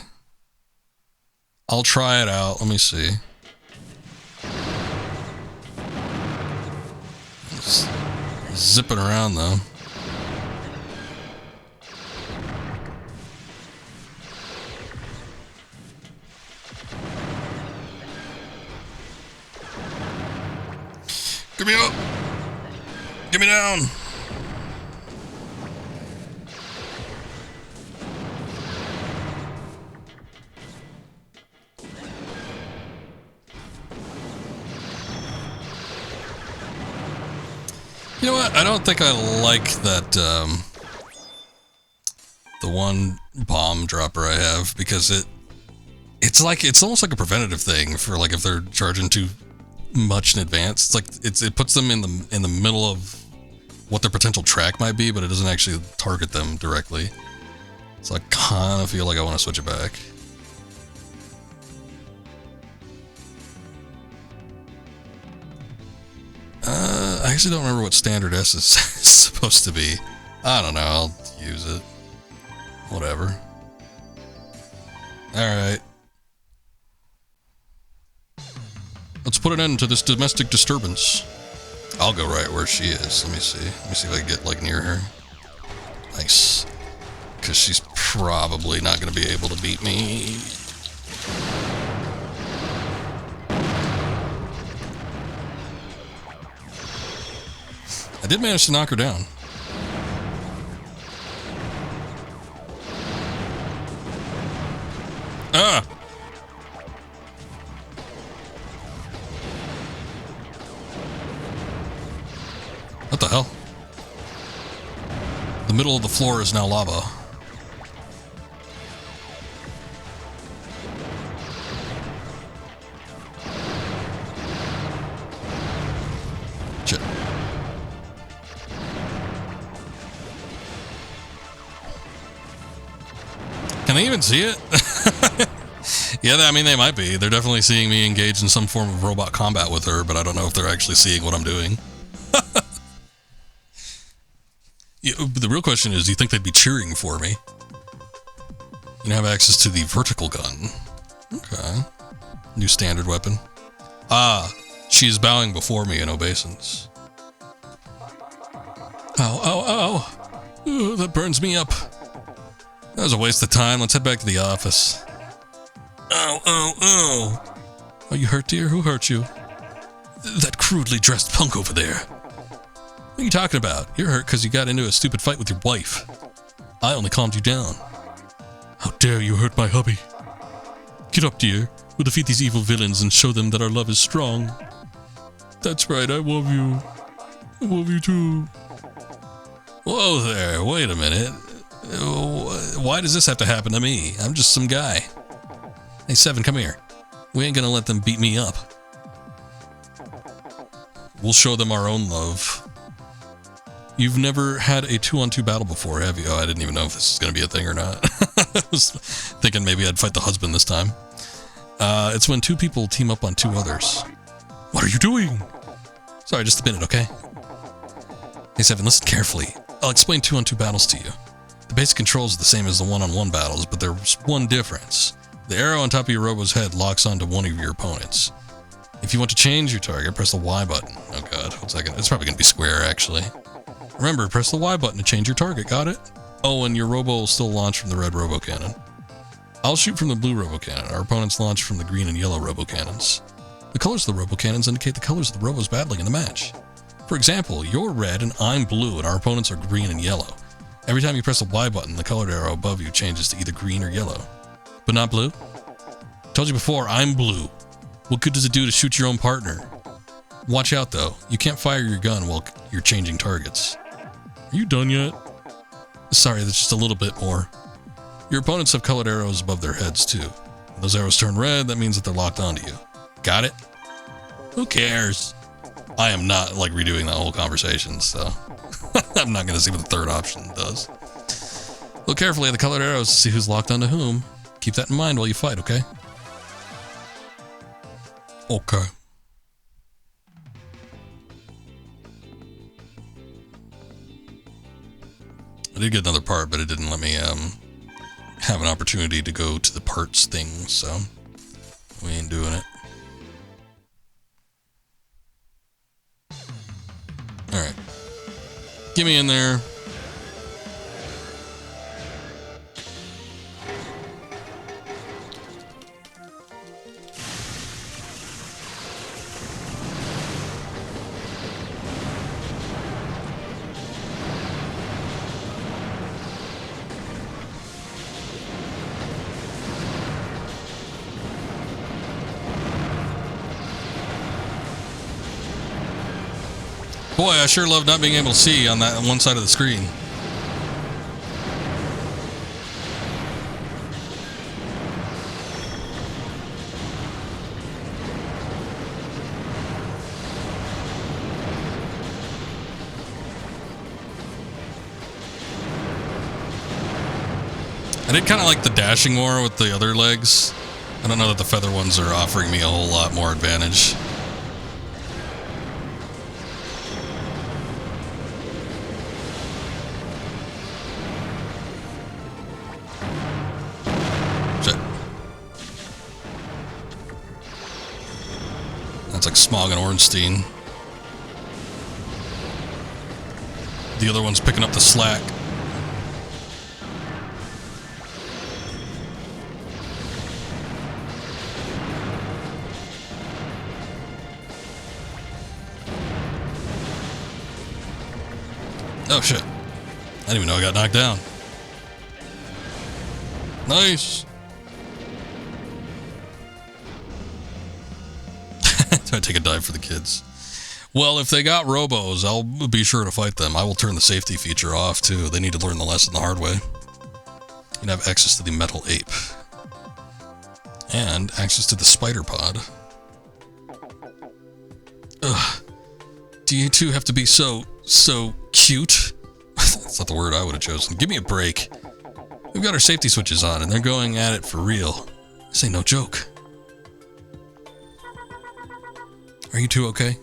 it out. Let me see. Just zipping around though. Get me up! Get me down! You know what? I don't think I like that, the one bomb dropper I have, because it's almost like a preventative thing for, like, if they're charging too much in advance. It's like, it puts them in the middle of what their potential track might be, but it doesn't actually target them directly. So I kind of feel like I want to switch it back. I actually don't remember what standard S is supposed to be. I don't know, I'll use it. Whatever. Alright. Let's put an end to this domestic disturbance. I'll go right where she is. Let me see. Let me see if I can get, like, near her. Nice. Because she's probably not going to be able to beat me. I did manage to knock her down. Ah! What the hell? The middle of the floor is now lava. Shit. Can they even see it? Yeah, I mean, they might be. They're definitely seeing me engage in some form of robot combat with her, but I don't know if they're actually seeing what I'm doing. Yeah, the real question is, do you think they'd be cheering for me? You have access to the vertical gun. Okay. New standard weapon. Ah, she is bowing before me in obeisance. Ow, ow, ow. Ooh, that burns me up. That was a waste of time. Let's head back to the office. Ow, ow, ow. Are you hurt, dear? Who hurt you? That crudely dressed punk over there. What are you talking about? You're hurt because you got into a stupid fight with your wife. I only calmed you down. How dare you hurt my hubby? Get up, dear. We'll defeat these evil villains and show them that our love is strong. That's right, I love you. I love you too. Whoa there, wait a minute. Why does this have to happen to me? I'm just some guy. Hey, Seven, come here. We ain't gonna let them beat me up. We'll show them our own love. You've never had a 2-on-2 battle before, have you? Oh, I didn't even know if this is gonna be a thing or not. I was thinking maybe I'd fight the husband this time. It's when 2 people team up on 2 others. What are you doing? Sorry, just a minute, okay? Hey, Seven, listen carefully. I'll explain 2-on-2 battles to you. The basic controls are the same as the 1-on-1 battles, but there's one difference. The arrow on top of your Robo's head locks onto one of your opponents. If you want to change your target, press the Y button. Oh god, what's that gonna... It's probably gonna be square, actually. Remember, press the Y button to change your target, got it? Oh, and your Robo will still launch from the red Robo cannon. I'll shoot from the blue Robo cannon. Our opponents launch from the green and yellow Robo cannons. The colors of the Robo cannons indicate the colors of the Robos battling in the match. For example, you're red and I'm blue, and our opponents are green and yellow. Every time you press the Y button, the colored arrow above you changes to either green or yellow. But not blue? Told you before, I'm blue. What good does it do to shoot your own partner? Watch out though, you can't fire your gun while you're changing targets. Are you done yet? Sorry, that's just a little bit more. Your opponents have colored arrows above their heads too. When those arrows turn red, that means that they're locked onto you. Got it? Who cares? I am not like redoing that whole conversation, so I'm not going to see what the third option does. Look carefully at the colored arrows to see who's locked onto whom. Keep that in mind while you fight, okay? Okay. I did get another part, but it didn't let me have an opportunity to go to the parts thing, so we ain't doing it. Alright. Get me in there. Boy, I sure love not being able to see on that one side of the screen. I did kind of like the dashing more with the other legs. I don't know that the feather ones are offering me a whole lot more advantage. It's like Smog and Ornstein. The other one's picking up the slack. Oh shit. I didn't even know I got knocked down. Nice. I take a dive for the kids. Well, if they got Robos, I'll be sure to fight them. I will turn the safety feature off, too. They need to learn the lesson the hard way. You can have access to the Metal Ape. And access to the Spider Pod. Ugh. Do you two have to be so cute? That's not the word I would have chosen. Give me a break. We've got our safety switches on, and they're going at it for real. This ain't no joke. Are you two okay?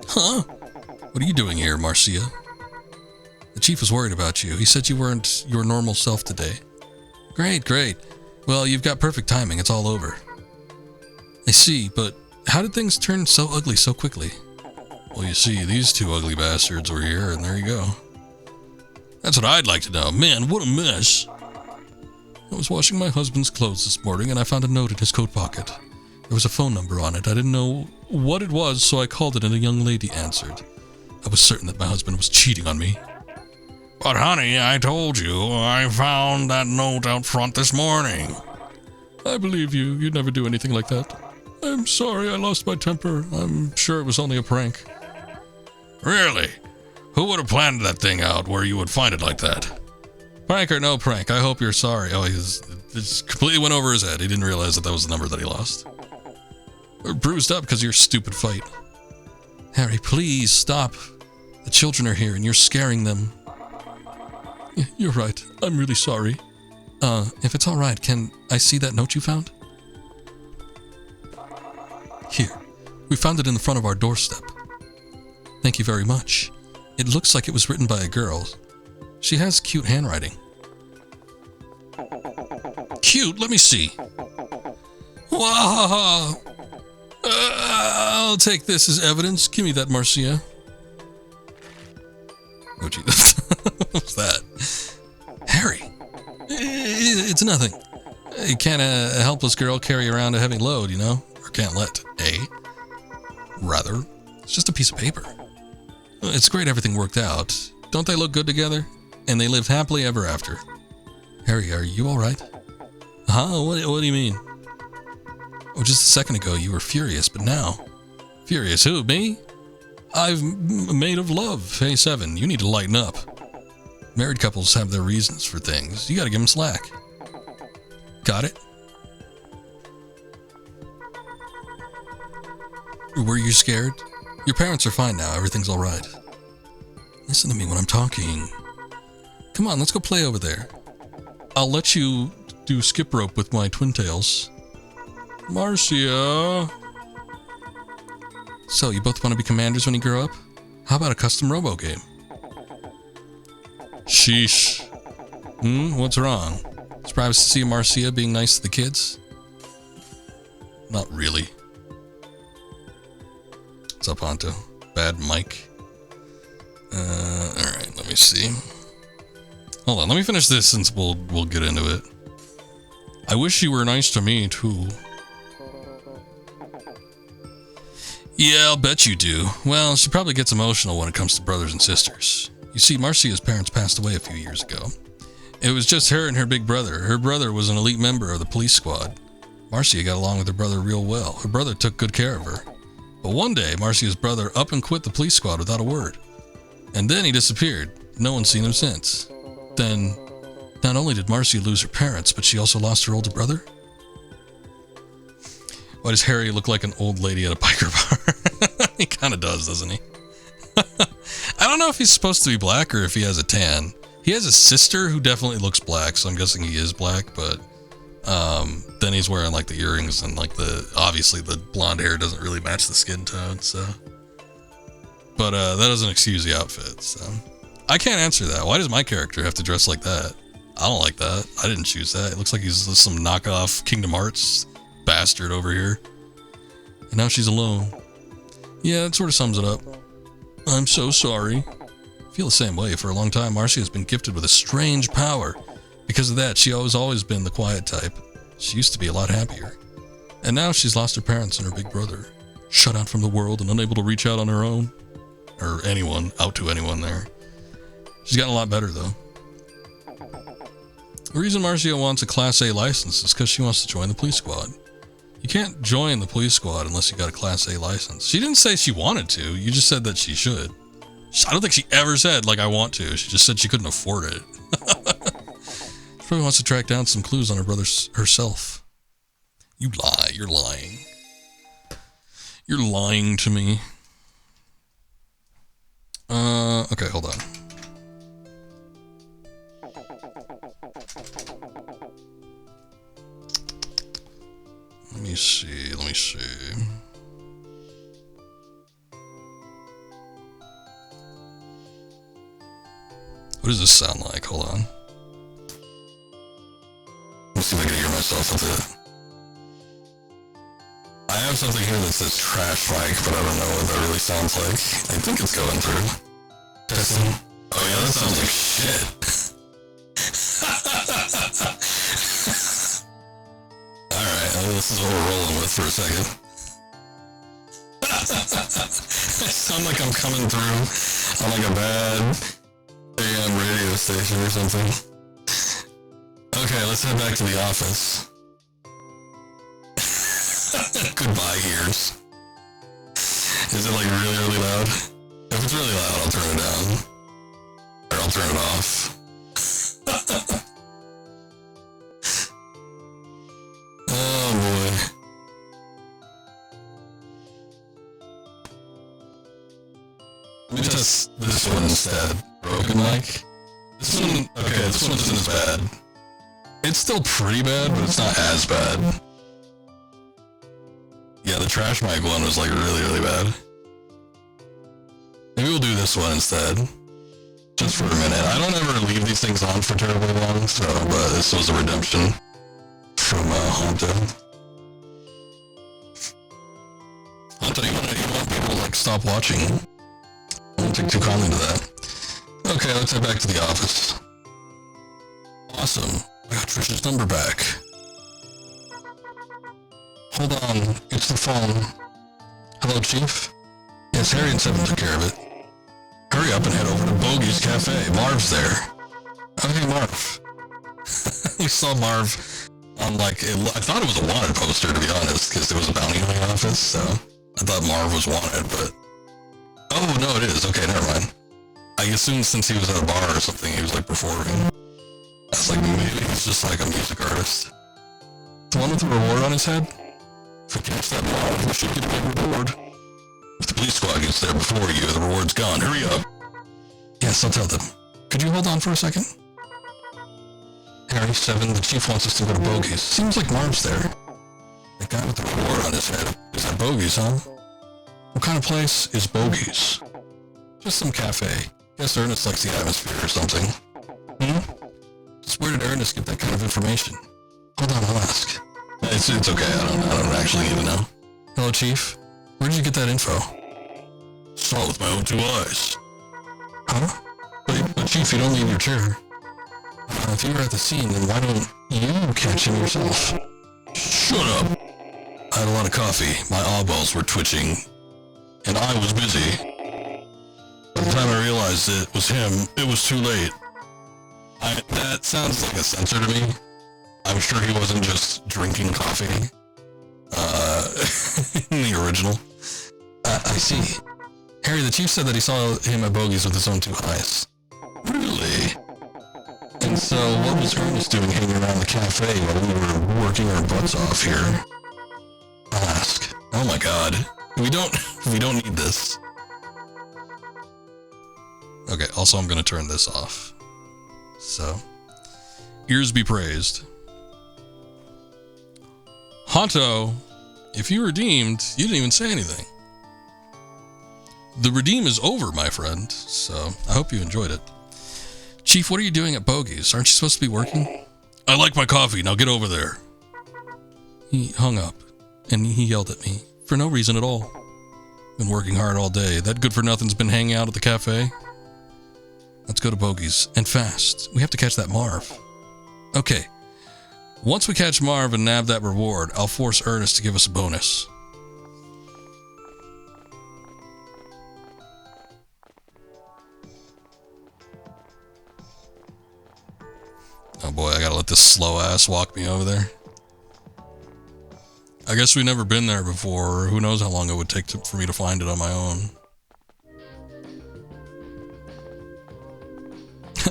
Huh? What are you doing here, Marcia? The chief was worried about you. He said you weren't your normal self today. Great, great. Well, you've got perfect timing. It's all over. I see, but how did things turn so ugly so quickly? Well, you see, these two ugly bastards were here, and there you go. That's what I'd like to know. Man, what a mess. I was washing my husband's clothes this morning, and I found a note in his coat pocket. There was a phone number on it. I didn't know what it was, so I called it, and a young lady answered. I was certain that my husband was cheating on me. But honey, I told you, I found that note out front this morning. I believe you. You'd never do anything like that. I'm sorry, I lost my temper. I'm sure it was only a prank. Really? Who would have planned that thing out where you would find it like that? Prank or no prank, I hope you're sorry. Oh, it just completely went over his head. He didn't realize that was the number that he lost. We're bruised up because of your stupid fight. Harry, please stop. The children are here and you're scaring them. You're right. I'm really sorry. If it's all right, can I see that note you found? Here. We found it in the front of our doorstep. Thank you very much. It looks like it was written by a girl. She has cute handwriting. Cute? Let me see. Wow! I'll take this as evidence. Give me that, Marcia. Oh, gee. What was that? Harry! It's nothing. You can't a helpless girl carry around a heavy load, you know? Or can't let Rather, it's just a piece of paper. It's great everything worked out. Don't they look good together? And they lived happily ever after. Harry, are you alright? Huh? What do you mean? Oh, just a second ago you were furious, but now... Furious? Who, me? I've made of love. Hey, 7, you need to lighten up. Married couples have their reasons for things. You gotta give them slack. Got it? Were you scared? Your parents are fine now. Everything's alright. Listen to me when I'm talking. Come on, let's go play over there. I'll let you do skip rope with my twin tails. Marcia. So, you both want to be commanders when you grow up? How about a custom Robo game? Sheesh. What's wrong? Surprised to see Marcia being nice to the kids? Not really. What's up, Honto? Bad mic. Alright, let me see. Hold on, let me finish this since we'll get into it. I wish you were nice to me, too. Yeah, I'll bet you do. Well, she probably gets emotional when it comes to brothers and sisters. You see, Marcia's parents passed away a few years ago. It was just her and her big brother. Her brother was an elite member of the police squad. Marcia got along with her brother real well. Her brother took good care of her. But one day, Marcia's brother up and quit the police squad without a word. And then he disappeared. No one's seen him since. Then, not only did Marcia lose her parents, but she also lost her older brother? Why does Harry look like an old lady at a biker bar? He kind of does, doesn't he? I don't know if he's supposed to be black or if he has a tan. He has a sister who definitely looks black, so I'm guessing he is black, but then he's wearing like the earrings and like obviously the blonde hair doesn't really match the skin tone, so. But that doesn't excuse the outfit, so. I can't answer that. Why does my character have to dress like that? I don't like that. I didn't choose that. It looks like he's some knockoff Kingdom Hearts bastard over here. And now she's alone. Yeah, that sort of sums it up. I'm so sorry. I feel the same way. For a long time, Marcia has been gifted with a strange power. Because of that, she has always been the quiet type. She used to be a lot happier. And now she's lost her parents and her big brother. Shut out from the world and unable to reach out on her own. Or out to anyone there. She's gotten a lot better, though. The reason Marcia wants a Class A license is because she wants to join the police squad. You can't join the police squad unless you got a Class A license. She didn't say she wanted to. You just said that she should. I don't think she ever said, like, I want to. She just said she couldn't afford it. She probably wants to track down some clues on her brother herself. You lie. You're lying. You're lying to me. Okay, hold on. Let me see. does this sound like? Hold on. Let's see if I can hear myself with it. I have something here that says trash mic, but I don't know what that really sounds like. I think it's going through. Testing. Oh yeah, that sounds like shit. Alright, this is what we're rolling with for a second. I sound like I'm coming through on like a bad AM radio station or something. Okay, let's head back to the office. Goodbye, ears. Is it like really, really loud? If it's really loud, I'll turn it down. Or I'll turn it off. Oh boy. Let me test this one instead. Broken mic. This one, okay, this one isn't as bad. It's still pretty bad, but it's not as bad. Yeah, the trash mic one was like really, really bad. Maybe we'll do this one instead. Just for a minute. I don't ever leave these things on for terribly long, so, but this was a redemption from Honto. Honto, you want people to like stop watching? I won't take too kindly to that. Okay, let's head back to the office. Awesome. I got Trish's number back. Hold on, it's the phone. Hello, Chief? Yes, Harry and Seven took care of it. Hurry up and head over to Bogey's Cafe. Marv's there. Okay, Marv. We saw Marv on like, I thought it was a wanted poster, to be honest, because there was a bounty hunting office, so I thought Marv was wanted, but... Oh, no, it is. Okay, never mind. I assumed since he was at a bar or something, he was like performing. I was like, maybe he's just like a music artist. The one with the reward on his head? If we catch that Marv, we should get a big reward. If the police squad gets there before you, the reward's gone. Hurry up. Yes, I'll tell them. Could you hold on for a second? Harry, Seven, the chief wants us to go to Bogey's. Seems like Marv's there. The guy with the reward on his head. Is that Bogey's, huh? What kind of place is Bogey's? Just some cafe. Guess Ernest likes the atmosphere or something. Just where did Ernest get that kind of information? Hold on, I'll ask. It's okay, I don't actually need to know. Hello, Chief. Where did you get that info? Saw it with my own two eyes. Huh? But Chief, you don't leave your chair. If you were at the scene, then why don't you catch him yourself? Shut up! I had a lot of coffee, my eyeballs were twitching, and I was busy. By the time I realized it was him, it was too late. That sounds like a censor to me. I'm sure he wasn't just drinking coffee. In the original. I see. Harry, the chief said that he saw him at Bogey's with his own two eyes. Really? And so, what was Ernest doing hanging around the cafe while we were working our butts off here? I'll ask. Oh my god. We don't need this. Okay, also I'm gonna turn this off. So, ears be praised. Honto, if you redeemed, you didn't even say anything. The redeem is over, my friend, so I hope you enjoyed it. Chief, what are you doing at Bogey's? Aren't you supposed to be working? I like my coffee, now get over there. He hung up, and he yelled at me, for no reason at all. Been working hard all day. That good-for-nothing's been hanging out at the cafe? Let's go to Bogey's, and fast. We have to catch that Marv. Okay. Once we catch Marv and nab that reward, I'll force Ernest to give us a bonus. Oh boy, I gotta let this slow ass walk me over there. I guess we've never been there before, or who knows how long it would take for me to find it on my own.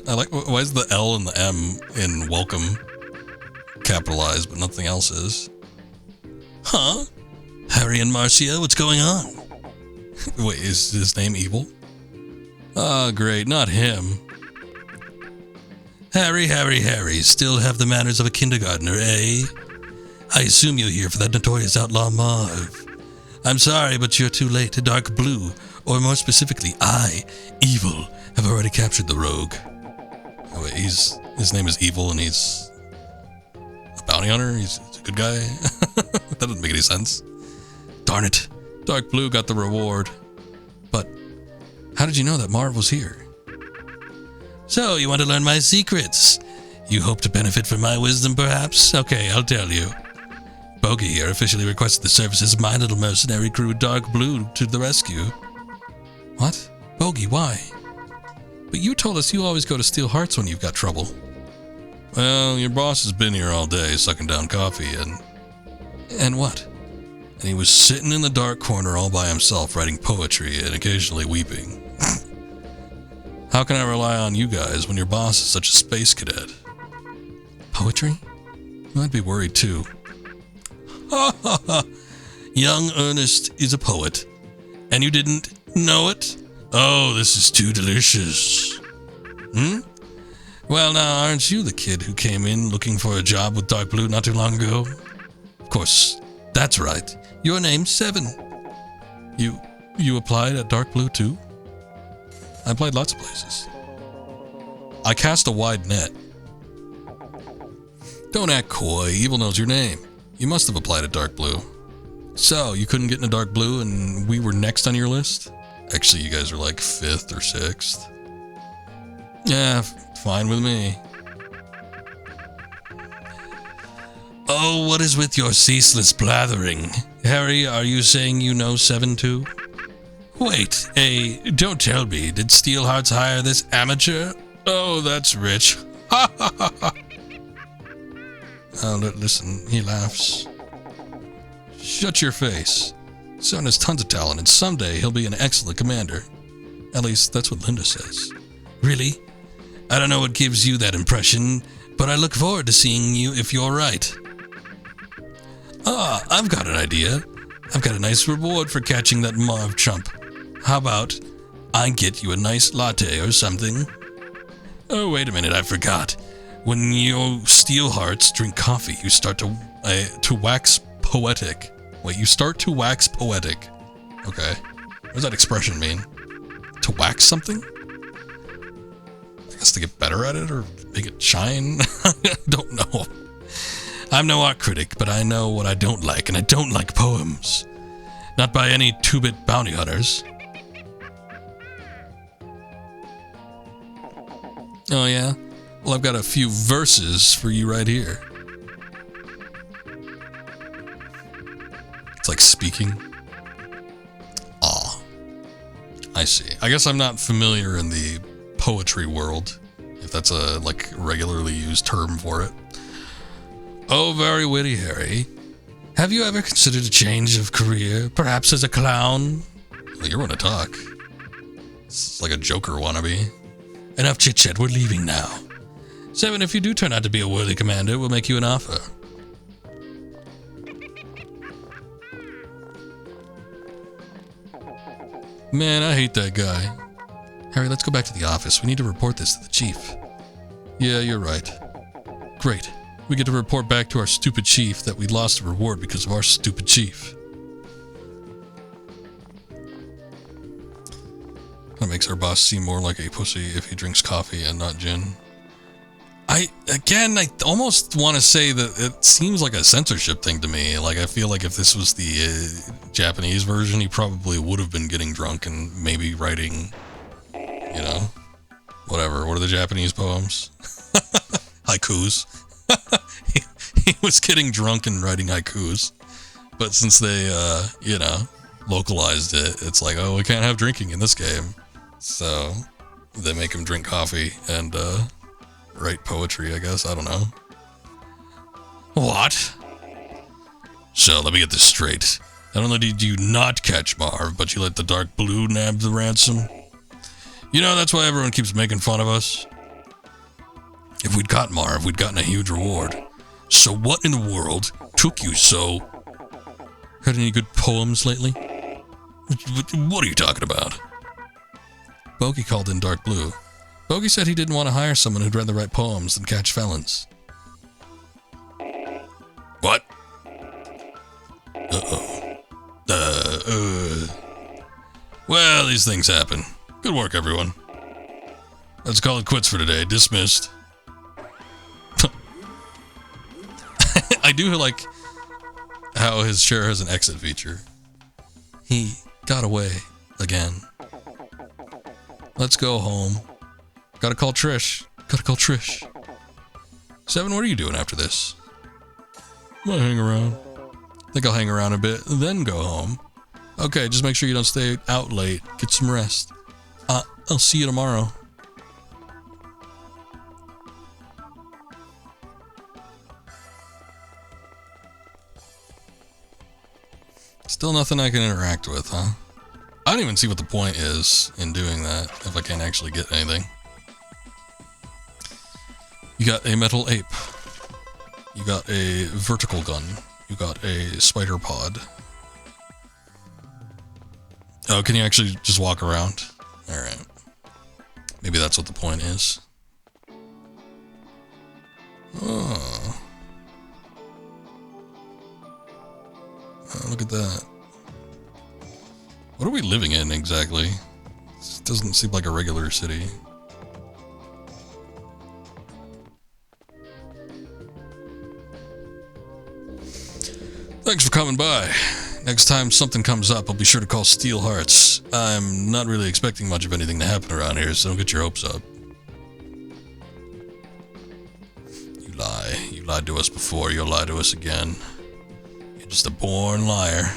I like, why is the L and the M in welcome capitalized, but nothing else is? Huh? Harry and Marcia, what's going on? Wait, is his name Evil? Ah, great, not him. Harry, still have the manners of a kindergartner, eh? I assume you're here for that notorious outlaw Marv. I'm sorry, but you're too late. Dark Blue, or more specifically, I, Evil, have already captured the rogue. Oh, wait, his name is Evil and he's a bounty hunter? He's a good guy? That doesn't make any sense. Darn it. Dark Blue got the reward. But how did you know that Marv was here? So, you want to learn my secrets? You hope to benefit from my wisdom, perhaps? Okay, I'll tell you. Bogey here officially requested the services of my little mercenary crew, Dark Blue, to the rescue. What? Bogey, why? But you told us you always go to Steel Hearts when you've got trouble. Well, your boss has been here all day, sucking down coffee, and... And what? And he was sitting in the dark corner all by himself, writing poetry and occasionally weeping. How can I rely on you guys when your boss is such a space cadet? Poetry? I'd be worried too. Ha ha ha! Young Ernest is a poet, and you didn't know it? Oh, this is too delicious. Well, now, aren't you the kid who came in looking for a job with Dark Blue not too long ago? Of course, that's right. Your name's Seven. You applied at Dark Blue too? I applied lots of places. I cast a wide net. Don't act coy. Evil knows your name. You must have applied at Dark Blue. So, you couldn't get into Dark Blue and we were next on your list? Actually, you guys are like 5th or 6th. Yeah, fine with me. Oh, what is with your ceaseless blathering? Harry, are you saying you know 7 too? Wait, don't tell me. Did Steel Hearts hire this amateur? Oh, that's rich. Ha ha ha ha. Oh, listen, he laughs. Shut your face. Son has tons of talent, and someday he'll be an excellent commander. At least, that's what Linda says. Really? I don't know what gives you that impression, but I look forward to seeing you if you're right. Ah, I've got an idea. I've got a nice reward for catching that Marv chump. How about I get you a nice latte or something? Oh, wait a minute, I forgot. When you Steel Hearts drink coffee, you start to wax poetic. Wait, you start to wax poetic. Okay. What does that expression mean? To wax something? I guess to get better at it or make it shine? I don't know. I'm no art critic, but I know what I don't like, and I don't like poems. Not by any 2-bit bounty hunters. Oh yeah? Well, I've got a few verses for you right here. It's like speaking. Ah. I see. I guess I'm not familiar in the poetry world, if that's a, like, regularly used term for it. Oh, very witty, Harry. Have you ever considered a change of career, perhaps as a clown? Well, you want to talk. It's like a Joker wannabe. Enough chit-chat, we're leaving now. 7, if you do turn out to be a worthy commander, we'll make you an offer. Man, I hate that guy. Harry, let's go back to the office. We need to report this to the chief. Yeah, you're right. Great. We get to report back to our stupid chief that we lost a reward because of our stupid chief. That makes our boss seem more like a pussy if he drinks coffee and not gin. I almost want to say that it seems like a censorship thing to me. Like, I feel like if this was the Japanese version, he probably would have been getting drunk and maybe writing, you know, whatever. What are the Japanese poems? Haikus. he was getting drunk and writing haikus. But since they, you know, localized it, it's like, oh, we can't have drinking in this game. So they make him drink coffee and, write poetry, I guess. I don't know. What? So, let me get this straight. Not only did you not catch Marv, but you let the Dark Blue nab the ransom? You know, that's why everyone keeps making fun of us. If we'd caught Marv, we'd gotten a huge reward. So what in the world took you so... Heard any good poems lately? What are you talking about? Bogey called in Dark Blue. Bogey said he didn't want to hire someone who'd rather write poems than catch felons. What? Uh-oh. Well, these things happen. Good work, everyone. Let's call it quits for today. Dismissed. I do like how his chair has an exit feature. He got away again. Let's go home. Gotta call Trish. Seven, what are you doing after this? I'm gonna hang around. Think I'll hang around a bit, then go home. Okay, just make sure you don't stay out late. Get some rest. I'll see you tomorrow. Still nothing I can interact with, huh? I don't even see what the point is in doing that if I can't actually get anything. You got a metal ape. You got a vertical gun. You got a spider pod. Oh, can you actually just walk around? Alright. Maybe that's what the point is. Oh. Oh, look at that. What are we living in exactly? This doesn't seem like a regular city. Thanks for coming by. Next time something comes up, I'll be sure to call Steel Hearts. I'm not really expecting much of anything to happen around here, so don't get your hopes up. You lie. You lied to us before, you'll lie to us again. You're just a born liar.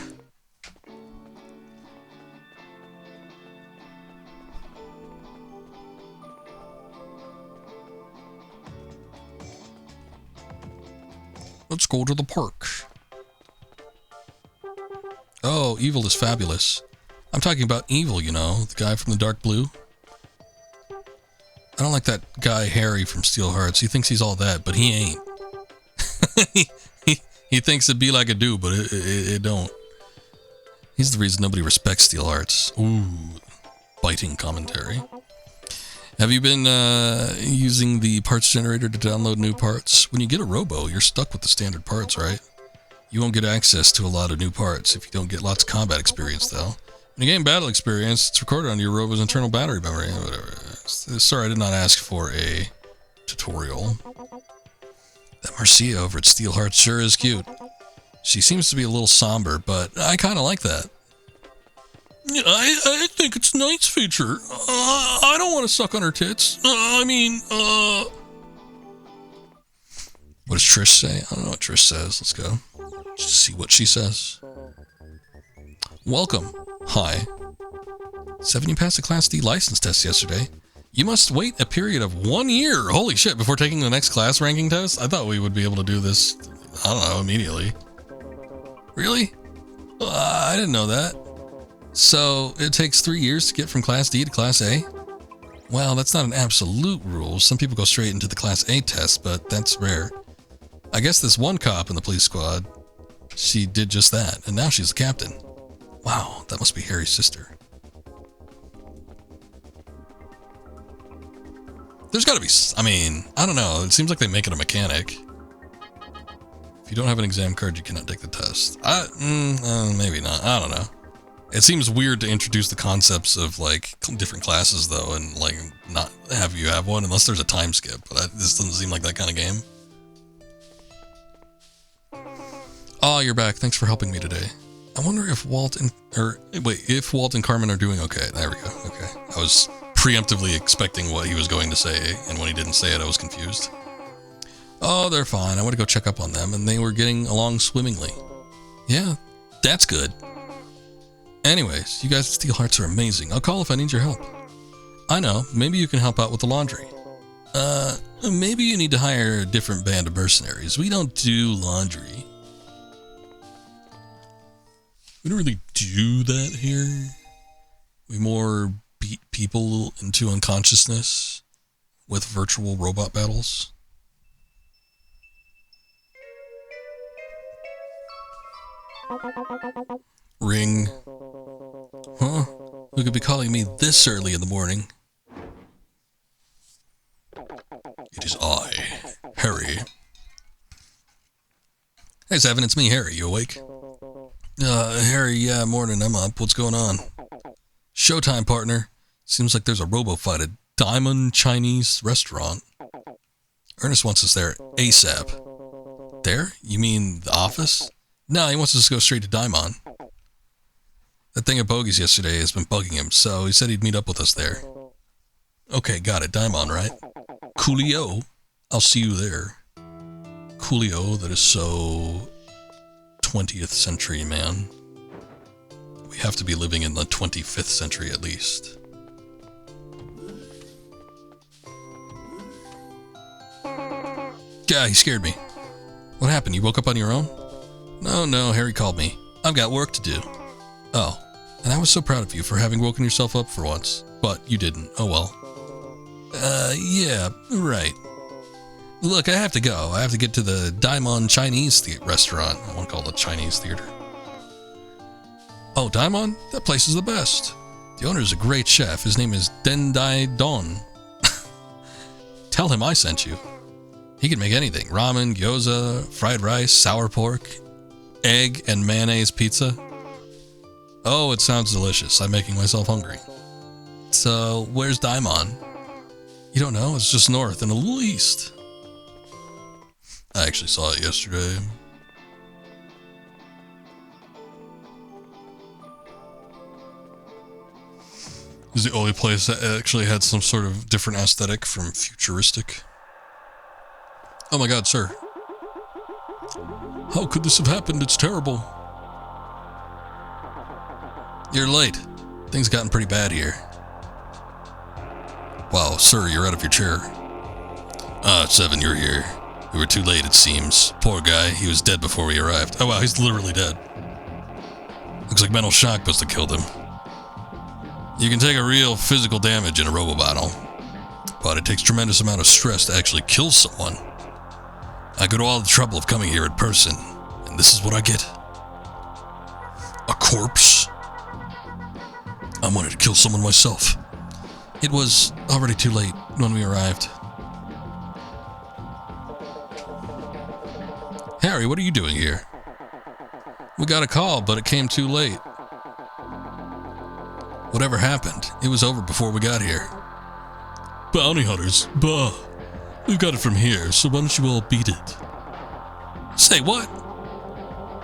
Let's go to the park. Oh, Evil is fabulous. I'm talking about Evil, you know, the guy from the dark blue. I don't like that guy Harry from Steel Hearts. He thinks he's all that, but he ain't. he thinks it'd be like it do, but it don't. He's the reason nobody respects Steel Hearts. Ooh, biting commentary. Have you been using the parts generator to download new parts? When you get a Robo, you're stuck with the standard parts, right? You won't get access to a lot of new parts if you don't get lots of combat experience, though. When you gain battle experience, it's recorded on your Robo's internal battery memory. Whatever. Sorry, I did not ask for a tutorial. That Marcia over at Steel Hearts sure is cute. She seems to be a little somber, but I kind of like that. I think it's a nice feature. I don't want to suck on her tits. What does Trish say? I don't know what Trish says. Let's go. Just see what she says. Welcome. Hi. 7, you passed the Class D license test yesterday. You must wait a period of 1 year. Holy shit, before taking the next class ranking test? I thought we would be able to do this, I don't know, immediately. Really? I didn't know that. So, it takes 3 years to get from Class D to Class A? Well, that's not an absolute rule. Some people go straight into the Class A test, but that's rare. I guess this one cop in the police squad, she did just that, and now she's the captain. Wow, that must be Harry's sister. There's gotta be, I don't know, it seems like they make it a mechanic. If you don't have an exam card, you cannot take the test. Maybe not, I don't know. It seems weird to introduce the concepts of, like, different classes, though, and, like, not have you have one, unless there's a time skip, but this doesn't seem like that kind of game. Oh, you're back. Thanks for helping me today. I wonder if Walt and Carmen are doing okay. There we go. Okay. I was preemptively expecting what he was going to say, and when he didn't say it, I was confused. Oh, they're fine. I went to go check up on them, and they were getting along swimmingly. Yeah, that's good. Anyways, you guys at Steel Hearts are amazing. I'll call if I need your help. I know. Maybe you can help out with the laundry. Maybe you need to hire a different band of mercenaries. We don't do laundry. We don't really do that here. We more beat people into unconsciousness with virtual robot battles. Ring. Huh? Who could be calling me this early in the morning? It is I, Harry. Hey, Seven, it's me, Harry. You awake? Harry, yeah, morning. I'm up. What's going on? Showtime, partner. Seems like there's a Robo fight Diamond Chinese restaurant. Ernest wants us there ASAP. There? You mean the office? No, he wants us to go straight to Daimon. That thing of bogeys yesterday has been bugging him, so he said he'd meet up with us there. Okay, got it. Daimon, right? Coolio. I'll see you there. Coolio, that is so 20th century, man. We have to be living in the 25th century at least. Yeah, he scared me. What happened? You woke up on your own? No, Harry called me. I've got work to do. Oh, and I was so proud of you for having woken yourself up for once. But you didn't. Oh well. Yeah, right. Look, I have to go. I have to get to the Daimon Chinese restaurant. I want to call it a Chinese theater. Oh, Daimon? That place is the best. The owner is a great chef. His name is Dendai Don. Tell him I sent you. He can make anything. Ramen, gyoza, fried rice, sour pork, egg and mayonnaise pizza. Oh, it sounds delicious. I'm making myself hungry. So, where's Daimon? You don't know? It's just north and a little east. I actually saw it yesterday. It was the only place that actually had some sort of different aesthetic from futuristic. Oh my god, sir. How could this have happened? It's terrible. You're late. Things gotten pretty bad here. Wow, sir, you're out of your chair. Seven, you're here. We were too late, it seems. Poor guy, he was dead before we arrived. Oh wow, he's literally dead. Looks like mental shock must have killed him. You can take a real physical damage in a Robo battle, but it takes tremendous amount of stress to actually kill someone. I go to all the trouble of coming here in person, and this is what I get. A corpse? I wanted to kill someone myself. It was already too late when we arrived. Harry, what are you doing here? We got a call, but it came too late. Whatever happened, it was over before we got here. Bounty hunters? Bah. We've got it from here, so why don't you all beat it? Say what?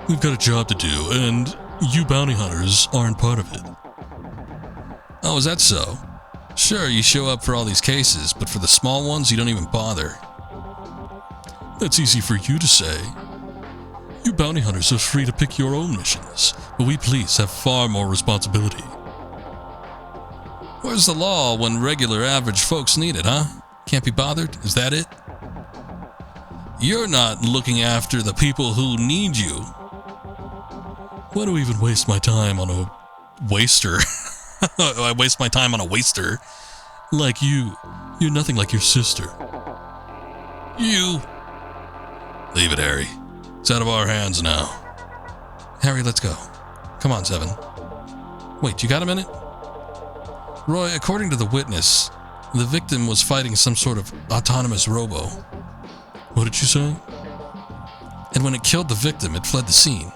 We've got a job to do, and you bounty hunters aren't part of it. Oh, is that so? Sure, you show up for all these cases, but for the small ones, you don't even bother. That's easy for you to say. You bounty hunters are free to pick your own missions, but we police have far more responsibility. Where's the law when regular average folks need it, huh? Can't be bothered? Is that it? You're not looking after the people who need you. Why do I even waste my time on a waster? I waste my time on a waster. Like you. You're nothing like your sister. You. Leave it, Harry. It's out of our hands now. Harry, let's go. Come on, Seven. Wait, you got a minute? Roy, according to the witness, the victim was fighting some sort of autonomous robo. What did you say? And when it killed the victim, it fled the scene.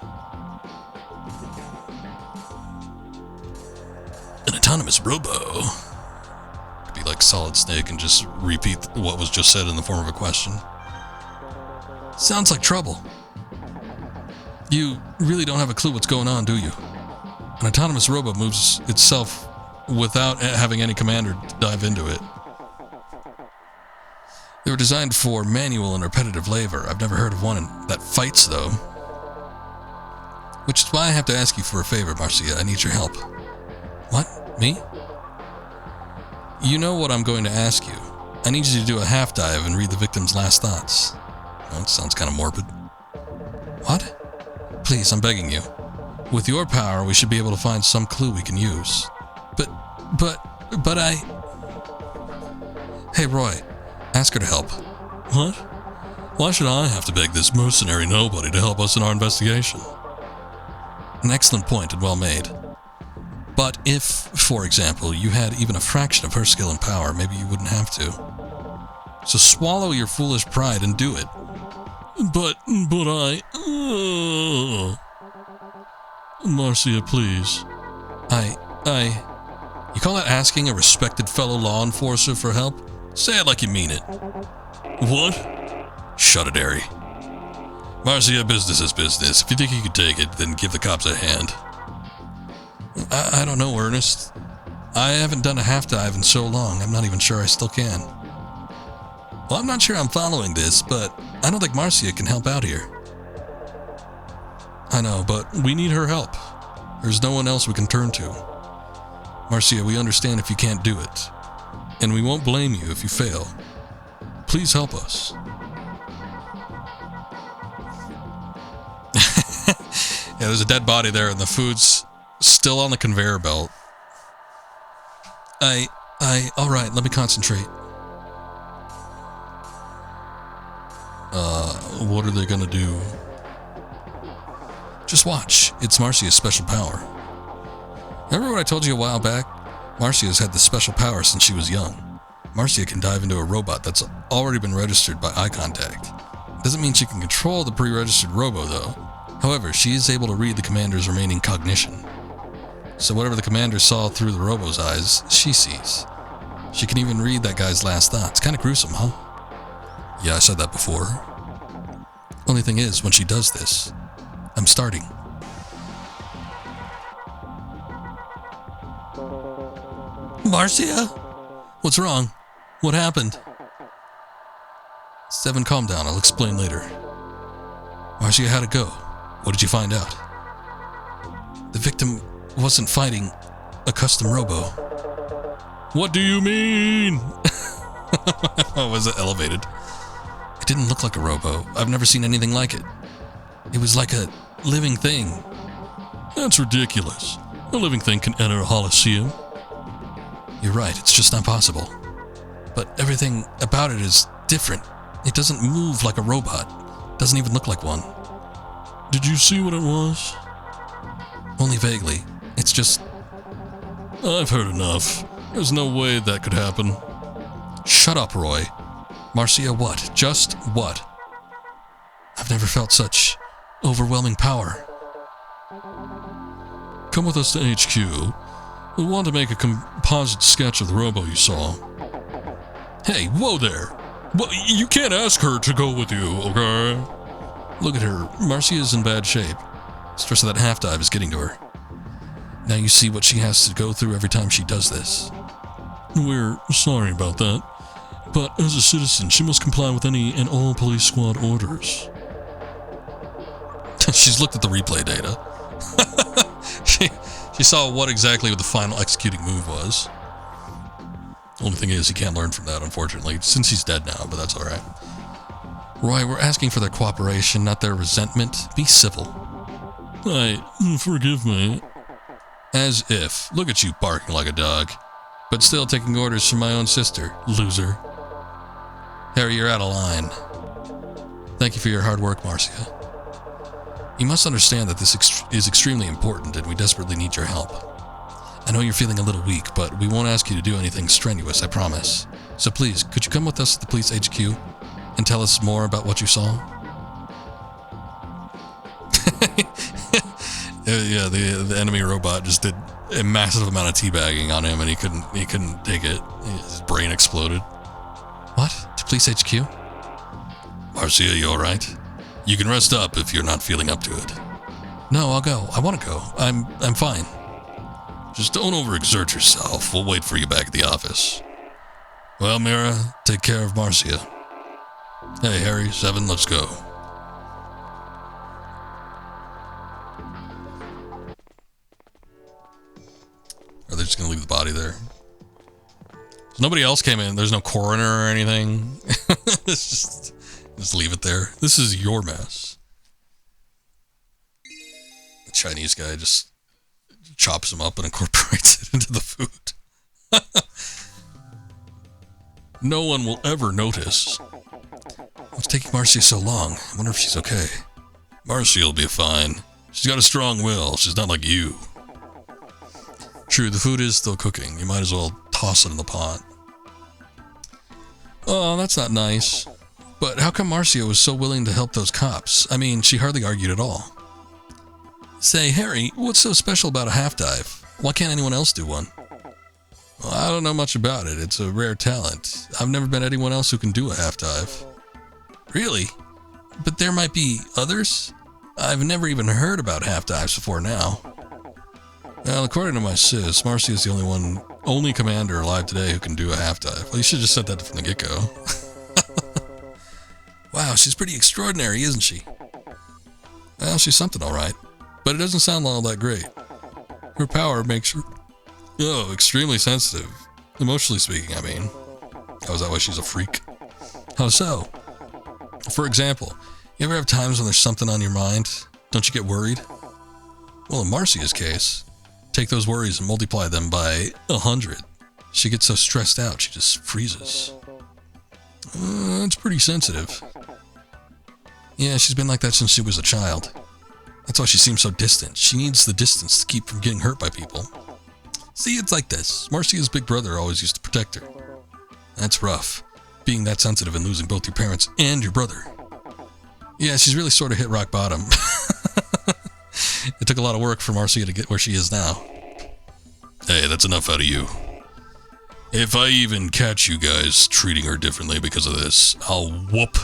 An autonomous robo? Could be like Solid Snake and just repeat what was just said in the form of a question. Sounds like trouble. You really don't have a clue what's going on, do you? An autonomous robo moves itself without having any commander dive into it. They were designed for manual and repetitive labor. I've never heard of one that fights, though. Which is why I have to ask you for a favor, Marcia. I need your help. What? Me? You know what I'm going to ask you. I need you to do a half dive and read the victim's last thoughts. Well, that sounds kind of morbid. What? Please, I'm begging you. With your power, we should be able to find some clue we can use. But I... Hey, Roy. Ask her to help. What? Why should I have to beg this mercenary nobody to help us in our investigation? An excellent point and well made. But if, for example, you had even a fraction of her skill and power, maybe you wouldn't have to. So swallow your foolish pride and do it. But I... Marcia, please. You call that asking a respected fellow law enforcer for help? Say it like you mean it. What? Shut it, Harry. Marcia, business is business. If you think you can take it, then give the cops a hand. I don't know, Ernest. I haven't done a half dive in so long, I'm not even sure I still can. Well, I'm not sure I'm following this, but I don't think Marcia can help out here. I know, but we need her help. There's no one else we can turn to. Marcia, we understand if you can't do it, and we won't blame you if you fail. Please help us. Yeah, there's a dead body there, and the food's still on the conveyor belt. Alright, let me concentrate. What are they gonna do? Just watch. It's Marcia's special power. Remember what I told you a while back? Marcia's had this special power since she was young. Marcia can dive into a robot that's already been registered by eye contact. Doesn't mean she can control the pre-registered Robo, though. However, she is able to read the commander's remaining cognition. So whatever the commander saw through the Robo's eyes, she sees. She can even read that guy's last thoughts. Kinda gruesome, huh? Yeah, I said that before. Only thing is, when she does this, I'm starting. Marcia? What's wrong? What happened? Seven, calm down. I'll explain later. Marcia, how'd it go? What did you find out? The victim wasn't fighting a custom Robo. What do you mean? Was it elevated? It didn't look like a Robo. I've never seen anything like it. It was like a living thing. That's ridiculous. A living thing can enter a Holosseum. You're right, it's just not possible. But everything about it is different. It doesn't move like a robot. Doesn't even look like one. Did you see what it was? Only vaguely. It's just... I've heard enough. There's no way that could happen. Shut up, Roy. Marcia, what? Just what? I've never felt such overwhelming power. Come with us to HQ. We'll want to make a composite sketch of the Robo you saw. Hey, whoa there! Well, you can't ask her to go with you, okay? Look at her. Marcia's in bad shape. Stress of that half dive is getting to her. Now you see what she has to go through every time she does this. We're sorry about that, but as a citizen, she must comply with any and all police squad orders. She's looked at the replay data. She saw what exactly the final executing move was. Only thing is, he can't learn from that, unfortunately, since he's dead now, but that's alright. Roy, we're asking for their cooperation, not their resentment. Be civil. Forgive me. As if. Look at you barking like a dog. But still taking orders from my own sister, loser. Harry, you're out of line. Thank you for your hard work, Marcia. You must understand that this is extremely important and we desperately need your help. I know you're feeling a little weak, but we won't ask you to do anything strenuous, I promise. So please, could you come with us to the police HQ and tell us more about what you saw? Yeah, the enemy robot just did a massive amount of teabagging on him and he couldn't take it. His brain exploded. What? To police HQ? Marcia, you alright? You can rest up if you're not feeling up to it. No, I'll go. I want to go. I'm fine. Just don't overexert yourself. We'll wait for you back at the office. Well, Mira, take care of Marcia. Hey, Harry, Seven, let's go. Are they just going to leave the body there? Nobody else came in. There's no coroner or anything. It's just leave it there. This is your mess. The Chinese guy just chops him up and incorporates it into the food. No one will ever notice. What's taking Marcia so long? I wonder if she's okay. Marcia'll be fine. She's got a strong will. She's not like you. True, the food is still cooking. You might as well toss it in the pot. Oh, that's not nice. But how come Marcia was so willing to help those cops? I mean, she hardly argued at all. Say, Harry, what's so special about a half dive? Why can't anyone else do one? Well, I don't know much about it. It's a rare talent. I've never met anyone else who can do a half dive. Really? But there might be others? I've never even heard about half dives before now. Well, according to my sis, Marcy is the only commander alive today who can do a half dive. Well, you should have just said that from the get-go. Wow, she's pretty extraordinary, isn't she? Well, she's something alright. But it doesn't sound all that great. Her power makes her, extremely sensitive. Emotionally speaking, I mean. Oh, is that why she's a freak? How so? For example, you ever have times when there's something on your mind? Don't you get worried? Well, in Marcia's case, take those worries and multiply them by 100. She gets so stressed out, she just freezes. It's pretty sensitive. Yeah, she's been like that since she was a child. That's why she seems so distant. She needs the distance to keep from getting hurt by people. See, it's like this. Marcia's big brother always used to protect her. That's rough, being that sensitive and losing both your parents and your brother. Yeah, she's really sort of hit rock bottom. It took a lot of work for Marcia to get where she is now. Hey, that's enough out of you. If I even catch you guys treating her differently because of this, I'll whoop.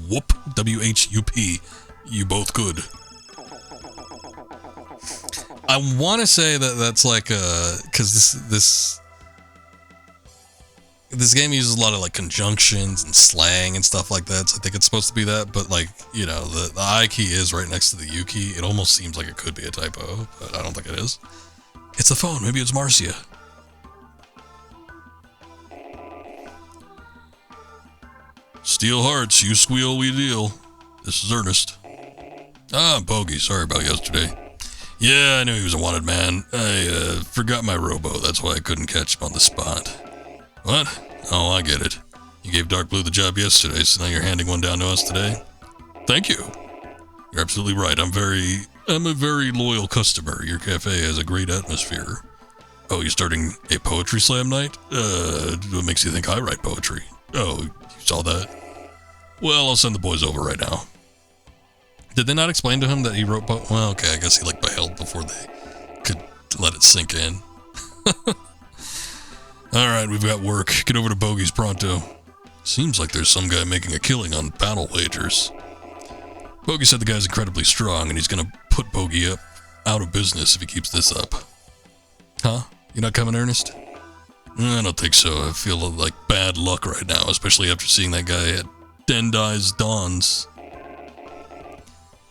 Whoop, W-H-U-P. You both could. I want to say that that's like because this game uses a lot of like conjunctions and slang and stuff like that, so I think it's supposed to be that, but like, you know, the I key is right next to the U key. It almost seems like it could be a typo, but I don't think it is. It's the phone. Maybe it's Marcia. Steel hearts, you squeal, we deal. This is Ernest. Ah, Bogey, sorry about yesterday. Yeah, I knew he was a wanted man. I forgot my Robo, that's why I couldn't catch him on the spot. What? Oh, I get it. You gave Dark Blue the job yesterday, so now you're handing one down to us today? Thank you. You're absolutely right. I'm a very loyal customer. Your cafe has a great atmosphere. Oh, you're starting a poetry slam night? What makes you think I write poetry? Oh, you saw that? Well, I'll send the boys over right now. Did they not explain to him that he wrote well, okay, I guess he like bailed before they could let it sink in. Alright, we've got work. Get over to Bogey's pronto. Seems like there's some guy making a killing on battle wagers. Bogey said the guy's incredibly strong and he's gonna put Bogey out of business if he keeps this up. Huh? You not coming, Ernest? I don't think so. I feel like bad luck right now, especially after seeing that guy at Dendai's Dawns.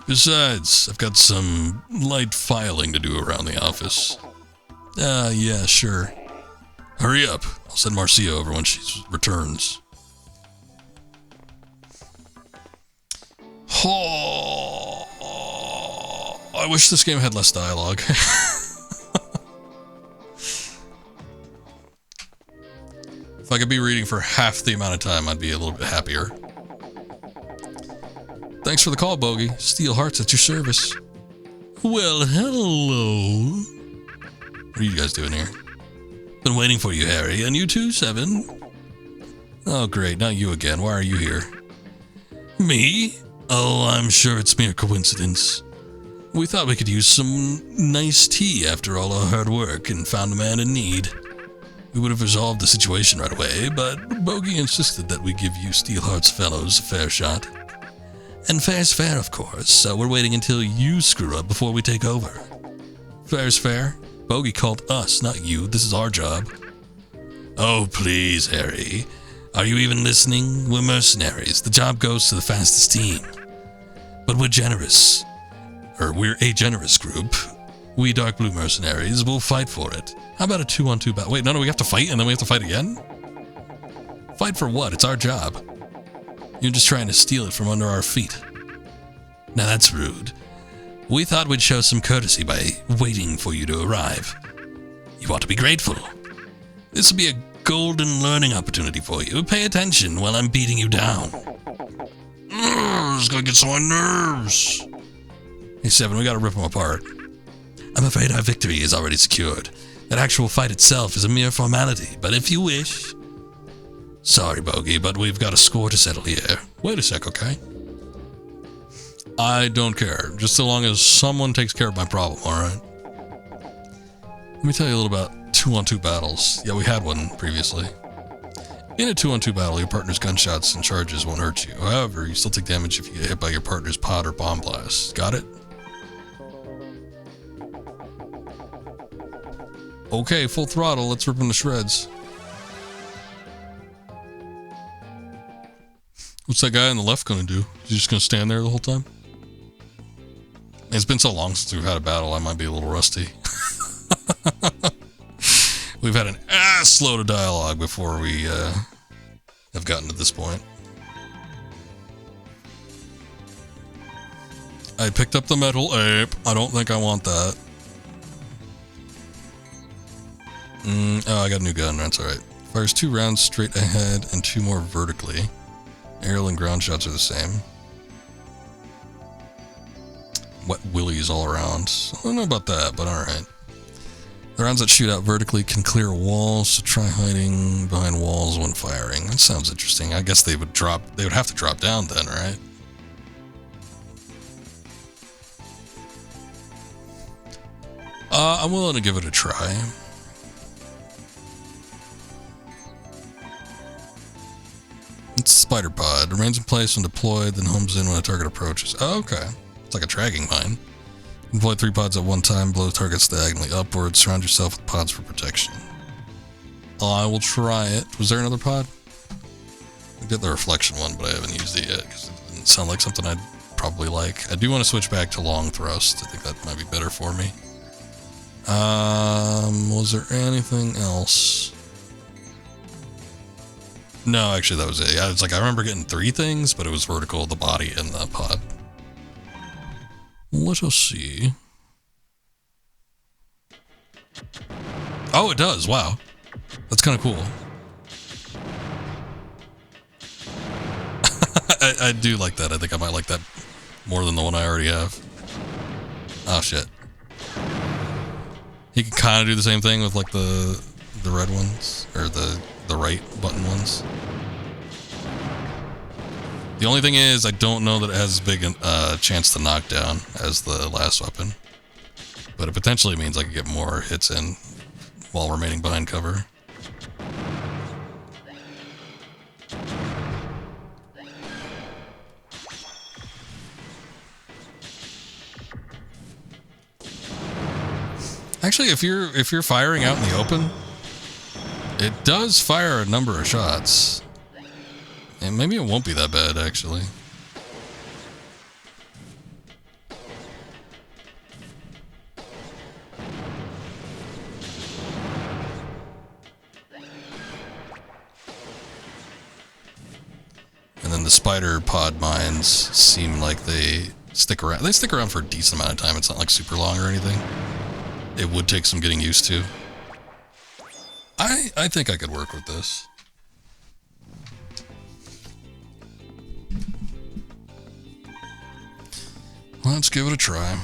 Besides, I've got some light filing to do around the office. Yeah, sure. Hurry up. I'll send Marcia over when she returns. Oh, I wish this game had less dialogue. If I could be reading for half the amount of time, I'd be a little bit happier. Thanks for the call, Bogey. Steel Hearts at your service. Well, hello. What are you guys doing here? Been waiting for you, Harry. And you too, Seven? Oh, great. Not you again. Why are you here? Me? Oh, I'm sure it's mere coincidence. We thought we could use some nice tea after all our hard work and found a man in need. We would have resolved the situation right away, but Bogey insisted that we give you Steelheart's fellows a fair shot. And fair's fair, of course, so we're waiting until you screw up before we take over. Fair's fair. Bogey called us, not you. This is our job. Oh, please, Harry. Are you even listening? We're mercenaries. The job goes to the fastest team. But we're generous. Or we're a generous group. We Dark Blue mercenaries will fight for it. How about a 2-on-2 battle? Wait, no, we have to fight and then we have to fight again? Fight for what? It's our job. You're just trying to steal it from under our feet. Now that's rude. We thought we'd show some courtesy by waiting for you to arrive. You ought to be grateful. This will be a golden learning opportunity for you. Pay attention while I'm beating you down. It's gonna get so on nerves. Hey, Seven, we gotta rip them apart. I'm afraid our victory is already secured. That actual fight itself is a mere formality, but if you wish... Sorry, Bogey, but we've got a score to settle here. Wait a sec, okay? I don't care, just so long as someone takes care of my problem, alright? Let me tell you a little about 2-on-2 battles. Yeah, we had one previously. In a 2-on-2 battle, your partner's gunshots and charges won't hurt you. However, you still take damage if you get hit by your partner's pod or bomb blast. Got it? Okay, full throttle. Let's rip them to shreds. What's that guy on the left gonna do? Is he just gonna stand there the whole time? It's been so long since we've had a battle, I might be a little rusty. We've had an ass load of dialogue before we have gotten to this point. I picked up the metal ape. I don't think I want that. Oh, I got a new gun. That's alright. Fires 2 rounds straight ahead and 2 more vertically. Aerial and ground shots are the same. Wet willies all around. I don't know about that, but alright. The rounds that shoot out vertically can clear walls, so try hiding behind walls when firing. That sounds interesting. I guess they would have to drop down then, right? I'm willing to give it a try. It's a spider pod. Remains in place when deployed, then homes in when a target approaches. Oh, okay. It's like a tracking mine. Deploy 3 pods at one time, blow targets diagonally upwards, surround yourself with pods for protection. I will try it. Was there another pod? I did the reflection one, but I haven't used it yet because it didn't sound like something I'd probably like. I do want to switch back to long thrust. I think that might be better for me. Was there anything else? No, actually that was it. Yeah, it's like I remember getting 3 things, but it was vertical, the body, and the pod. Let us see. Oh, it does. Wow. That's kind of cool. I do like that. I think I might like that more than the one I already have. Oh, shit. He can kind of do the same thing with like the red ones, or the right button ones. The only thing is, I don't know that it has as big a chance to knock down as the last weapon. But it potentially means I can get more hits in while remaining behind cover. Actually, if you're firing out in the open, it does fire a number of shots. And maybe it won't be that bad, actually. And then the spider pod mines seem like they stick around. They stick around for a decent amount of time. It's not like super long or anything. It would take some getting used to. I think I could work with this. Let's give it a try.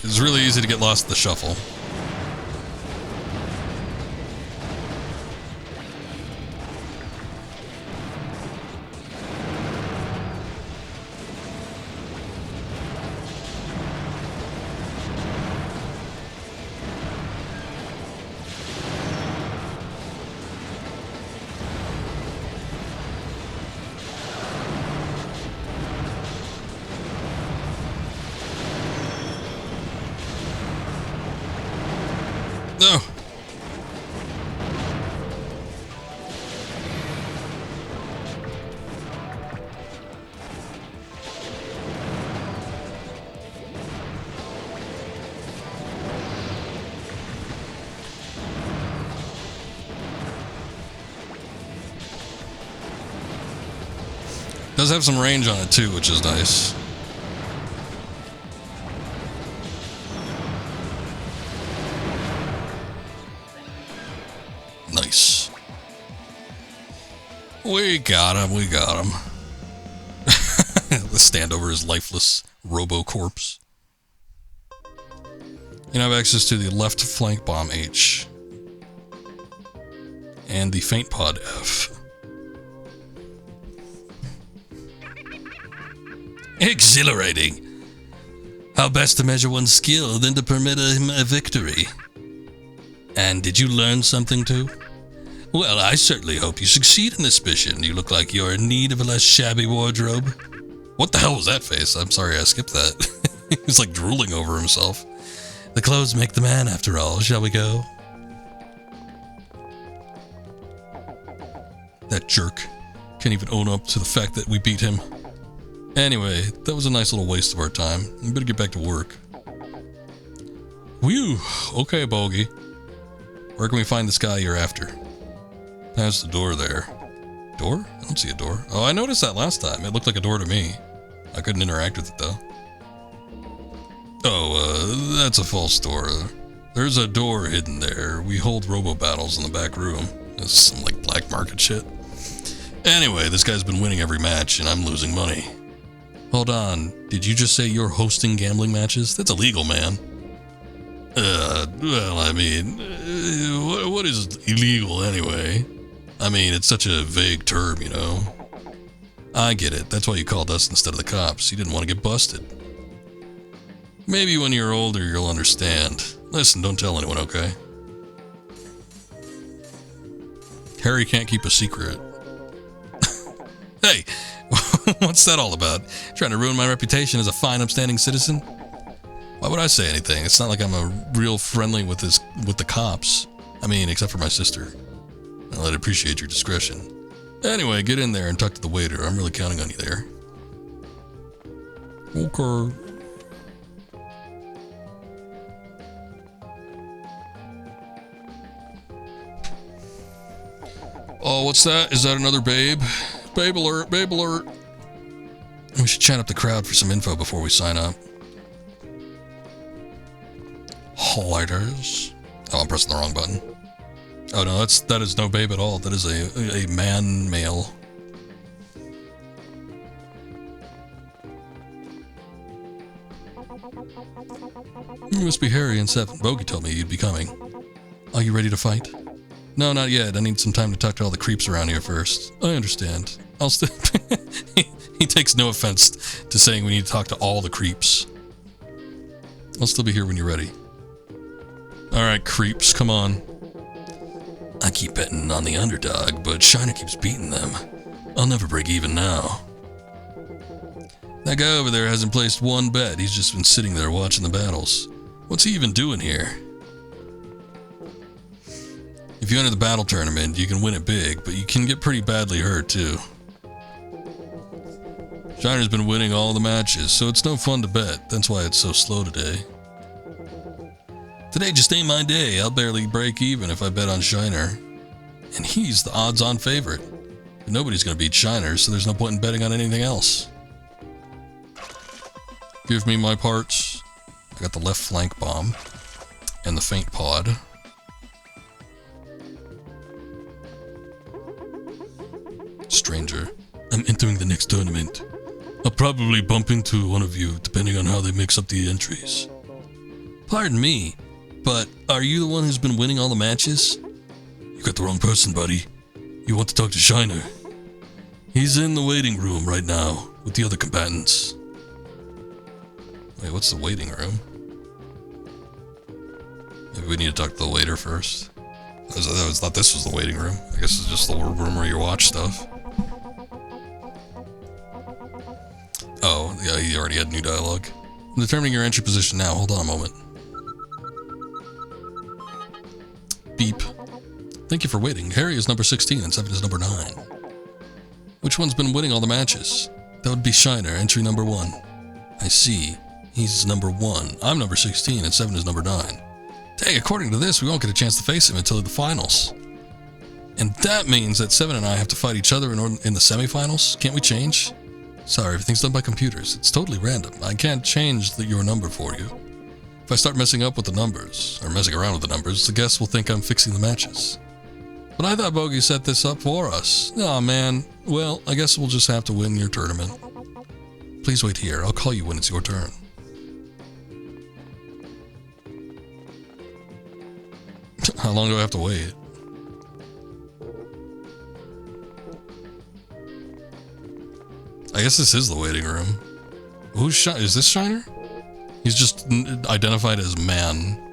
It's really easy to get lost in the shuffle. No. Does have some range on it too, which is nice. Nice. We got him, we got him. Let's stand over his lifeless Robo corpse. You now have access to the left flank bomb H. And the feint pod F. Exhilarating! How best to measure one's skill than to permit him a victory? And did you learn something too? Well, I certainly hope you succeed in this mission. You look like you're in need of a less shabby wardrobe. What the hell was that face? I'm sorry I skipped that. He's like drooling over himself. The clothes make the man after all, shall we go? That jerk. Can't even own up to the fact that we beat him. Anyway, that was a nice little waste of our time. We better get back to work. Whew. Okay, Bogey. Where can we find this guy you're after? Past the door there. Door? I don't see a door. Oh, I noticed that last time. It looked like a door to me. I couldn't interact with it, though. Oh, that's a false door. There's a door hidden there. We hold Robo battles in the back room. It's some, like, black market shit. Anyway, this guy's been winning every match, and I'm losing money. Hold on. Did you just say you're hosting gambling matches? That's illegal, man. Well, I mean, what is illegal anyway? I mean, it's such a vague term, you know. I get it. That's why you called us instead of the cops. You didn't want to get busted. Maybe when you're older, you'll understand. Listen, don't tell anyone, okay? Harry can't keep a secret. Hey, what's that all about? Trying to ruin my reputation as a fine, upstanding citizen? Why would I say anything? It's not like I'm a real friendly with the cops. I mean, except for my sister. Well, I'd appreciate your discretion. Anyway, get in there and talk to the waiter. I'm really counting on you there. Okay. Oh, what's that? Is that another babe? Babe alert, babe alert. We should chat up the crowd for some info before we sign up. Lighters. Oh, I'm pressing the wrong button. Oh no, that is no babe at all. That is a man male. You must be Harry and Seven. Bogey told me you'd be coming. Are you ready to fight? No, not yet. I need some time to talk to all the creeps around here first. I understand. I'll still... He takes no offense to saying we need to talk to all the creeps. I'll still be here when you're ready. Alright, creeps, come on. I keep betting on the underdog, but Shiner keeps beating them. I'll never break even now. That guy over there hasn't placed one bet. He's just been sitting there watching the battles. What's he even doing here? If you enter the battle tournament, you can win it big, but you can get pretty badly hurt too. Shiner's been winning all the matches, so it's no fun to bet. That's why it's so slow today. Today just ain't my day. I'll barely break even if I bet on Shiner. And he's the odds-on favorite. But nobody's gonna beat Shiner, so there's no point in betting on anything else. Give me my parts. I got the left flank bomb. And the feint pod. Stranger, I'm entering the next tournament. I'll probably bump into one of you, depending on how they mix up the entries. Pardon me, but are you the one who's been winning all the matches? You got the wrong person, buddy. You want to talk to Shiner. He's in the waiting room right now, with the other combatants. Wait, what's the waiting room? Maybe we need to talk to the waiter first. I thought this was the waiting room. I guess it's just the room where you watch stuff. Oh, yeah, he already had new dialogue. I'm determining your entry position now. Hold on a moment. Beep. Thank you for waiting. Harry is number 16 and 7 is number 9. Which one's been winning all the matches? That would be Shiner, entry number 1. I see. He's number 1. I'm number 16 and 7 is number 9. Dang, according to this, we won't get a chance to face him until the finals. And that means that 7 and I have to fight each other in the semifinals? Can't we change? Sorry, everything's done by computers. It's totally random. I can't change your number for you. If I start messing up with the numbers, or messing around with the numbers, the guests will think I'm fixing the matches. But I thought Bogey set this up for us. Aw, man. Well, I guess we'll just have to win your tournament. Please wait here. I'll call you when it's your turn. How long do I have to wait? I guess this is the waiting room. Is this Shiner? He's just identified as man.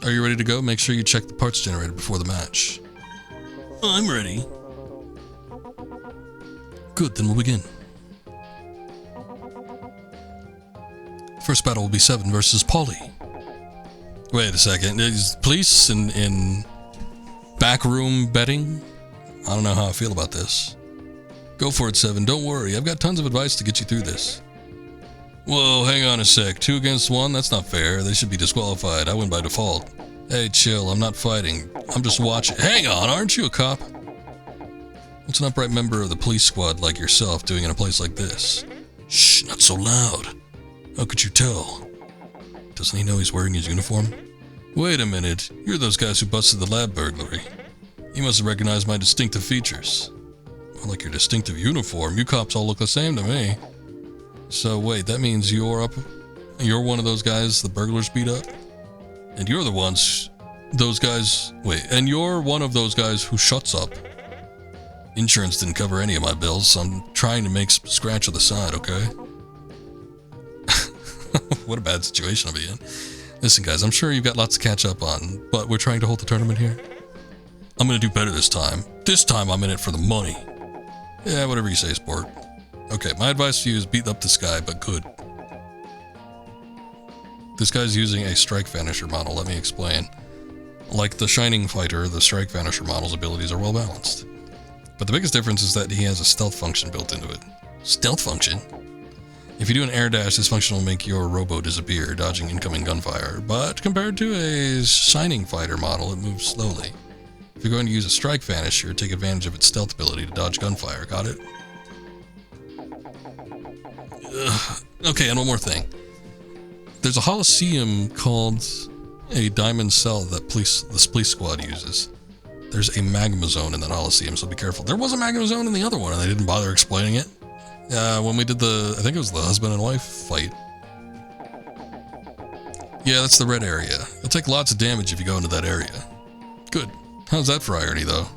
Are you ready to go? Make sure you check the parts generator before the match. I'm ready. Good, then we'll begin. First battle will be 7 versus Polly. Wait a second. Is police in backroom betting? I don't know how I feel about this. Go for it, 7. Don't worry. I've got tons of advice to get you through this. Whoa, hang on a sec. 2 against 1? That's not fair. They should be disqualified. I win by default. Hey, chill. I'm not fighting. I'm just watching. Hang on, aren't you a cop? What's an upright member of the police squad like yourself doing in a place like this? Shh, not so loud. How could you tell? Doesn't he know he's wearing his uniform? Wait a minute. You're those guys who busted the lab burglary. You must have recognized my distinctive features. Well, like your distinctive uniform. You cops all look the same to me. So wait, that means you're one of those guys the burglars beat up? And you're the ones, and you're one of those guys who shuts up. Insurance didn't cover any of my bills, so I'm trying to make some scratch on the side, okay? What a bad situation I'll be in. Listen guys, I'm sure you've got lots to catch up on, but we're trying to hold the tournament here. I'm gonna do better this time. This time I'm in it for the money. Yeah, whatever you say, sport. Okay, my advice to you is beat up this guy, but good. This guy's using a Strike Vanisher model, let me explain. Like the Shining Fighter, the Strike Vanisher model's abilities are well balanced. But the biggest difference is that he has a stealth function built into it. Stealth function? If you do an air dash, this function will make your Robo disappear, dodging incoming gunfire. But compared to a Shining Fighter model, it moves slowly. If you're going to use a Strike Vanisher, take advantage of its stealth ability to dodge gunfire, got it? Okay, and one more thing. There's a Holosseum called a Diamond Cell that this police squad uses. There's a Magma Zone in that Holosseum, so be careful. There was a Magma Zone in the other one, and they didn't bother explaining it. When we did I think it was the husband and wife fight. Yeah, that's the red area. You'll take lots of damage if you go into that area. Good. How's that for irony, though?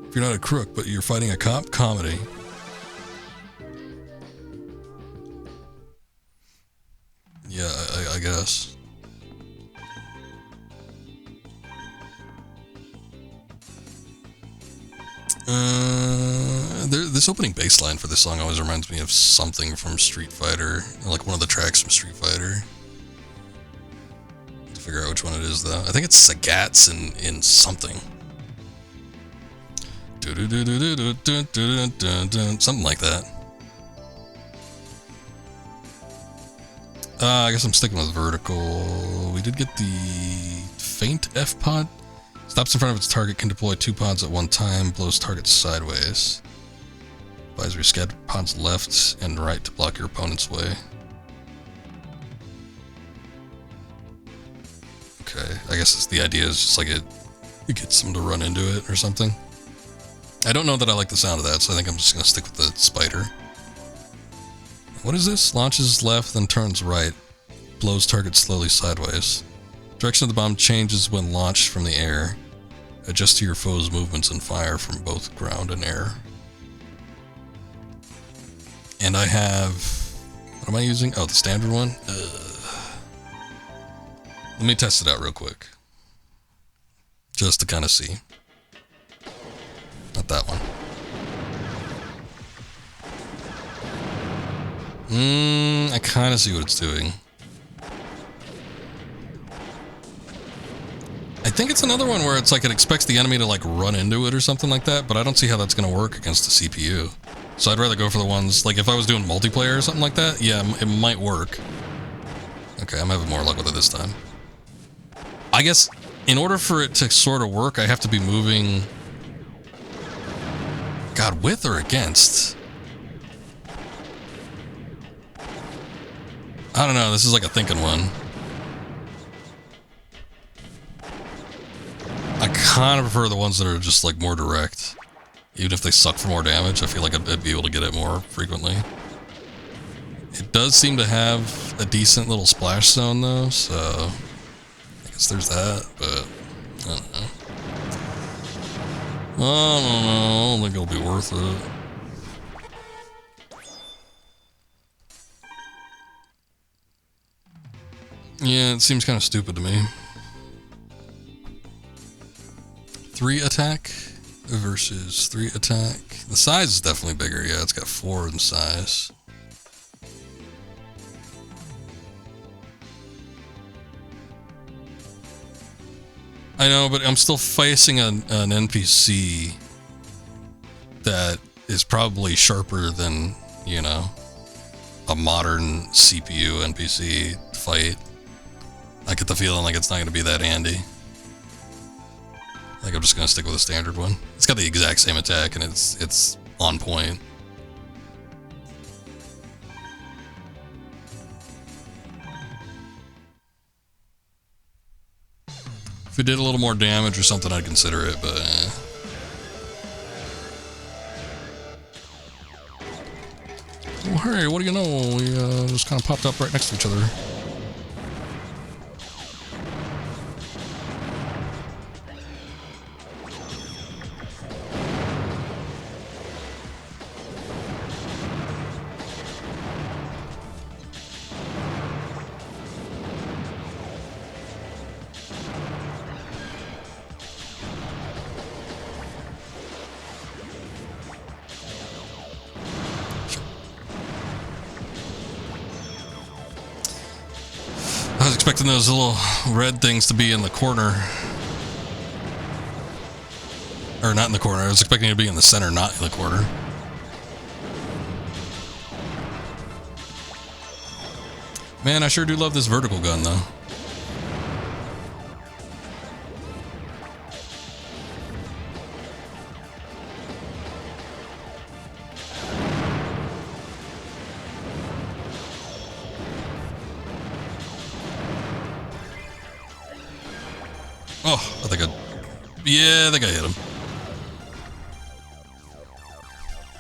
If you're not a crook, but you're fighting a cop? Comedy. Yeah, I guess. This opening bass line for this song always reminds me of something from Street Fighter, like one of the tracks from Street Fighter. I have to figure out which one it is, though. I think it's Sagat's in something. Something like that. I guess I'm sticking with vertical. We did get the feint F pod. Stops in front of its target, can deploy 2 pods at one time, blows targets sideways. Advisory scatter pods left and right to block your opponent's way. Okay, I guess the idea is just like it gets them to run into it or something. I don't know that I like the sound of that, so I think I'm just going to stick with the spider. What is this? Launches left, then turns right. Blows target slowly sideways. Direction of the bomb changes when launched from the air. Adjust to your foe's movements and fire from both ground and air. And I have... What am I using? Oh, the standard one? Let me test it out real quick. Just to kind of see. Not that one. I kind of see what it's doing. I think it's another one where it's like it expects the enemy to like run into it or something like that, but I don't see how that's going to work against the CPU. So I'd rather go for the ones, like if I was doing multiplayer or something like that, yeah, it might work. Okay, I'm having more luck with it this time. I guess in order for it to sort of work, I have to be moving... God, with or against? I don't know, this is like a thinking one. I kind of prefer the ones that are just like more direct. Even if they suck for more damage, I feel like I'd be able to get it more frequently. It does seem to have a decent little splash zone though, so I guess there's that, but I don't know. I don't think it'll be worth it. Yeah, it seems kind of stupid to me. 3 attack versus 3 attack. The size is definitely bigger. Yeah, it's got 4 in size. I know, but I'm still facing an NPC that is probably sharper than, you know, a modern CPU NPC fight. I get the feeling like it's not going to be that handy. I think I'm just going to stick with a standard one. It's got the exact same attack and it's on point. If it did a little more damage or something, I'd consider it, but Well, hey, what do you know? We just kind of popped up right next to each other. I was expecting those little red things to be in the corner. Or not in the corner. I was expecting it to be in the center, not in the corner. Man, I sure do love this vertical gun, though. Oh, I think I hit him.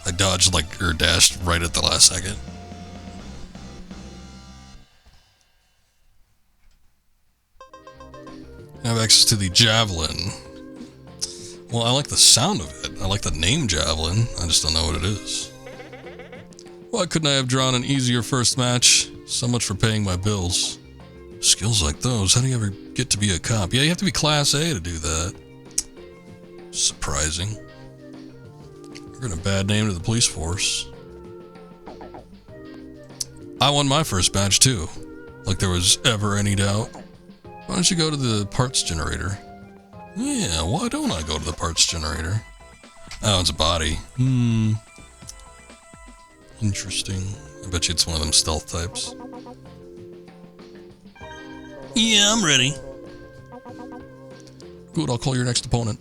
I dodged or dashed right at the last second. I have access to the javelin. Well, I like the sound of it. I like the name javelin. I just don't know what it is. Why couldn't I have drawn an easier first match? So much for paying my bills. Skills like those, how do you ever get to be a cop? Yeah, you have to be Class A to do that. Surprising. You're in a bad name to the police force. I won my first match too. Like there was ever any doubt. Why don't you go to the parts generator? Yeah, why don't I go to the parts generator? Oh, it's a body. Interesting. I bet you it's one of them stealth types. Yeah, I'm ready. Good, I'll call your next opponent.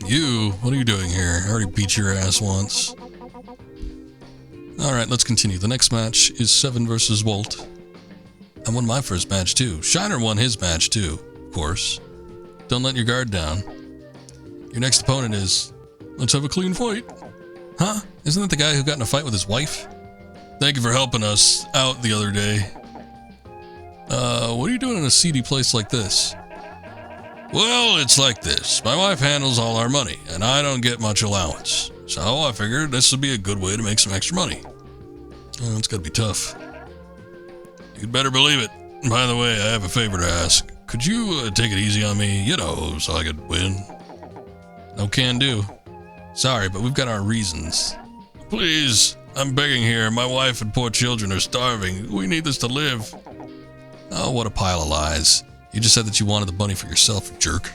You? What are you doing here? I already beat your ass once. Alright, let's continue. The next match is 7 versus Walt. I won my first match too. Shiner won his match too, of course. Don't let your guard down. Your next opponent is... Let's have a clean fight. Huh? Isn't that the guy who got in a fight with his wife? Thank you for helping us out the other day. What are you doing in a seedy place like this? Well, it's like this. My wife handles all our money, and I don't get much allowance. So I figured this would be a good way to make some extra money. Oh, it's gotta be tough. You'd better believe it. By the way, I have a favor to ask. Could you take it easy on me, you know, so I could win? No can do. Sorry, but we've got our reasons. Please, I'm begging here. My wife and poor children are starving. We need this to live. Oh, what a pile of lies. You just said that you wanted the money for yourself, you jerk.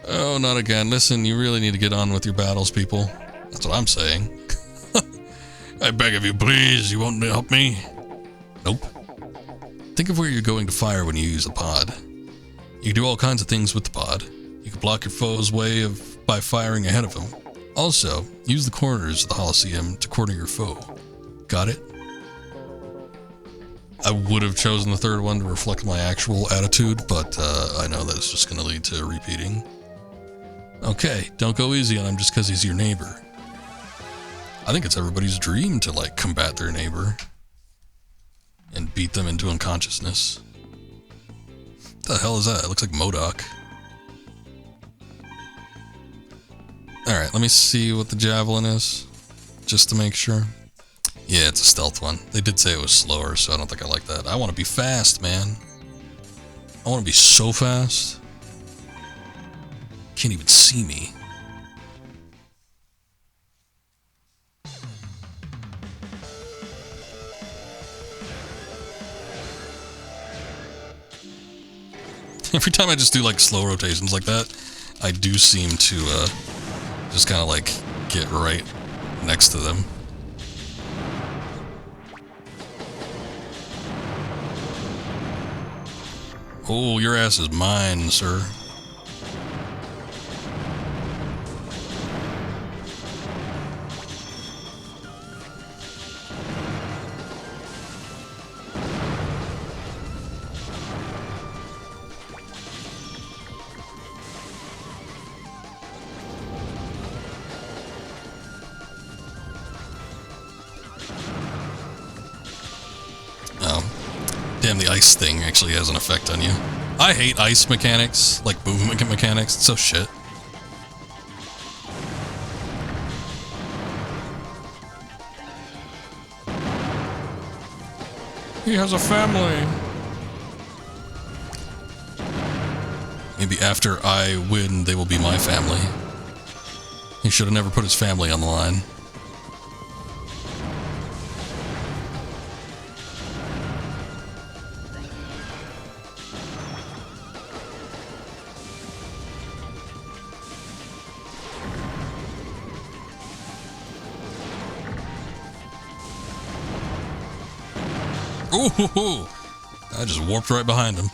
Oh, not again. Listen, you really need to get on with your battles, people. That's what I'm saying. I beg of you, please. You won't help me? Nope. Think of where you're going to fire when you use the pod. You can do all kinds of things with the pod. You can block your foe's way by firing ahead of them. Also, use the corners of the Holosseum to corner your foe. Got it? I would have chosen the third one to reflect my actual attitude, but I know that it's just going to lead to repeating. Okay, don't go easy on him just because he's your neighbor. I think it's everybody's dream to, like, combat their neighbor and beat them into unconsciousness. What the hell is that? It looks like MODOK. Alright, let me see what the javelin is, just to make sure. Yeah, it's a stealth one. They did say it was slower, so I don't think I like that. I want to be fast, man. I want to be so fast. Can't even see me. Every time I just do like slow rotations like that, I do seem to just kind of like get right next to them. Oh, your ass is mine, sir. Damn, the ice thing actually has an effect on you. I hate ice mechanics, like movement mechanics. It's so shit. He has a family. Maybe after I win, they will be my family. He should have never put his family on the line. Ooh, I just warped right behind him.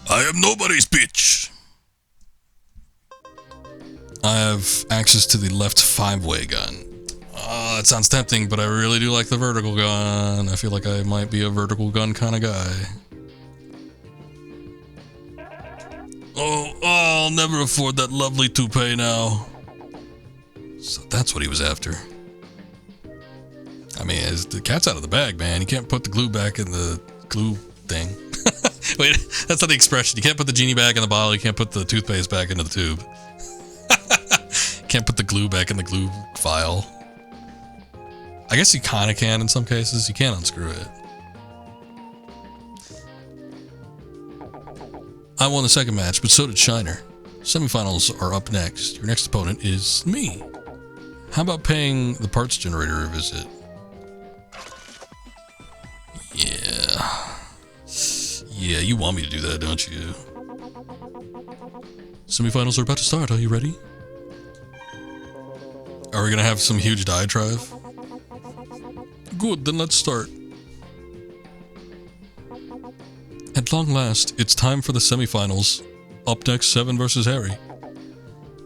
I am nobody's bitch. I have access to the left 5-way gun. Oh, that sounds tempting, but I really do like the vertical gun. I feel like I might be a vertical gun kind of guy. Oh, I'll never afford that lovely toupee now. So that's what he was after. I mean, the cat's out of the bag, man. You can't put the glue back in the glue thing. Wait, that's not the expression. You can't put the genie back in the bottle. You can't put the toothpaste back into the tube. Can't put the glue back in the glue vial. I guess you kind of can in some cases. You can't unscrew it. I won the second match, but so did Shiner. Semifinals are up next. Your next opponent is me. How about paying the parts generator a visit? Yeah, you want me to do that, don't you? Semifinals are about to start. Are you ready? Are we gonna have some huge diatribe? Good, then let's start. At long last, it's time for the semifinals. Up next, Seven versus Harry.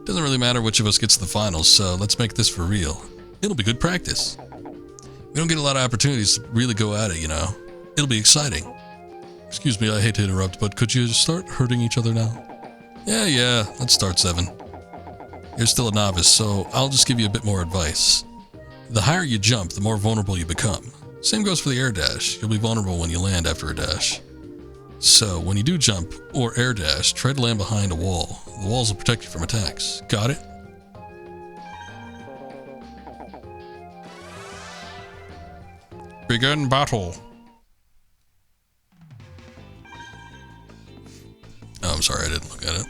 Doesn't really matter which of us gets to the finals, so let's make this for real. It'll be good practice. We don't get a lot of opportunities to really go at it, you know. It'll be exciting. Excuse me, I hate to interrupt, but could you start hurting each other now? Yeah, let's start, Seven. You're still a novice, so I'll just give you a bit more advice. The higher you jump, the more vulnerable you become. Same goes for the air dash. You'll be vulnerable when you land after a dash. So, when you do jump, or air dash, try to land behind a wall. The walls will protect you from attacks. Got it? Begin battle. Oh, I'm sorry, I didn't look at it.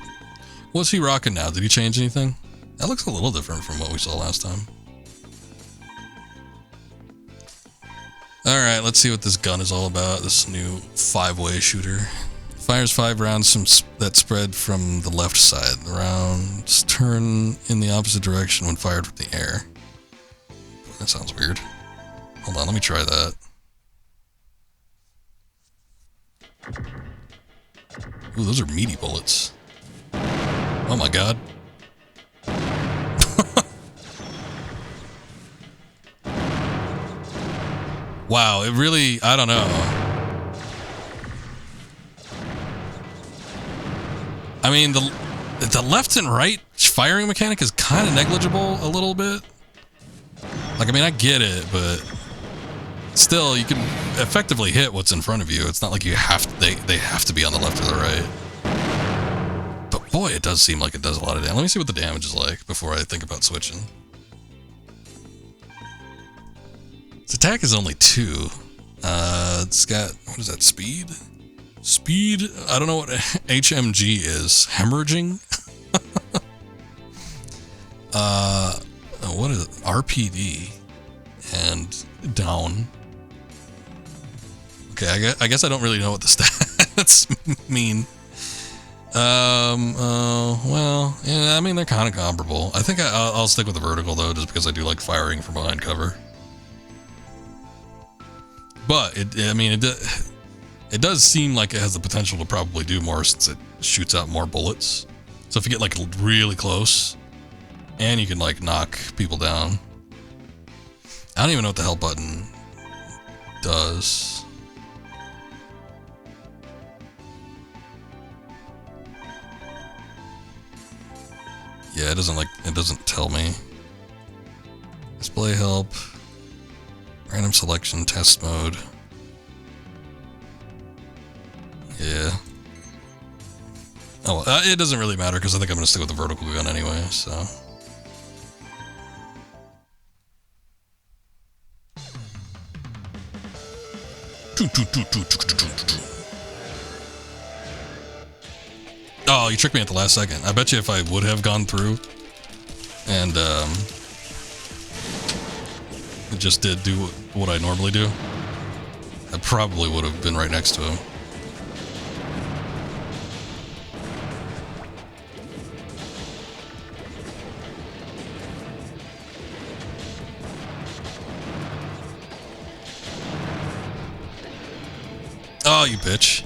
What's he rocking now? Did he change anything? That looks a little different from what we saw last time. Alright, let's see what this gun is all about. This new 5-way shooter. Fires 5 rounds that spread from the left side. The rounds turn in the opposite direction when fired from the air. That sounds weird. Hold on, let me try that. Ooh, those are meaty bullets. Oh my god. Wow, it really, I don't know. I mean, the left and right firing mechanic is kind of negligible a little bit. Like, I mean, I get it, but still, you can effectively hit what's in front of you. It's not like you have to, they have to be on the left or the right. But boy, it does seem like it does a lot of damage. Let me see what the damage is like before I think about switching. Its attack is only 2. It's got, what is that, speed? Speed? I don't know what HMG is. Hemorrhaging? What is it? RPD. And down. Okay, I guess I don't really know what the stats mean. Well, yeah, I mean, they're kind of comparable. I think I'll stick with the vertical, though, just because I do like firing from behind cover. But, it does seem like it has the potential to probably do more since it shoots out more bullets. So if you get, like, really close, and you can, like, knock people down. I don't even know what the hell button does. Yeah, it doesn't tell me. Display help. Random selection, test mode. Yeah. Oh, well, it doesn't really matter because I think I'm going to stick with the vertical gun anyway, so. Oh, you tricked me at the last second. I bet you if I would have gone through and it just did do what I normally do, I probably would have been right next to him. Oh, you bitch.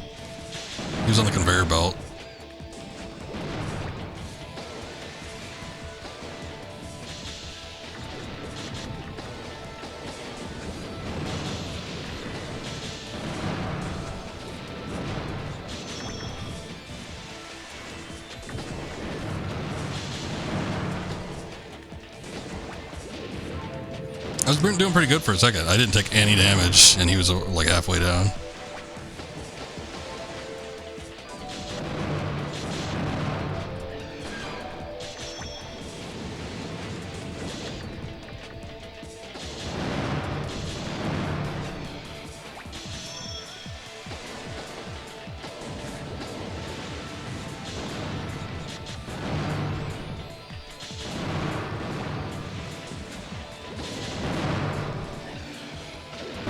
He was on the conveyor belt. I was doing pretty good for a second. I didn't take any damage, and he was like halfway down.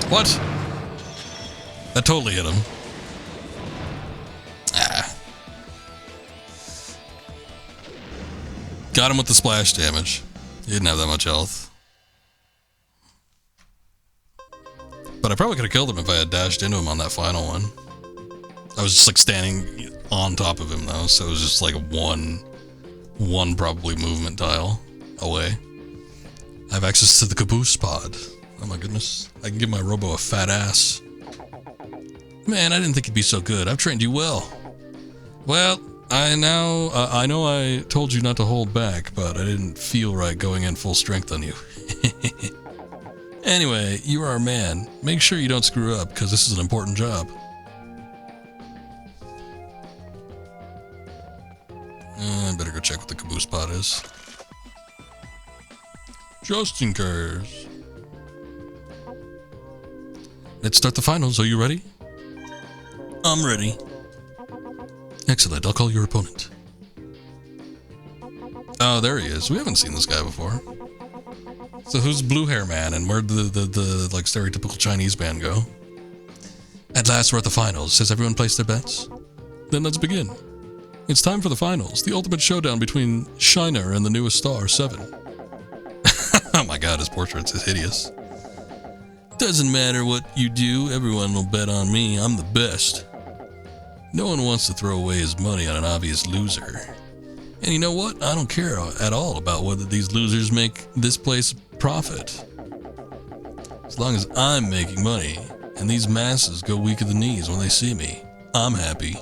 What? That totally hit him. Ah. Got him with the splash damage. He didn't have that much health. But I probably could have killed him if I had dashed into him on that final one. I was just like standing on top of him though, so it was just like one probably movement tile away. I have access to the caboose pod. Oh my goodness. I can give my Robo a fat ass. Man, I didn't think you'd be so good. I've trained you well. Well, I know I told you not to hold back, but I didn't feel right going in full strength on you. Anyway, you are our man. Make sure you don't screw up, because this is an important job. I better go check what the caboose pod is. Just in case. Let's start the finals. Are you ready? I'm ready. Excellent. I'll call your opponent. Oh, there he is. We haven't seen this guy before. So who's Blue Hair Man, and where'd the like stereotypical Chinese man go? At last we're at the finals. Has everyone placed their bets? Then let's begin. It's time for the finals. The ultimate showdown between Shiner and the newest star, 7. Oh my god, his portrait is hideous. Doesn't matter what you do, everyone will bet on me. I'm the best. No one wants to throw away his money on an obvious loser. And you know what? I don't care at all about whether these losers make this place profit. As long as I'm making money, and these masses go weak at the knees when they see me, I'm happy.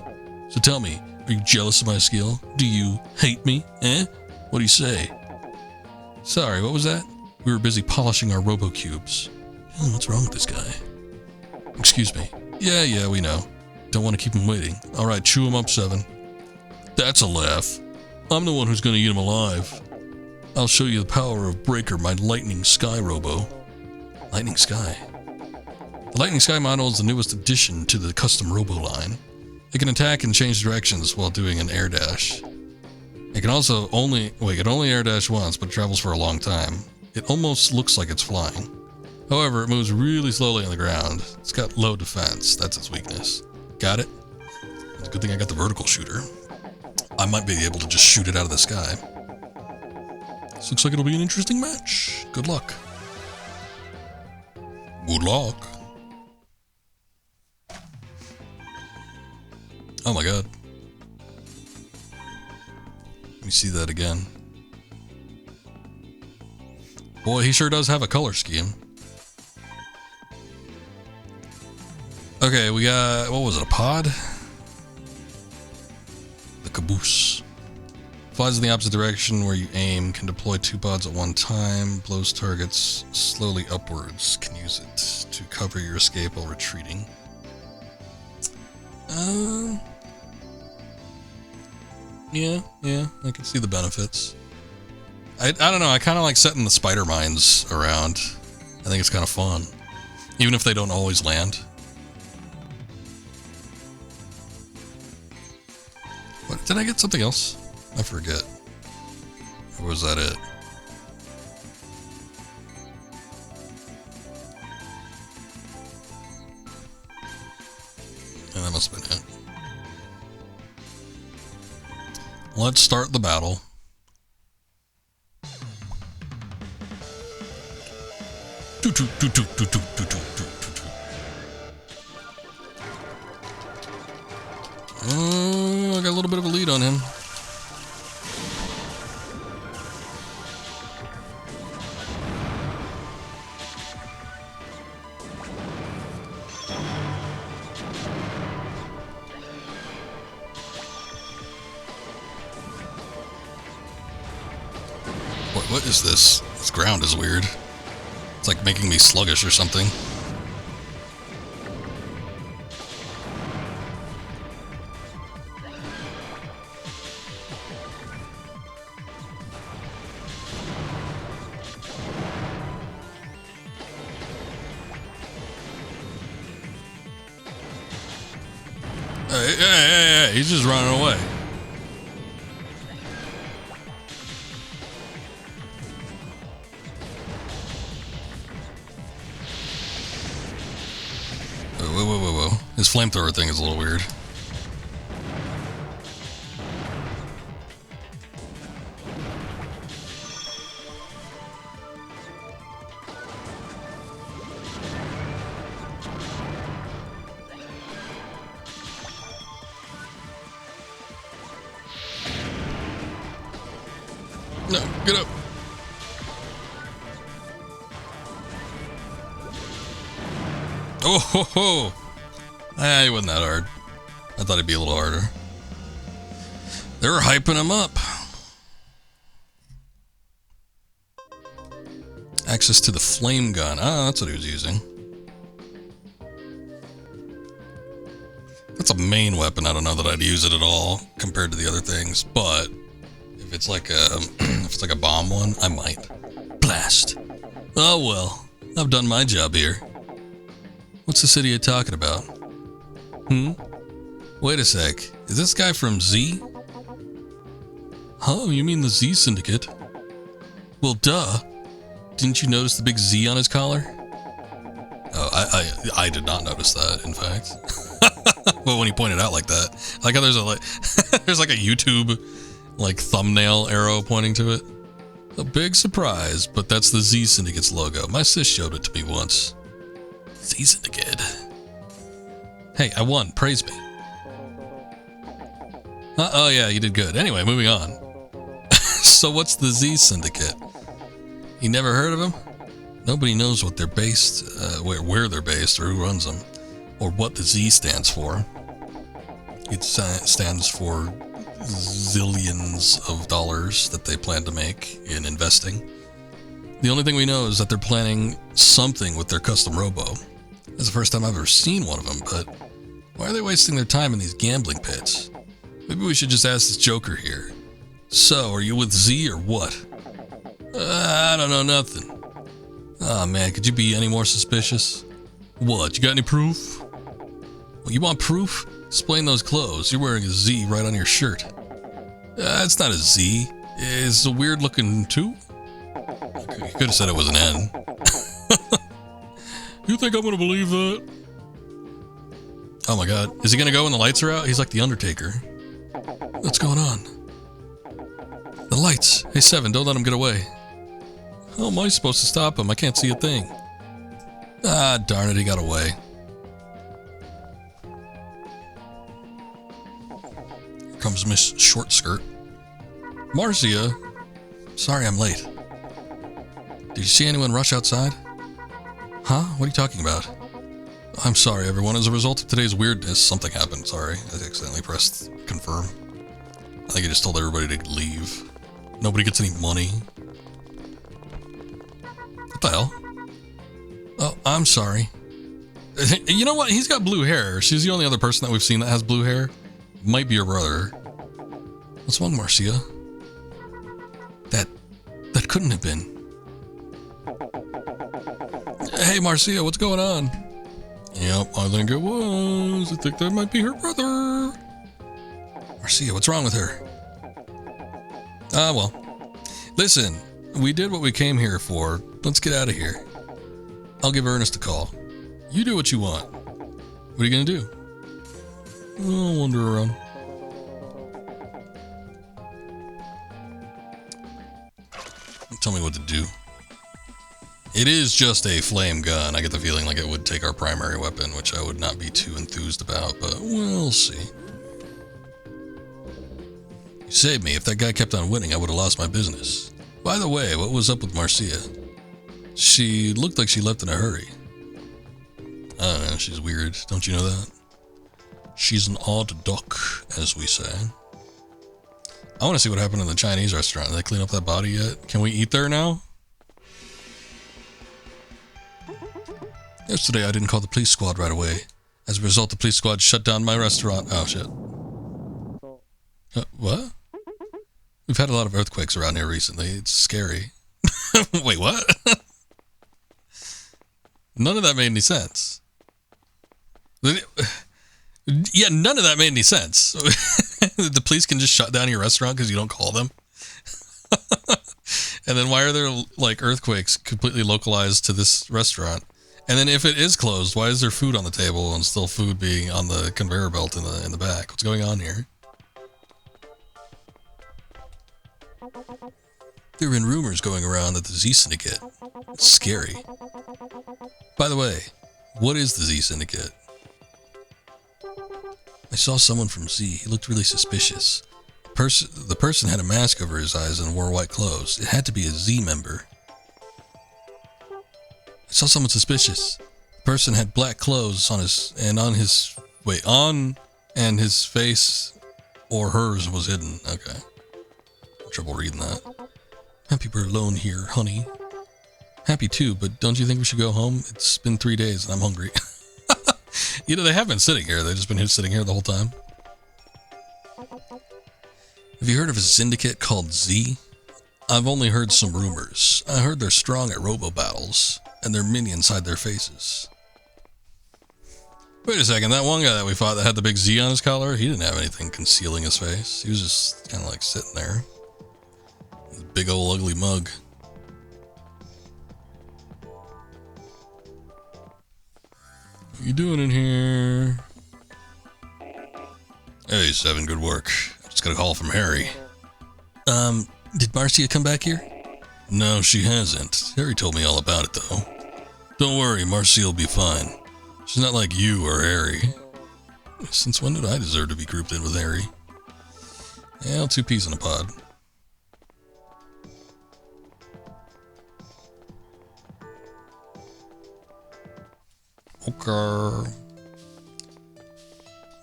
So tell me, are you jealous of my skill? Do you hate me? Eh? What do you say? Sorry, what was that? We were busy polishing our Robo cubes. What's wrong with this guy? Excuse me. Yeah, we know. Don't want to keep him waiting. Alright, chew him up, 7. That's a laugh. I'm the one who's going to eat him alive. I'll show you the power of Breaker, my Lightning Sky Robo. Lightning Sky? The Lightning Sky model is the newest addition to the custom Robo line. It can attack and change directions while doing an air dash. It can also only air dash once, but it travels for a long time. It almost looks like it's flying. However, it moves really slowly on the ground. It's got low defense. That's its weakness. Got it? It's a good thing I got the vertical shooter. I might be able to just shoot it out of the sky. This looks like it'll be an interesting match. Good luck. Good luck. Oh my god. Let me see that again. Boy, he sure does have a color scheme. Okay, we got, what was it, a pod? The caboose. Flies in the opposite direction where you aim, can deploy 2 pods at one time, blows targets slowly upwards, can use it to cover your escape while retreating. Yeah, I can see the benefits. I don't know, I kind of like setting the spider mines around. I think it's kind of fun. Even if they don't always land. What, did I get something else? I forget. Or was that it? Yeah, that must have been it. Let's start the battle. I got a little bit of a lead on him. What is this? This ground is weird. It's like making me sluggish or something. Hey, he's just running away. Whoa. His flamethrower thing is a little weird. No, get up. Oh ho ho! He wasn't that hard. I thought it'd be a little harder. They were hyping him up. Access to the flame gun. Ah, that's what he was using. That's a main weapon. I don't know that I'd use it at all compared to the other things, but if it's like a bomb one, I might. Blast. Oh well, I've done my job here. What's the city you're talking about? Wait a sec. Is this guy from Z? Oh, you mean the Z Syndicate? Well, duh. Didn't you notice the big Z on his collar? Oh, I did not notice that, in fact. But when he pointed out like that, like how there's there's like a YouTube like thumbnail arrow pointing to it. A big surprise, but that's the Z Syndicate's logo. My sis showed it to me once. Z Syndicate. Hey, I won. Praise me. Oh yeah, you did good. Anyway, moving on. So what's the Z Syndicate? You never heard of him? Nobody knows what they're based, where they're based, or who runs them, or what the Z stands for. It stands for zillions of dollars that they plan to make in investing. The only thing we know is that they're planning something with their custom Robo. It's the first time I've ever seen one of them, but why are they wasting their time in these gambling pits? Maybe we should just ask this Joker here. So, are you with Z or what? I don't know nothing. Aw, man, could you be any more suspicious? What, you got any proof? Well, you want proof? Explain those clothes. You're wearing a Z right on your shirt. It's not a Z. It's a weird looking 2. You could have said it was an N. You think I'm gonna believe that? Oh my god. Is he gonna go when the lights are out? He's like the Undertaker. What's going on? The lights. Hey, Seven, don't let him get away. How am I supposed to stop him? I can't see a thing. Ah, darn it, he got away. Here comes Miss Short Skirt. Marcia. Sorry I'm late. Did you see anyone rush outside? Huh? What are you talking about? I'm sorry, everyone. As a result of today's weirdness, something happened. Sorry. I accidentally pressed confirm. I think I just told everybody to leave. Nobody gets any money. What the hell? Oh, I'm sorry. You know what? He's got blue hair. She's the only other person that we've seen that has blue hair. Might be her brother. What's wrong, Marcia? That couldn't have been. Hey, Marcia, what's going on? Yep, I think it was. I think that might be her brother. Marcia, what's wrong with her? Ah, well. Listen, we did what we came here for. Let's get out of here. I'll give Ernest a call. You do what you want. What are you gonna do? I'll wander around. Tell me what to do. It is just a flame gun. I get the feeling like it would take our primary weapon, which I would not be too enthused about, but we'll see. You saved me. If that guy kept on winning, I would have lost my business. By the way, what was up with Marcia? She looked like she left in a hurry. I don't know, she's weird. Don't you know that? She's an odd duck, as we say. I want to see what happened in the Chinese restaurant. Did they clean up that body yet? Can we eat there now? Yesterday, I didn't call the police squad right away. As a result, the police squad shut down my restaurant. Oh, shit. What? We've had a lot of earthquakes around here recently. It's scary. Wait, what? None of that made any sense. Yeah, none of that made any sense. The police can just shut down your restaurant because you don't call them. And then why are there, like, earthquakes completely localized to this restaurant? And then if it is closed, why is there food on the table and still food being on the conveyor belt in the back? What's going on here? There have been rumors going around that the Z Syndicate. It's scary. By the way, what is the Z Syndicate? I saw someone from Z. He looked really suspicious. The person had a mask over his eyes and wore white clothes. It had to be a Z member. I saw someone suspicious. The person had black clothes on his face or hers was hidden. Okay. Trouble reading that. Happy we're alone here, honey. Happy too, but don't you think we should go home? It's been 3 days and I'm hungry. You know, they have been sitting here. They've just been sitting here the whole time. Have you heard of a syndicate called Z? I've only heard some rumors. I heard they're strong at Robo battles, and they're minions hide their faces. Wait a second, that one guy that we fought that had the big Z on his collar, he didn't have anything concealing his face. He was just kind of like sitting there. His big old ugly mug. What you doing in here? Hey, Seven, good work. I just got a call from Harry. Did Marcia come back here? No, she hasn't. Harry told me all about it, though. Don't worry, Marcia'll be fine. She's not like you or Harry. Since when did I deserve to be grouped in with Harry? Well, 2 peas in a pod. Okay.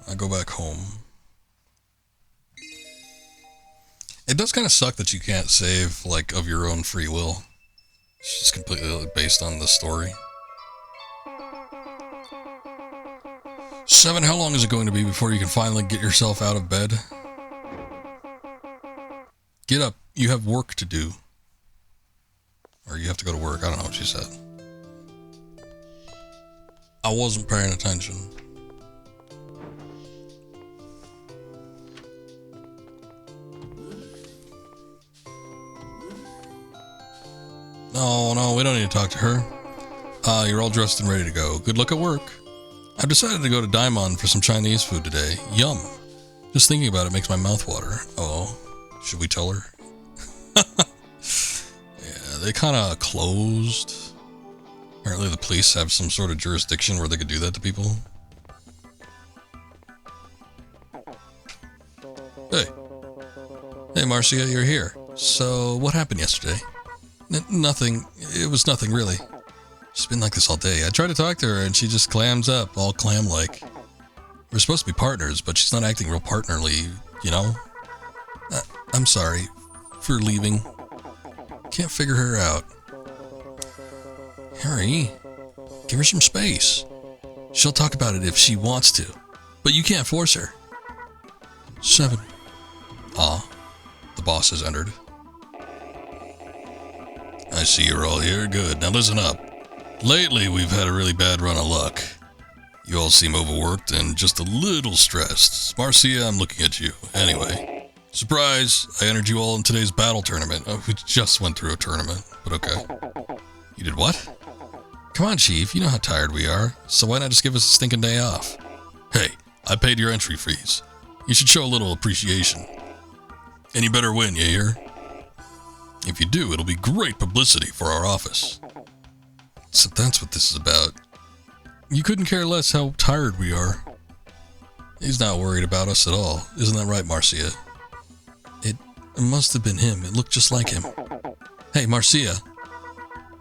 I go back home. It does kind of suck that you can't save, like, of your own free will. It's just completely based on the story. 7, how long is it going to be before you can finally get yourself out of bed? Get up. You have work to do. Or you have to go to work. I don't know what she said. I wasn't paying attention. No, we don't need to talk to her. You're all dressed and ready to go. Good luck at work. I've decided to go to Daimon for some Chinese food today. Yum. Just thinking about it makes my mouth water. Oh, should we tell her? Yeah, they kind of closed. Apparently the police have some sort of jurisdiction where they could do that to people. Hey, Marcia, you're here. So, what happened yesterday? Nothing. It was nothing, really. She's been like this all day. I tried to talk to her, and she just clams up, all clam-like. We're supposed to be partners, but she's not acting real partnerly, you know? I'm sorry for leaving. Can't figure her out. Harry, give her some space. She'll talk about it if she wants to, but you can't force her. 7. Ah, the boss has entered. I see you're all here. Good. Now listen up. Lately, we've had a really bad run of luck. You all seem overworked and just a little stressed. Marcia, I'm looking at you. Anyway, surprise, I entered you all in today's battle tournament. Oh, we just went through a tournament, but okay. You did what? Come on, Chief, you know how tired we are, so why not just give us a stinking day off? Hey, I paid your entry fees. You should show a little appreciation. And you better win, you hear? If you do, it'll be great publicity for our office. So that's what this is about. You couldn't care less how tired we are. He's not worried about us at all. Isn't that right, Marcia? It must have been him. It looked just like him. Hey, Marcia.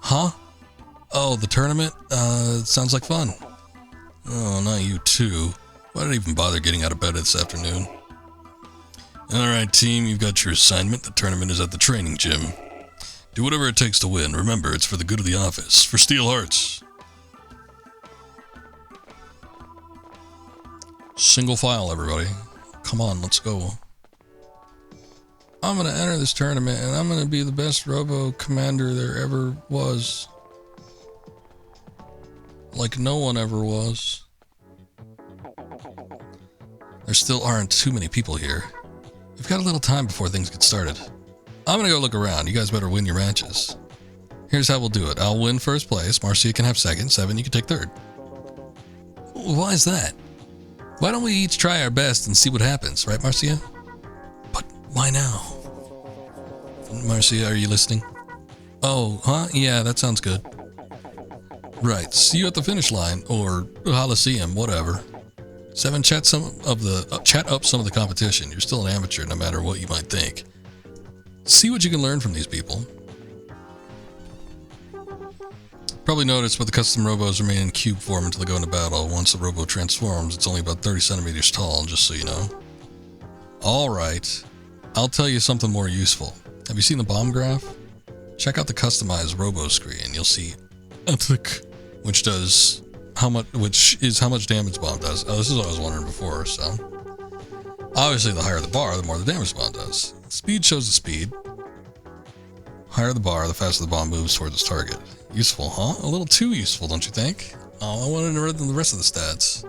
Huh? Oh, the tournament? Sounds like fun. Oh, not you too. Why did I even bother getting out of bed this afternoon? Alright, team, you've got your assignment. The tournament is at the training gym. Do whatever it takes to win. Remember, it's for the good of the office. For Steel Hearts. Single file, everybody. Come on, let's go. I'm gonna enter this tournament, and I'm gonna be the best Robo commander there ever was. Like no one ever was. There still aren't too many people here. We've got a little time before things get started. I'm gonna go look around. You guys better win your matches. Here's how we'll do it. I'll win first place. Marcia can have second. 7, you can take third. Why is that? Why don't we each try our best and see what happens, right, Marcia? But why now? Marcia, are you listening? Oh, huh? Yeah, that sounds good. Right, see you at the finish line, or Coliseum, whatever. 7, chat up some of the competition. You're still an amateur, no matter what you might think. See what you can learn from these people. Probably noticed, but the custom robos remain in cube form until they go into battle. Once the robo transforms, it's only about 30 centimeters tall, just so you know. Alright, I'll tell you something more useful. Have you seen the bomb graph? Check out the customized robo screen. You'll see Ethic, which is how much damage bomb does. Oh, this is what I was wondering before, so. Obviously, the higher the bar, the more the damage bomb does. Speed shows the speed. Higher the bar, the faster the bomb moves towards its target. Useful, huh? A little too useful, don't you think? Oh, I wanted to read the rest of the stats.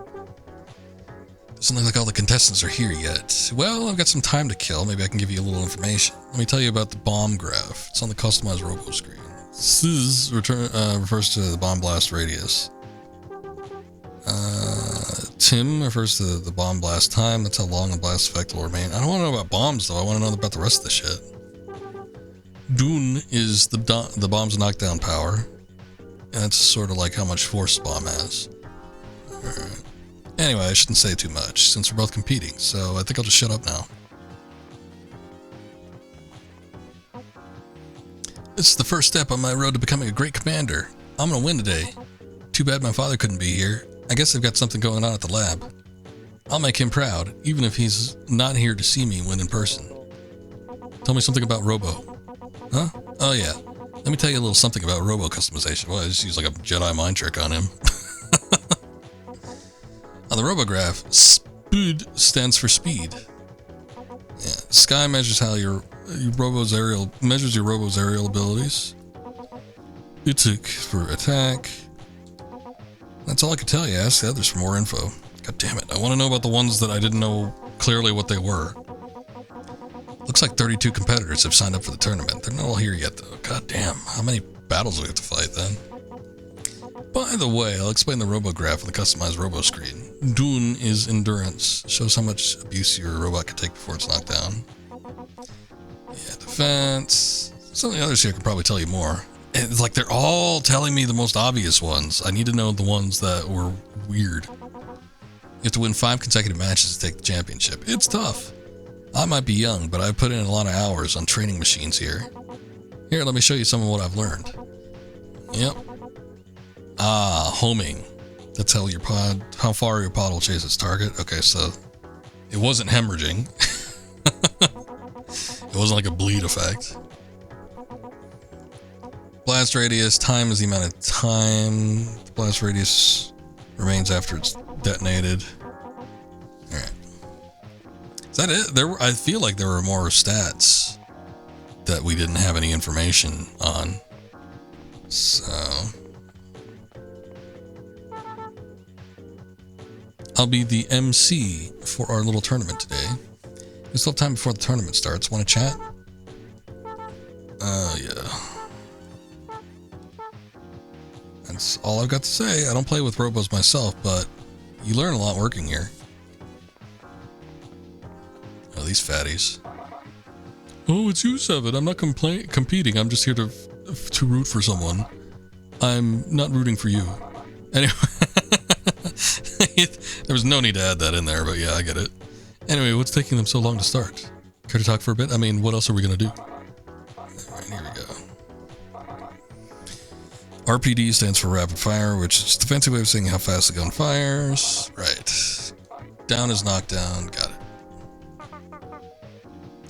Doesn't look like all the contestants are here yet. Well, I've got some time to kill. Maybe I can give you a little information. Let me tell you about the bomb graph. It's on the customized robo screen. Sizz refers to the bomb blast radius. Tim refers to the bomb blast time. That's how long the blast effect will remain. I don't want to know about bombs, though. I want to know about the rest of the shit. Dune is the bomb's knockdown power. And that's sort of like how much force the bomb has. Alright. Anyway, I shouldn't say too much, since we're both competing, so I think I'll just shut up now. This is the first step on my road to becoming a great commander. I'm gonna win today. Too bad my father couldn't be here. I guess they've got something going on at the lab. I'll make him proud, even if he's not here to see me when in person. Tell me something about Robo. Huh? Oh yeah. Let me tell you a little something about Robo customization. Well, I just use like a Jedi mind trick on him. On the Robograph, SPOOD stands for speed. Yeah, Sky measures how your Robo's aerial abilities. UTIC for attack. That's all I could tell you. Ask the others for more info. God damn it. I want to know about the ones that I didn't know clearly what they were. Looks like 32 competitors have signed up for the tournament. They're not all here yet, though. God damn. How many battles do we have to fight, then? By the way, I'll explain the Robograph with the customized Robo screen. Dune is endurance. Shows how much abuse your robot can take before it's knocked down. Yeah, defense. Some of the others here can probably tell you more. It's like they're all telling me the most obvious ones. I need to know the ones that were weird. You have to win 5 consecutive matches to take the championship. It's tough. I might be young, but I've put in a lot of hours on training machines here. Here, let me show you some of what I've learned. Yep. Ah, homing. That's how far your pod will chase its target. Okay, so it wasn't hemorrhaging. It wasn't like a bleed effect. Blast radius, time is the amount of time the blast radius remains after it's detonated. Alright. Is that it? I feel like there were more stats that we didn't have any information on. So I'll be the MC for our little tournament today. We still have time before the tournament starts. Want to chat? Yeah. That's all I've got to say. I don't play with Robos myself, but you learn a lot working here. Oh, these fatties. Oh, it's you, Seven. I'm not competing. I'm just here to root for someone. I'm not rooting for you. Anyway. There was no need to add that in there, but yeah, I get it. Anyway, what's taking them so long to start? Care to talk for a bit? I mean, what else are we going to do? Alright, here we go. RPD stands for rapid fire, which is the fancy way of saying how fast the gun fires. Right. Down is knocked down. Got it.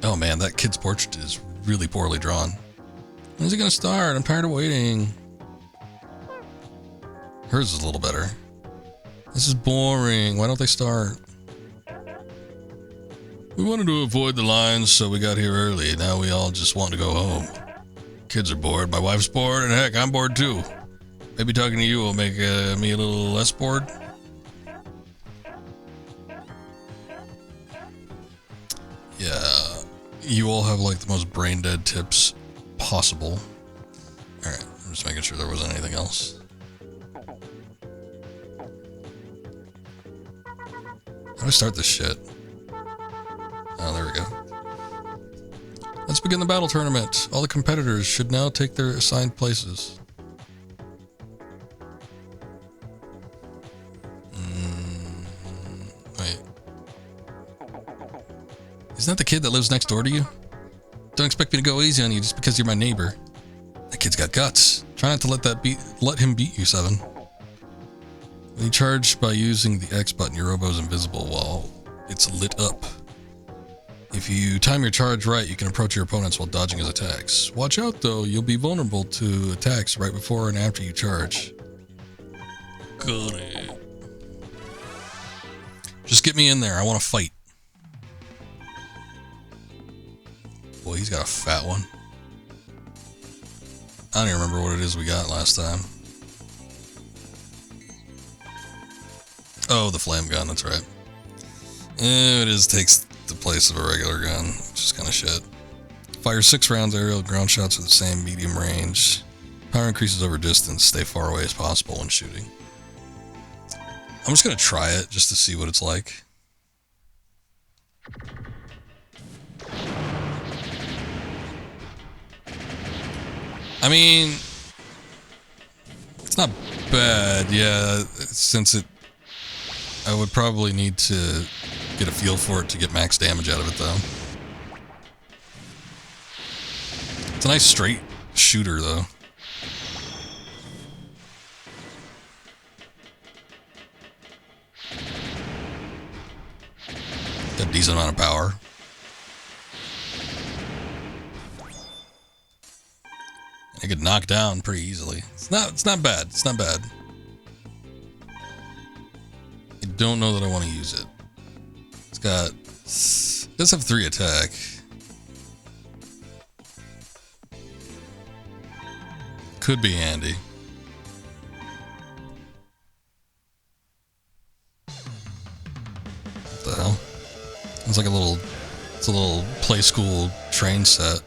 Oh man, that kid's portrait is really poorly drawn. When's it going to start? I'm tired of waiting. Hers is a little better. This is boring. Why don't they start? We wanted to avoid the lines, so we got here early. Now we all just want to go home. Kids are bored. My wife's bored, and heck, I'm bored too. Maybe talking to you will make me a little less bored. Yeah, you all have like the most brain dead tips possible. Alright, I'm just making sure there wasn't anything else. How do I start this shit? Oh, there we go. Let's begin the battle tournament. All the competitors should now take their assigned places. Wait. Isn't that the kid that lives next door to you? Don't expect me to go easy on you just because you're my neighbor. That kid's got guts. Try not to let him beat you, Seven. When you charge by using the X button, your Robo is invisible while it's lit up. If you time your charge right, you can approach your opponents while dodging his attacks. Watch out though, you'll be vulnerable to attacks right before and after you charge. Got it. Just get me in there, I want to fight. Boy, he's got a fat one. I don't even remember what it is we got last time. Oh, the flame gun, that's right. It takes the place of a regular gun, which is kind of shit. Fires 6 rounds, aerial ground shots are the same medium range. Power increases over distance, stay far away as possible when shooting. I'm just going to try it just to see what it's like. I mean, it's not bad, yeah, since I would probably need to get a feel for it to get max damage out of it, though. It's a nice straight shooter, though. decent amount of power. It could knock down pretty easily. It's not bad. It's not bad. I don't know that I want to use it. It does have 3 attack. Could be handy. What the hell? It's like it's a little play school train set.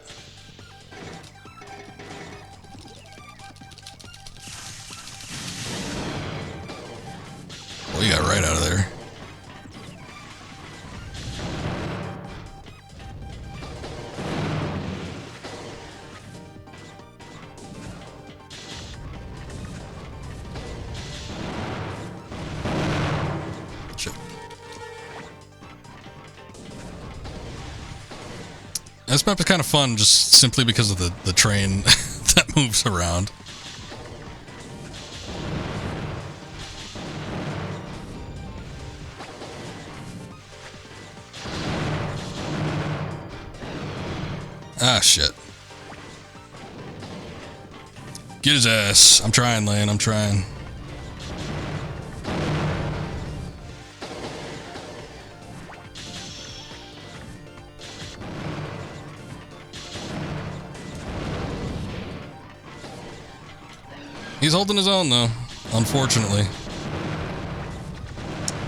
Well, you got right out of there. This map is kind of fun just simply because of the train that moves around. Ah, shit. Get his ass. I'm trying, Lane. I'm trying. He's holding his own, though, unfortunately.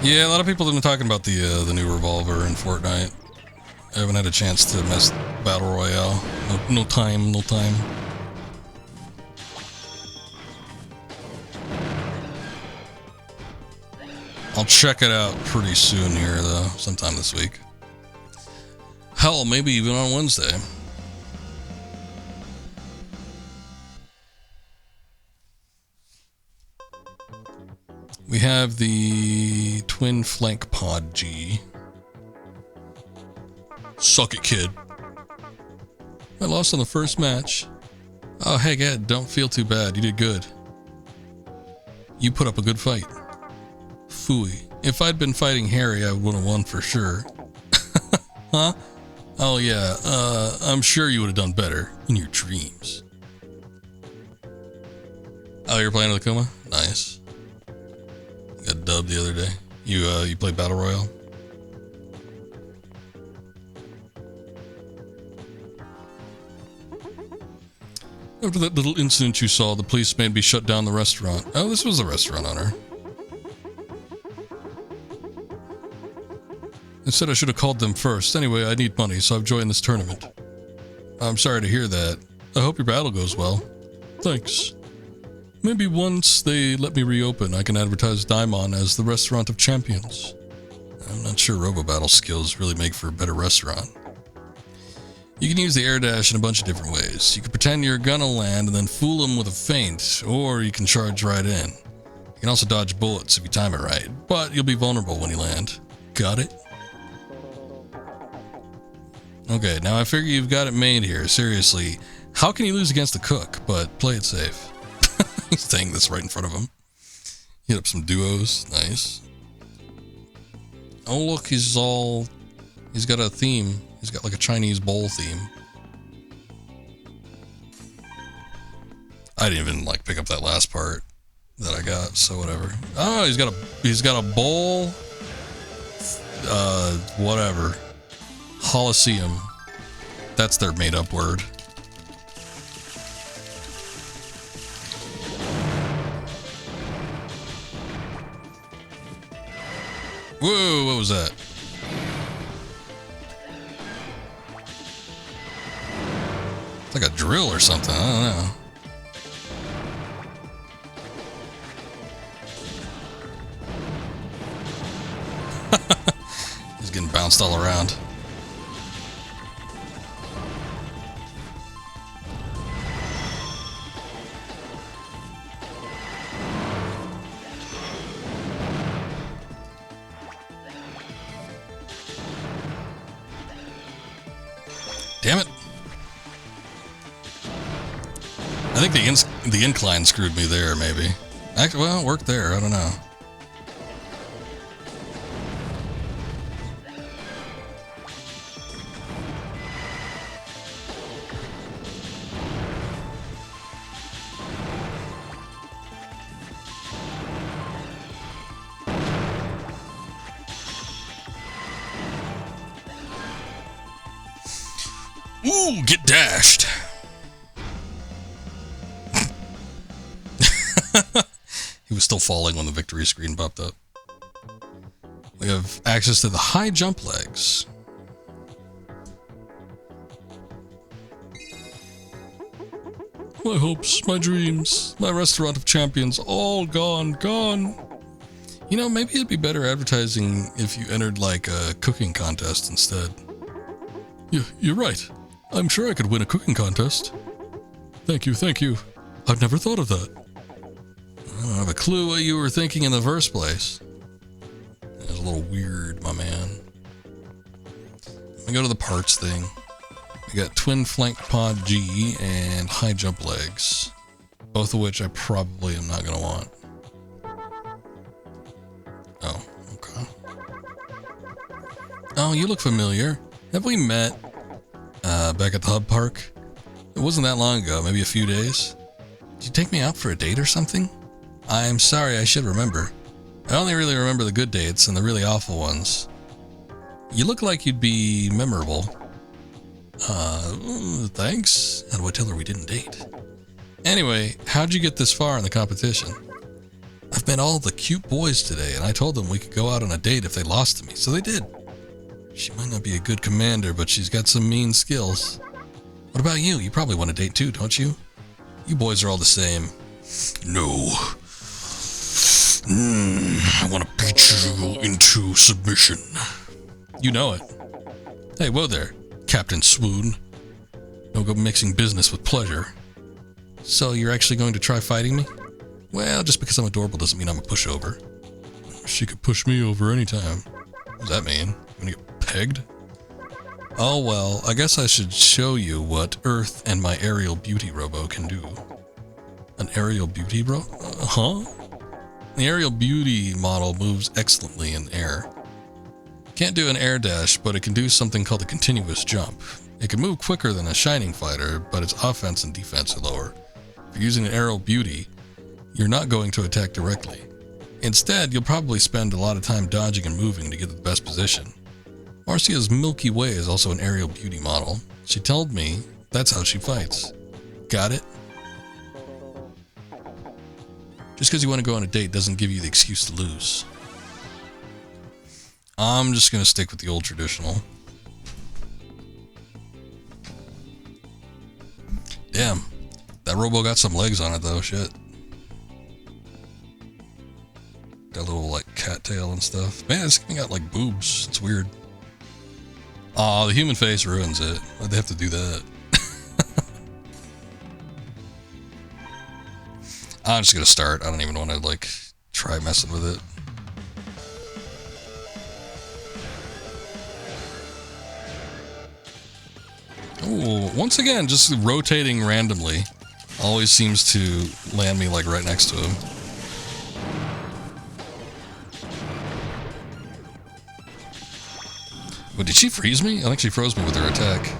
Yeah, a lot of people have been talking about the new revolver in Fortnite. I haven't had a chance to mess Battle Royale. No time. I'll check it out pretty soon here, though, sometime this week. Hell, maybe even on Wednesday. We have the Twin Flank Pod G. Suck it, kid. I lost on the first match. Oh, hey, Ed, don't feel too bad. You did good. You put up a good fight. Phooey. If I'd been fighting Harry, I would have won for sure. Huh? Oh, yeah. I'm sure you would have done better in your dreams. Oh, you're playing with Akuma? Nice. Got dubbed the other day. You played Battle Royale? After that little incident you saw, the police made me shut down the restaurant. Oh, this was the restaurant owner. I said I should have called them first. Anyway, I need money, so I've joined this tournament. I'm sorry to hear that. I hope your battle goes well. Thanks. Maybe once they let me reopen, I can advertise Daimon as the restaurant of champions. I'm not sure Robo battle skills really make for a better restaurant. You can use the air dash in a bunch of different ways. You can pretend you're gonna land and then fool them with a feint, or you can charge right in. You can also dodge bullets if you time it right, but you'll be vulnerable when you land. Got it? Okay, now I figure you've got it made here. Seriously, how can you lose against the cook, but play it safe? He's saying this right in front of him. Hit up some duos. Nice. Oh, look, he's got a theme. He's got like a Chinese bowl theme. I didn't even like pick up that last part that I got, so whatever. Oh, he's got a bowl. Whatever. Holocene. That's their made up word. Whoa, what was that? It's like a drill or something, I don't know. He's getting bounced all around. Damn it. I think the incline screwed me there, maybe. Actually, well, it worked there. I don't know. Ooh, get dashed. He was still falling when the victory screen popped up. We have access to the high jump legs. My hopes, my dreams, my restaurant of champions, all gone. You know, maybe it'd be better advertising if you entered like a cooking contest instead. You're right. I'm sure I could win a cooking contest. Thank you. I've never thought of that. I don't have a clue what you were thinking in the first place. That's a little weird, my man. Let me go to the parts thing. We got twin flank pod G and high jump legs. Both of which I probably am not going to want. Oh, okay. Oh, you look familiar. Have we met back at the hub park? It wasn't that long ago, maybe a few days. Did you take me out for a date or something? I'm sorry, I should remember. I only really remember the good dates and the really awful ones. You look like you'd be memorable. Thanks. How do I tell her we didn't date? Anyway, how'd you get this far in the competition? I've met all the cute boys today, and I told them we could go out on a date if they lost to me, so they did. She might not be a good commander, but she's got some mean skills. What about you? You probably want a date too, don't you? You boys are all the same. No. I want to beat you into submission. You know it. Hey, whoa there, Captain Swoon. Don't go mixing business with pleasure. So you're actually going to try fighting me? Well, just because I'm adorable doesn't mean I'm a pushover. She could push me over anytime. What does that mean? I'm gonna get pegged? Oh well, I guess I should show you what Earth and my aerial beauty robo can do. An aerial beauty huh? The aerial beauty model moves excellently in air. Can't do an air dash, but it can do something called a continuous jump. It can move quicker than a shining fighter, but its offense and defense are lower. If you're using an aerial beauty, you're not going to attack directly. Instead, you'll probably spend a lot of time dodging and moving to get to the best position. Marcia's Milky Way is also an aerial beauty model. She told me that's how she fights. Got it? Just because you want to go on a date doesn't give you the excuse to lose. I'm just going to stick with the old traditional. Damn. That Robo got some legs on it though, shit. Got a little like cattail and stuff. Man, it's got like boobs. It's weird. Aw, the human face ruins it. Why'd they have to do that? I'm just gonna start. I don't even want to like try messing with it. Ooh, once again, just rotating randomly always seems to land me like right next to him. But did she freeze me? I think she froze me with her attack.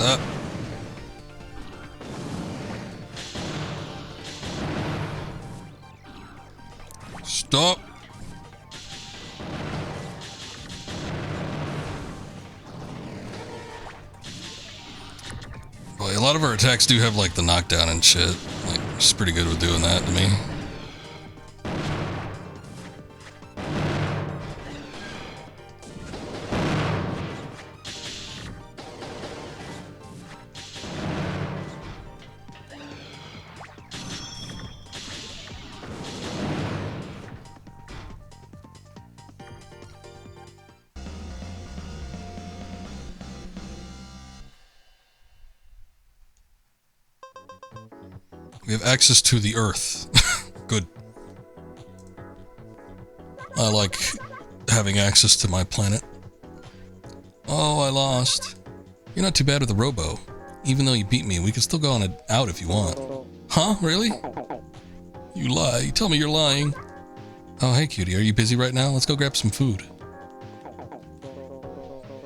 Stop. Stop. Boy, a lot of her attacks do have like the knockdown and shit. Like, she's pretty good with doing that to me. We have access to the Earth. Good. I like having access to my planet. Oh, I lost. You're not too bad with the Robo. Even though you beat me, we can still go on out if you want. Huh? Really? You lie. You tell me you're lying. Oh, hey, cutie. Are you busy right now? Let's go grab some food.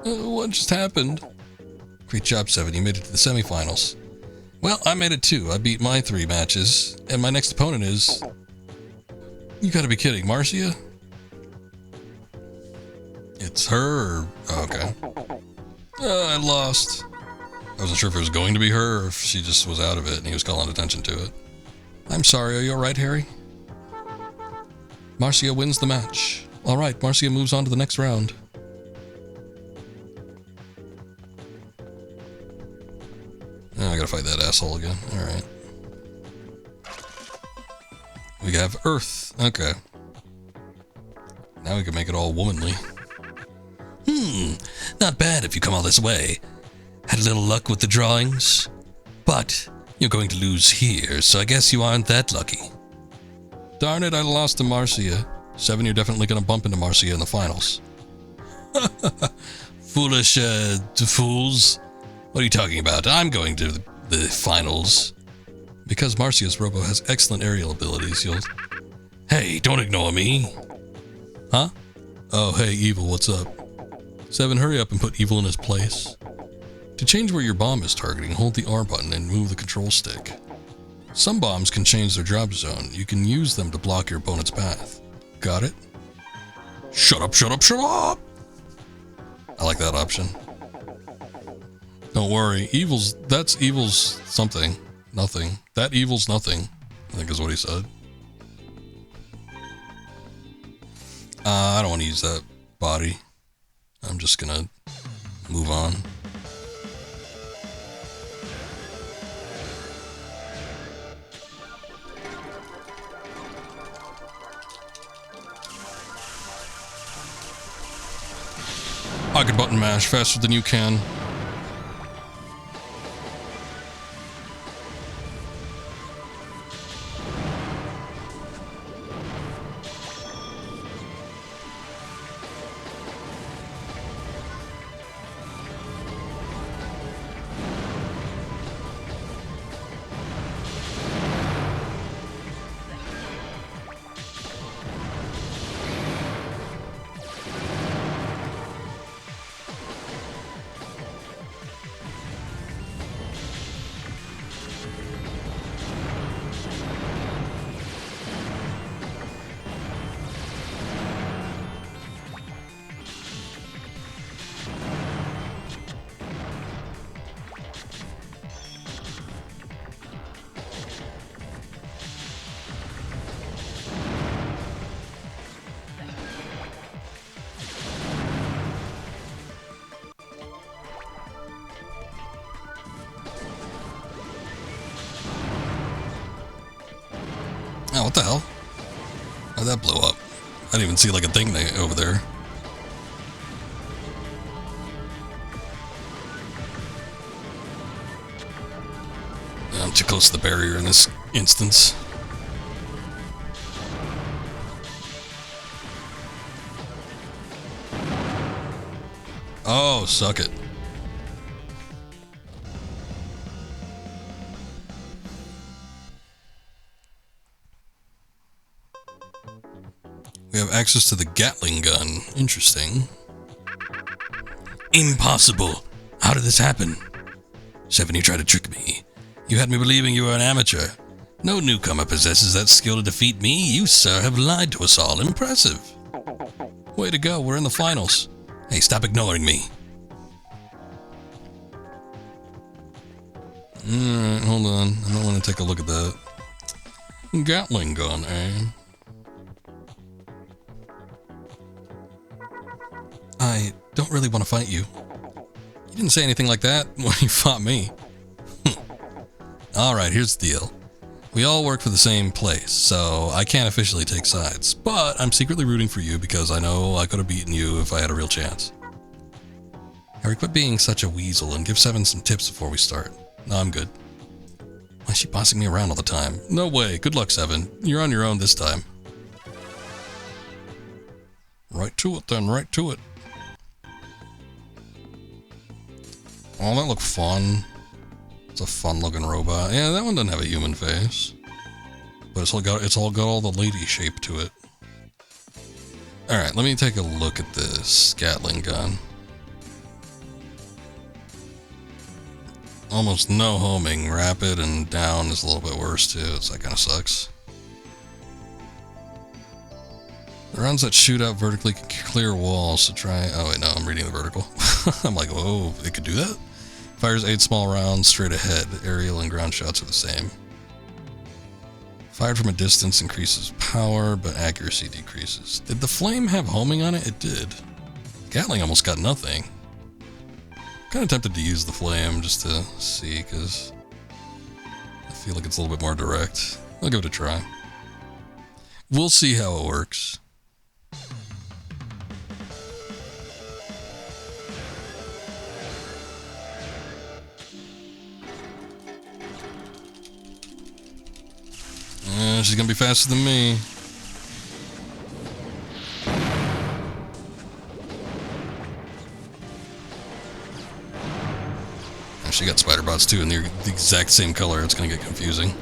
What just happened? Great job, 7. You made it to the semifinals. Well, I made it too. I beat my 3 matches, and my next opponent is... You gotta be kidding. Marcia? It's her or... Oh, okay. I lost. I wasn't sure if it was going to be her or if she just was out of it and he was calling attention to it. I'm sorry. Are you alright, Harry? Marcia wins the match. Alright, Marcia moves on to the next round. Oh, I gotta fight that asshole again. Alright. We have Earth. Okay. Now we can make it all womanly. Not bad if you come all this way. Had a little luck with the drawings. But you're going to lose here, so I guess you aren't that lucky. Darn it, I lost to Marcia. 7, you're definitely gonna bump into Marcia in the finals. Foolish, fools. What are you talking about? I'm going to the finals. Because Marcia's Robo has excellent aerial abilities, you'll... Hey, don't ignore me. Huh? Oh, hey, Evil, what's up? 7, hurry up and put Evil in his place. To change where your bomb is targeting, hold the R button and move the control stick. Some bombs can change their drop zone. You can use them to block your opponent's path. Got it? Shut up, shut up, shut up! I like that option. Don't worry, that's Evil's something. Nothing. That Evil's nothing, I think is what he said. I don't want to use that body. I'm just gonna move on. I could button mash faster than you can. Oh, what the hell? How'd that blow up? I didn't even see like a thing over there. I'm too close to the barrier in this instance. Oh, suck it. We have access to the Gatling gun. Interesting. Impossible. How did this happen? 7, you tried to trick me. You had me believing you were an amateur. No newcomer possesses that skill to defeat me. You, sir, have lied to us all. Impressive. Way to go. We're in the finals. Hey, stop ignoring me. Alright, hold on. I might want to take a look at that. Gatling gun, eh? I don't really want to fight you. You didn't say anything like that when you fought me. Alright, here's the deal. We all work for the same place, so I can't officially take sides. But I'm secretly rooting for you because I know I could have beaten you if I had a real chance. Harry, quit being such a weasel and give 7 some tips before we start. No, I'm good. Why is she bossing me around all the time? No way. Good luck, Seven. You're on your own this time. Right to it then, right to it. Oh, that looked fun. It's a fun looking robot. Yeah, that one doesn't have a human face. But it's all got all the lady shape to it. Alright, let me take a look at this Gatling gun. Almost no homing. Rapid and down is a little bit worse too, so that kind of sucks. The rounds that shoot out vertically can clear walls to try... Oh wait, no, I'm reading the vertical. I'm like, whoa, it could do that? Fires 8 small rounds straight ahead. Aerial and ground shots are the same. Fired from a distance increases power, but accuracy decreases. Did the flame have homing on it? It did. Gatling almost got nothing. Kind of tempted to use the flame just to see, because I feel like it's a little bit more direct. I'll give it a try. We'll see how it works. She's gonna be faster than me. And she got spider bots too, and they're the exact same color. It's gonna get confusing.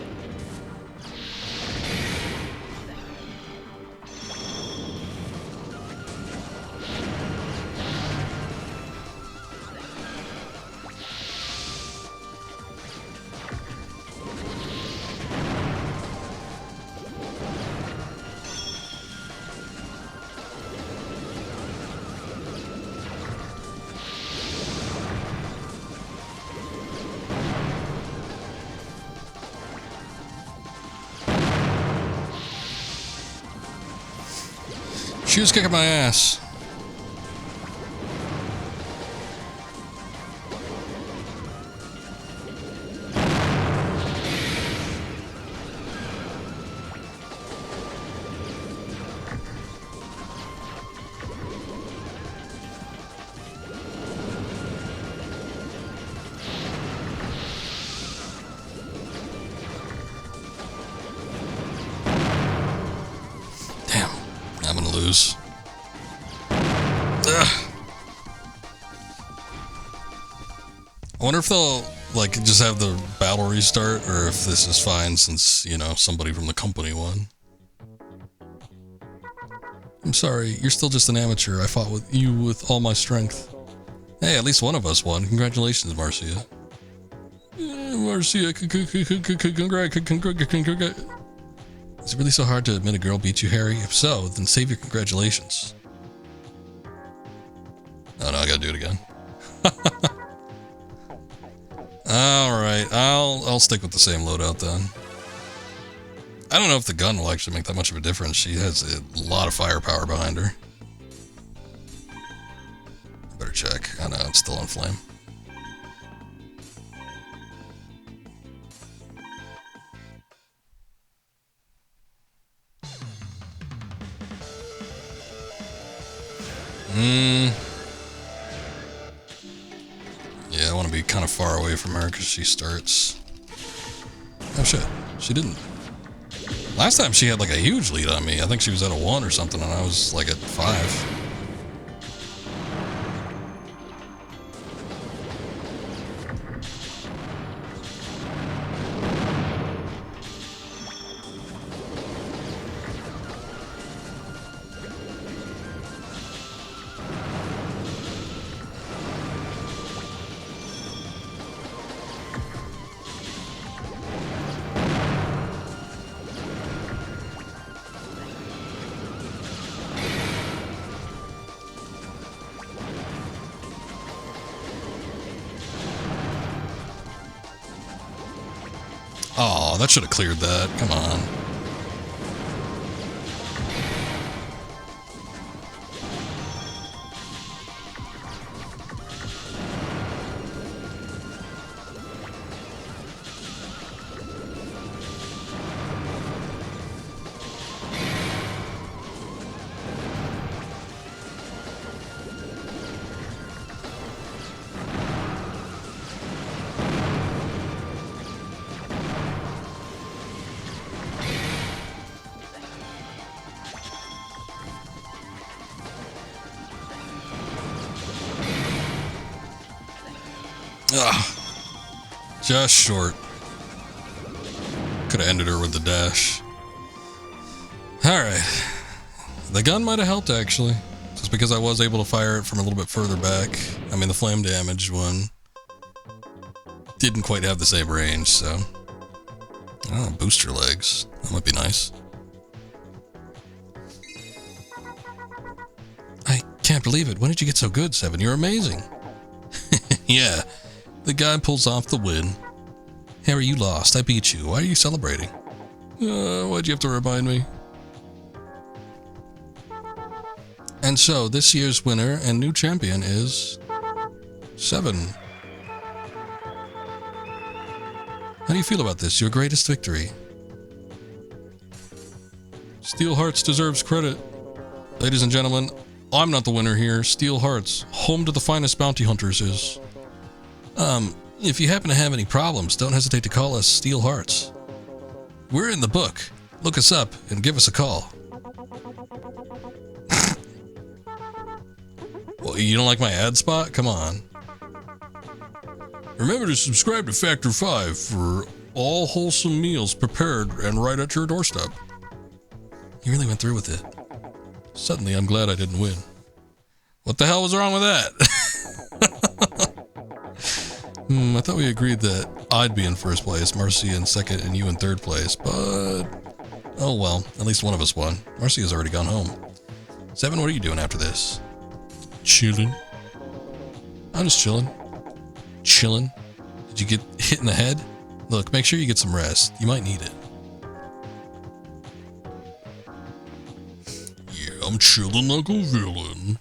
She was kicking my ass. Lose. Ugh. I wonder if they'll like just have the battle restart, or if this is fine since, you know, somebody from the company won. I'm sorry, you're still just an amateur. I fought with you with all my strength. Hey, at least one of us won. Congratulations, Marcia. Marcia, congrats. Is it really so hard to admit a girl beat you, Harry? If so, then save your congratulations. Oh no, I gotta do it again. Alright, I'll stick with the same loadout then. I don't know if the gun will actually make that much of a difference. She has a lot of firepower behind her. I better check. I know, it's still on flame. Yeah, I want to be kind of far away from her because she starts... Oh shit, she didn't. Last time she had like a huge lead on me. I think she was at a 1 or something and I was like at 5. Oh, that should have cleared that. Come on. Ah, just short. Could have ended her with the dash. Alright. The gun might have helped, actually. Just because I was able to fire it from a little bit further back. I mean, the flame damage one didn't quite have the same range, so... Oh, booster legs. That might be nice. I can't believe it. When did you get so good, Seven? You're amazing. Yeah, the guy pulls off the win. Harry, you lost. I beat you. Why are you celebrating? Why'd you have to remind me? And so, this year's winner and new champion is... Seven. How do you feel about this? Your greatest victory? Steel Hearts deserves credit. Ladies and gentlemen, I'm not the winner here. Steel Hearts, home to the finest bounty hunters, is... If you happen to have any problems, don't hesitate to call us Steel Hearts. We're in the book. Look us up and give us a call. Well, you don't like my ad spot? Come on. Remember to subscribe to Factor 5 for all wholesome meals prepared and right at your doorstep. You really went through with it. Suddenly, I'm glad I didn't win. What the hell was wrong with that? I thought we agreed that I'd be in first place, Marcy in second, and you in third place, but... Oh well, at least one of us won. Marcy has already gone home. Seven, what are you doing after this? Chilling. I'm just chilling. Chilling? Did you get hit in the head? Look, make sure you get some rest. You might need it. Yeah, I'm chilling like a villain.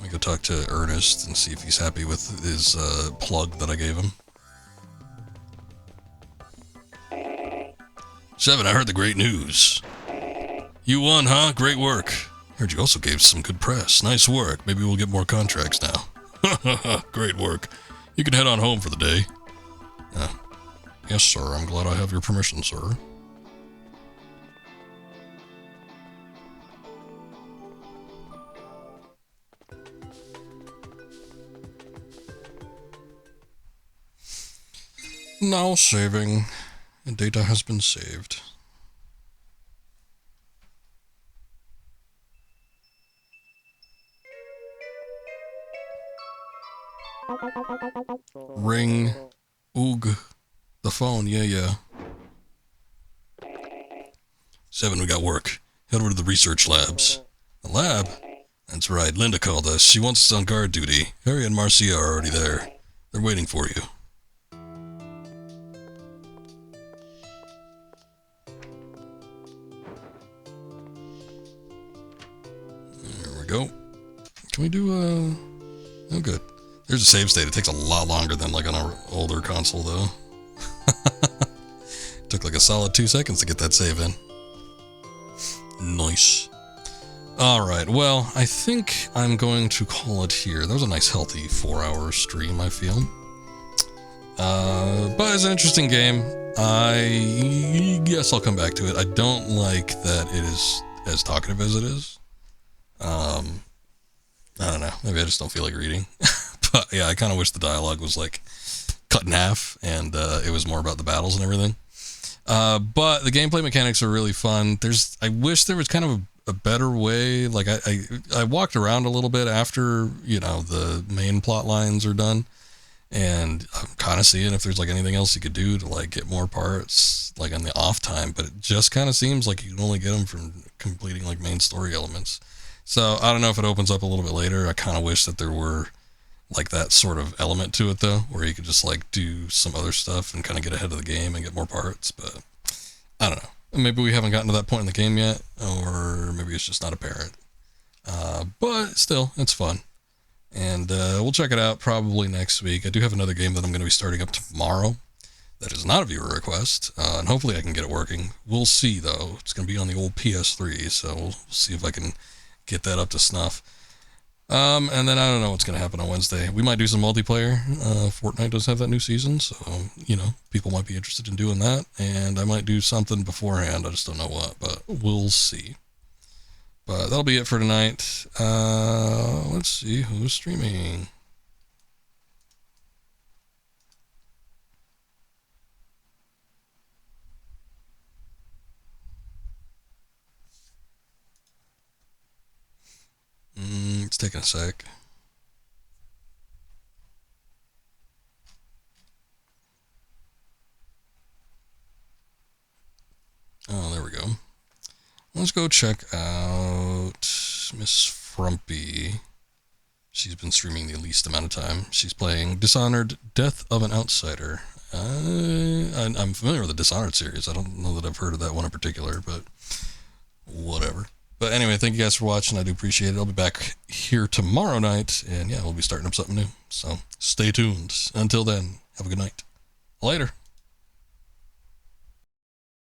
I go talk to Ernest and see if he's happy with his plug that I gave him. Seven, I heard the great news. You won, huh? Great work. Heard you also gave some good press. Nice work. Maybe we'll get more contracts now. Great work. You can head on home for the day. Yes, sir. I'm glad I have your permission, sir. Now saving. And data has been saved. Ring. Oog. The phone, yeah. Seven, we got work. Head over to the research labs. The lab? That's right, Linda called us. She wants us on guard duty. Harry and Marcia are already there. They're waiting for you. There we go. Can we do, oh good. There's a save state. It takes a lot longer than like on an older console though. Took like a solid 2 seconds to get that save in. Nice. Alright, well, I think I'm going to call it here. That was a nice healthy 4-hour stream, I feel. But it's an interesting game. I guess I'll come back to it. I don't like that it is as talkative as it is. I don't know. Maybe I just don't feel like reading. But yeah, I kind of wish the dialogue was like cut in half and it was more about the battles and everything. But the gameplay mechanics are really fun. I wish there was kind of a better way. Like I walked around a little bit after, you know, the main plot lines are done. And I'm kind of seeing if there's like anything else you could do to like get more parts like on the off time. But it just kind of seems like you can only get them from completing like main story elements. So I don't know if it opens up a little bit later. I kind of wish that there were like that sort of element to it though, where you could just like do some other stuff and kind of get ahead of the game and get more parts. But I don't know. Maybe we haven't gotten to that point in the game yet, or maybe it's just not apparent. But still, it's fun. And we'll check it out probably next week. I do have another game that I'm going to be starting up tomorrow. That is not a viewer request, and hopefully I can get it working. We'll see though. It's going to be on the old PS3, so we'll see if I can get that up to snuff. And then I don't know what's going to happen on Wednesday. We might do some multiplayer. Fortnite does have that new season, so, you know, people might be interested in doing that. And I might do something beforehand. I just don't know what, but we'll see. But that'll be it for tonight. Let's see who's streaming. It's taking a sec. Oh, there we go. Let's go check out Miss Frumpy. She's been streaming the least amount of time. She's playing Dishonored Death of an Outsider. I'm familiar with the Dishonored series. I don't know that I've heard of that one in particular, but whatever. But anyway, thank you guys for watching. I do appreciate it. I'll be back here tomorrow night, and yeah, we'll be starting up something new. So stay tuned. Until then, have a good night. Later.